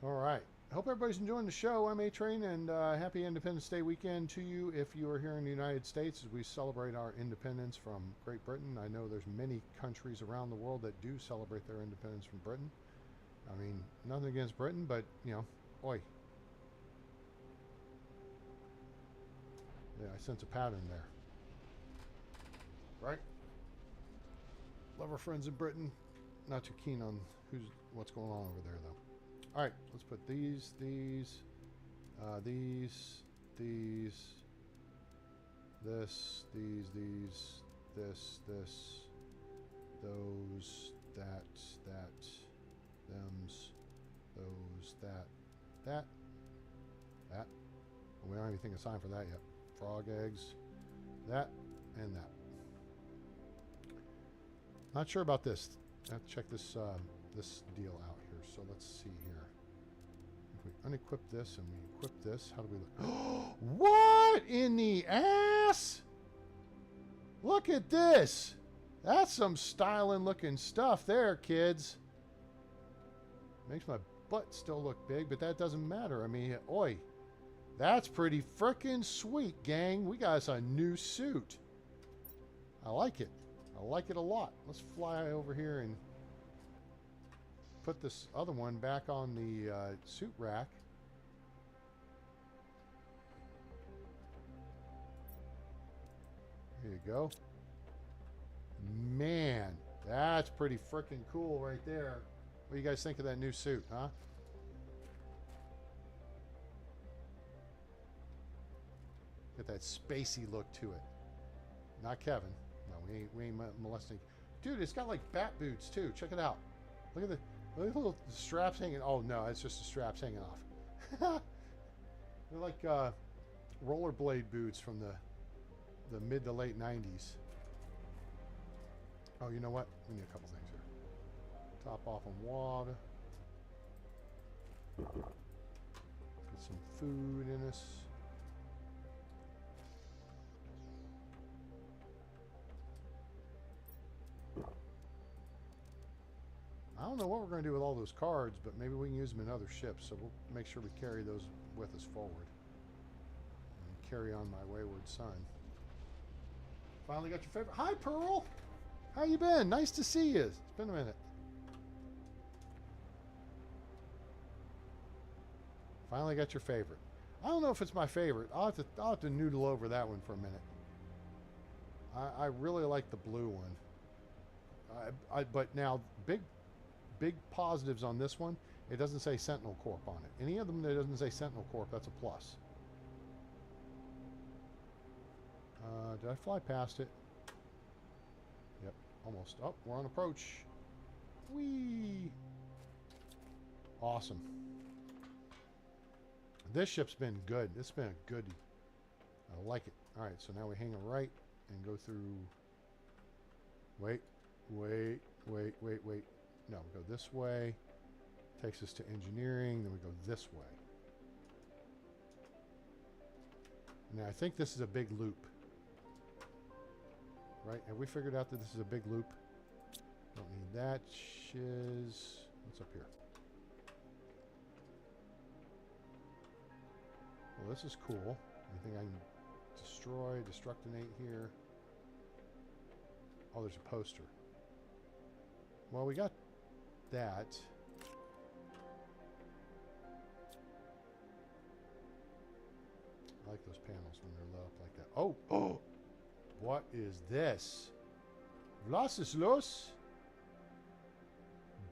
All right. I hope everybody's enjoying the show. I'm A-Train, and happy Independence Day weekend to you if you are here in the United States as we celebrate our independence from Great Britain. I know there's many countries around the world that do celebrate their independence from Britain. I mean, nothing against Britain, but, you know, oi. Yeah, I sense a pattern there. Right? Love our friends in Britain. Not too keen on what's going on over there, though. All right, let's put these, this, those, that, thems, those, that. We don't have anything assigned for that yet. Frog eggs, that, and that. Not sure about this. I have to check this this deal out here. So let's see here. If we unequip this and we equip this, how do we look? What in the ass? Look at this. That's some styling looking stuff there, kids. Makes my butt still look big, but that doesn't matter. I mean, oi. That's pretty frickin' sweet, gang. We got us a new suit. I like it. I like it a lot. Let's fly over here and put this other one back on the suit rack. Here you go. Man, that's pretty frickin' cool right there. What do you guys think of that new suit, huh? Got that spacey look to it. Not Kevin. No, we ain't molesting. Dude, it's got like bat boots too. Check it out. Look at the little straps hanging. Oh no, it's just the straps hanging off. They're like rollerblade boots from the mid to late 90s. Oh, you know what? We need a couple things here. Top off on water. Get some food in us. I don't know what we're going to do with all those cards, but maybe we can use them in other ships, so we'll make sure we carry those with us forward. And carry on my wayward son. Finally got your favorite. Hi, Pearl! How you been? Nice to see you. It's been a minute. Finally got your favorite. I don't know if it's my favorite. I'll have to noodle over that one for a minute. I really like the blue one. But now, big positives on this one. It doesn't say Sentinel Corp on it. Any of them that doesn't say Sentinel Corp, that's a plus. Did I fly past it? Yep, almost. Oh, we're on approach. Whee! Awesome. This ship's been good. It's been a goodie. I like it. All right, so now we hang a right and go through. Wait. No, we go this way. Takes us to engineering. Then we go this way. Now, I think this is a big loop. Right? Have we figured out that this is a big loop? Don't need that. Shiz. What's up here? Well, this is cool. Anything I can destroy, destructinate here? Oh, there's a poster. Well, we got that. I like those panels when they're lit up like that. Oh! Oh! What is this? Vlasislaus?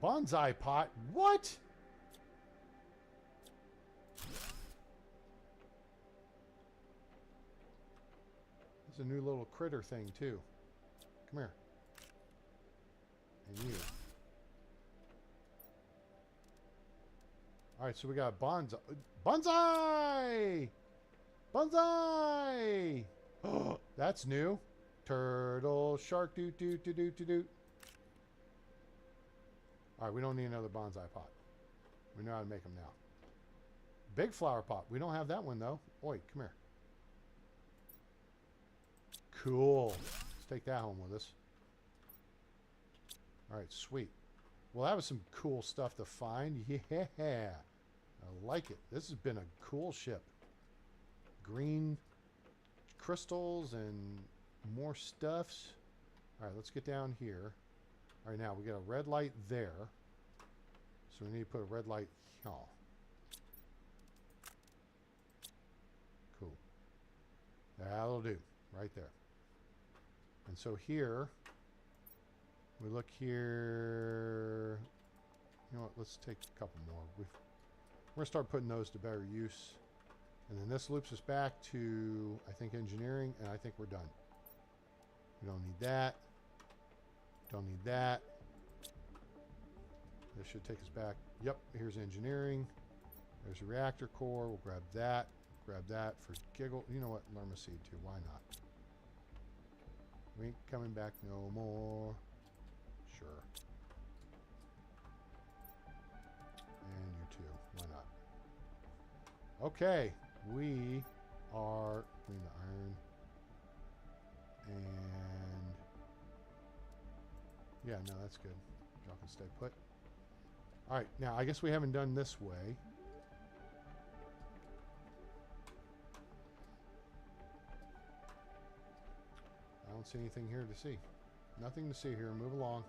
Bonsai pot? What? It's a new little critter thing, too. Come here. And you. Alright, so we got bonsai. Bonsai! Bonsai! Oh, that's new. Turtle, shark, doot, doot, doot, doot, doot. Alright, we don't need another bonsai pot. We know how to make them now. Big flower pot. We don't have that one, though. Oi, come here. Cool. Let's take that home with us. Alright, sweet. Well, that was some cool stuff to find. Yeah. I like it. This has been a cool ship. Green crystals and more stuffs. Alright, let's get down here. Alright, now we got a red light there. So we need to put a red light here. Cool. That'll do. Right there. And so here, we look here. You know what? Let's take a couple more. We're going to start putting those to better use. And then this loops us back to, I think, engineering, and I think we're done. We don't need that. Don't need that. This should take us back. Yep, here's engineering. There's a reactor core. We'll grab that. Grab that for giggle. You know what? Lerma seed too. Why not? We ain't coming back no more. Sure. And you too. Why not? Okay. We are clean the iron. And yeah, no, that's good. Y'all can stay put. Alright, now I guess we haven't done this way. I don't see anything here to see. Nothing to see here. Move along.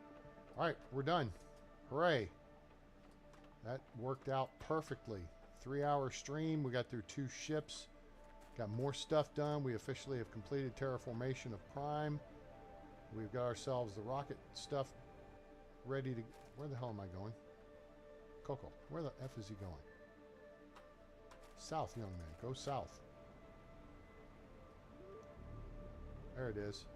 Alright, we're done. Hooray. That worked out perfectly. 3-hour stream. We got through 2 ships. Got more stuff done. We officially have completed terraformation of Prime. We've got ourselves the rocket stuff ready to... Where the hell am I going? Coco, where the F is he going? South, young man. Go south. There it is.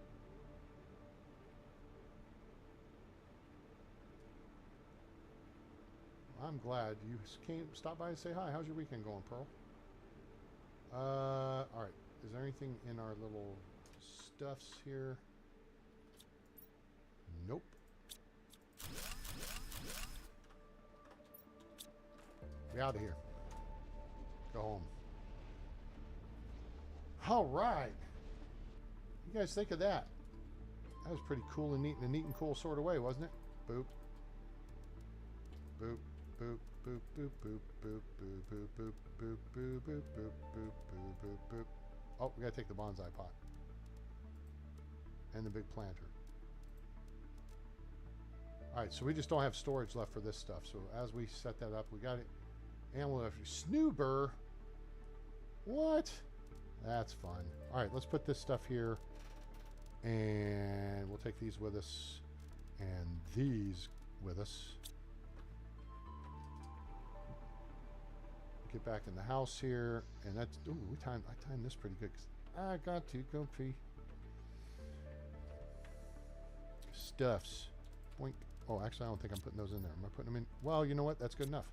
I'm glad you came, stopped by and say hi. How's your weekend going, Pearl? Alright. Is there anything in our little stuffs here? Nope. Be out of here. Go home. All right. You guys think of that? That was pretty cool and neat in a neat and cool sort of way, wasn't it? Boop. Boop. Boop. Boop. Boop. Boop. Boop. Boop. Boop. Boop. Boop. Boop. Boop. Boop. Boop. Boop. Boop. Boop. Oh, we gotta take the bonsai pot. And the big planter. Alright, so we just don't have storage left for this stuff. So as we set that up, we got it. Animal snoober. What? That's fun. Alright, let's put this stuff here. And we'll take these with us. And these with us. Get back in the house here. And that's... Ooh, I timed this pretty good. 'Cause I got to go pee. Stuffs. Boink. Oh, actually, I don't think I'm putting those in there. Am I putting them in? Well, you know what? That's good enough.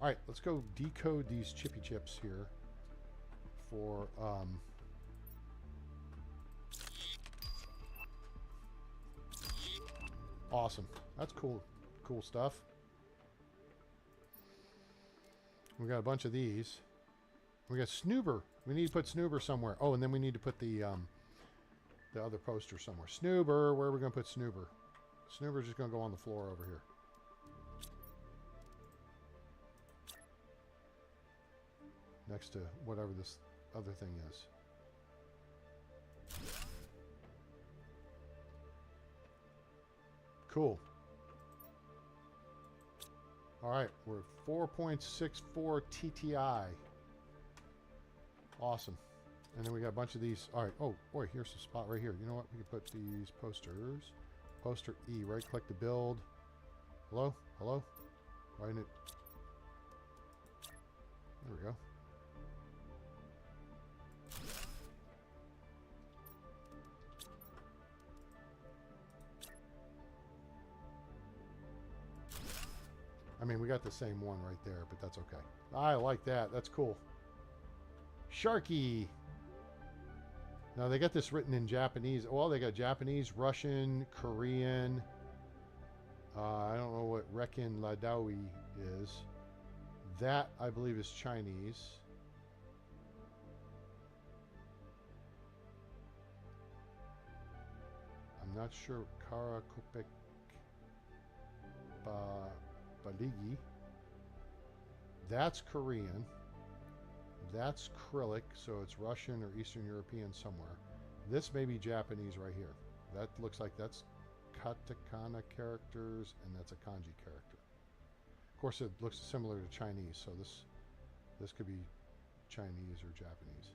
All right, let's go decode these chippy chips here for awesome. That's cool. Cool stuff. We got a bunch of these. We got Snoober. We need to put Snoober somewhere. Oh, and then we need to put the other poster somewhere. Snoober. Where are we going to put Snoober? Snoober's just going to go on the floor over here. Next to whatever this other thing is. Cool. All right, we're 4.64 TTI. Awesome. And then we got a bunch of these. All right. Oh, boy, here's a spot right here. You know what? We can put these posters. Poster E. Right-click to build. Hello? Hello? Right in it. There we go. I mean, we got the same one right there, but that's okay. I like that. That's cool. Sharky. Now, they got this written in Japanese. Well, they got Japanese, Russian, Korean. I don't know what Rekin Ladawi is. That, I believe, is Chinese. I'm not sure. Kara Kopek Baligi. That's Korean. That's Cyrillic, so it's Russian or Eastern European somewhere. This may be Japanese right here. That looks like that's katakana characters, and that's a kanji character. Of course, it looks similar to Chinese, so this could be Chinese or Japanese.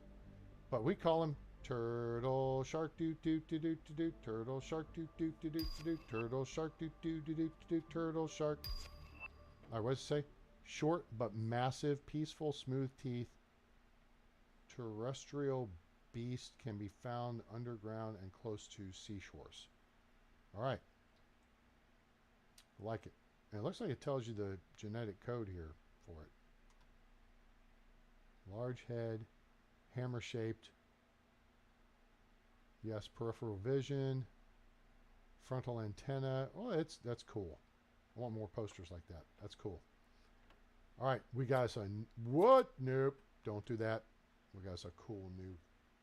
But we call him Turtle Shark doo doo doo doo doo doo. Turtle Shark doo doo doo doo doo. Turtle Shark doo doo doo doo doo. Turtle Shark. All right, what does it say? Short but massive, peaceful, smooth teeth. Terrestrial beast can be found underground and close to seashores. All right. I like it. And it looks like it tells you the genetic code here for it. Large head, hammer-shaped. Yes, peripheral vision. Frontal antenna. Oh, that's cool. I want more posters like that. That's cool. All right, we got us a... What? Nope. Don't do that. We got us a cool new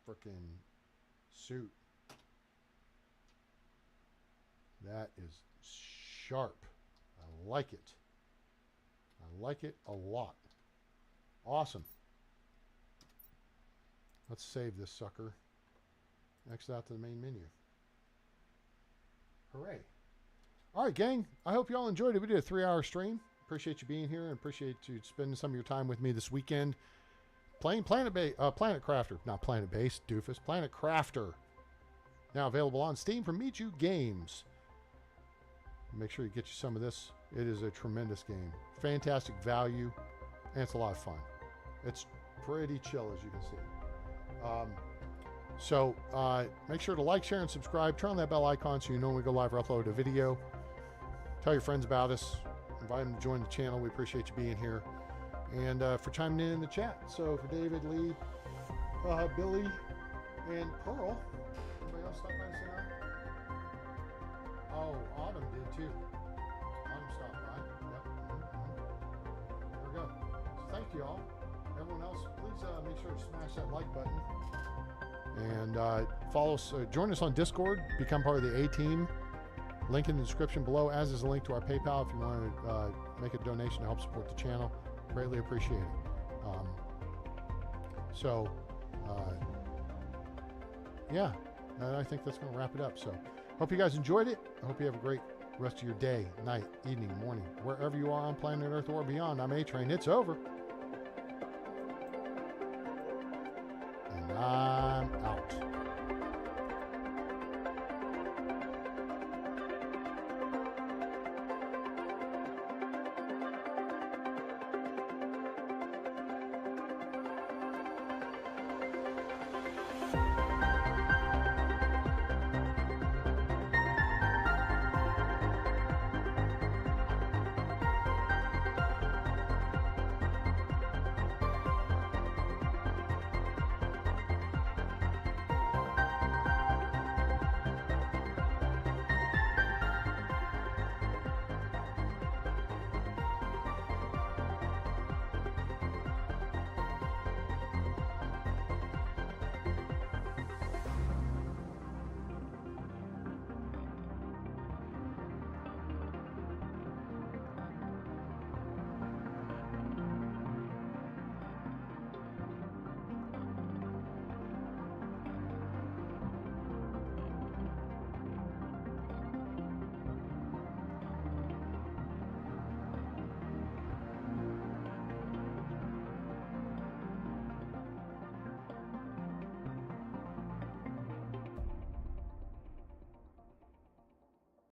frickin' suit. That is sharp. I like it. I like it a lot. Awesome. Let's save this sucker. Next out to the main menu. Hooray. All right, gang. I hope you all enjoyed it. We did a 3-hour stream. Appreciate you being here and appreciate you spending some of your time with me this weekend. Playing Planet Crafter. Not Planet Base, doofus. Planet Crafter. Now available on Steam from Miju Games. Make sure you get you some of this. It is a tremendous game. Fantastic value. And it's a lot of fun. It's pretty chill, as you can see. So make sure to like, share, and subscribe. Turn on that bell icon so you know when we go live or upload a video. Tell your friends about us. Invite them to join the channel. We appreciate you being here. And for chiming in the chat. So for David, Lee, Billy, and Pearl. Anybody else stop by and say hi? Oh, Autumn did too. Autumn stopped by. Yep. There we go. thank you all. Everyone else, please make sure to smash that like button. And follow us, join us on Discord, become part of the A-Team. Link in the description below, as is a link to our PayPal if you want to make a donation to help support the channel. Greatly appreciate it. Yeah, and I think that's going to wrap it up. So, hope you guys enjoyed it. I hope you have a great rest of your day, night, evening, morning, wherever you are on planet Earth or beyond. I'm A-Train. It's over. And I'm out.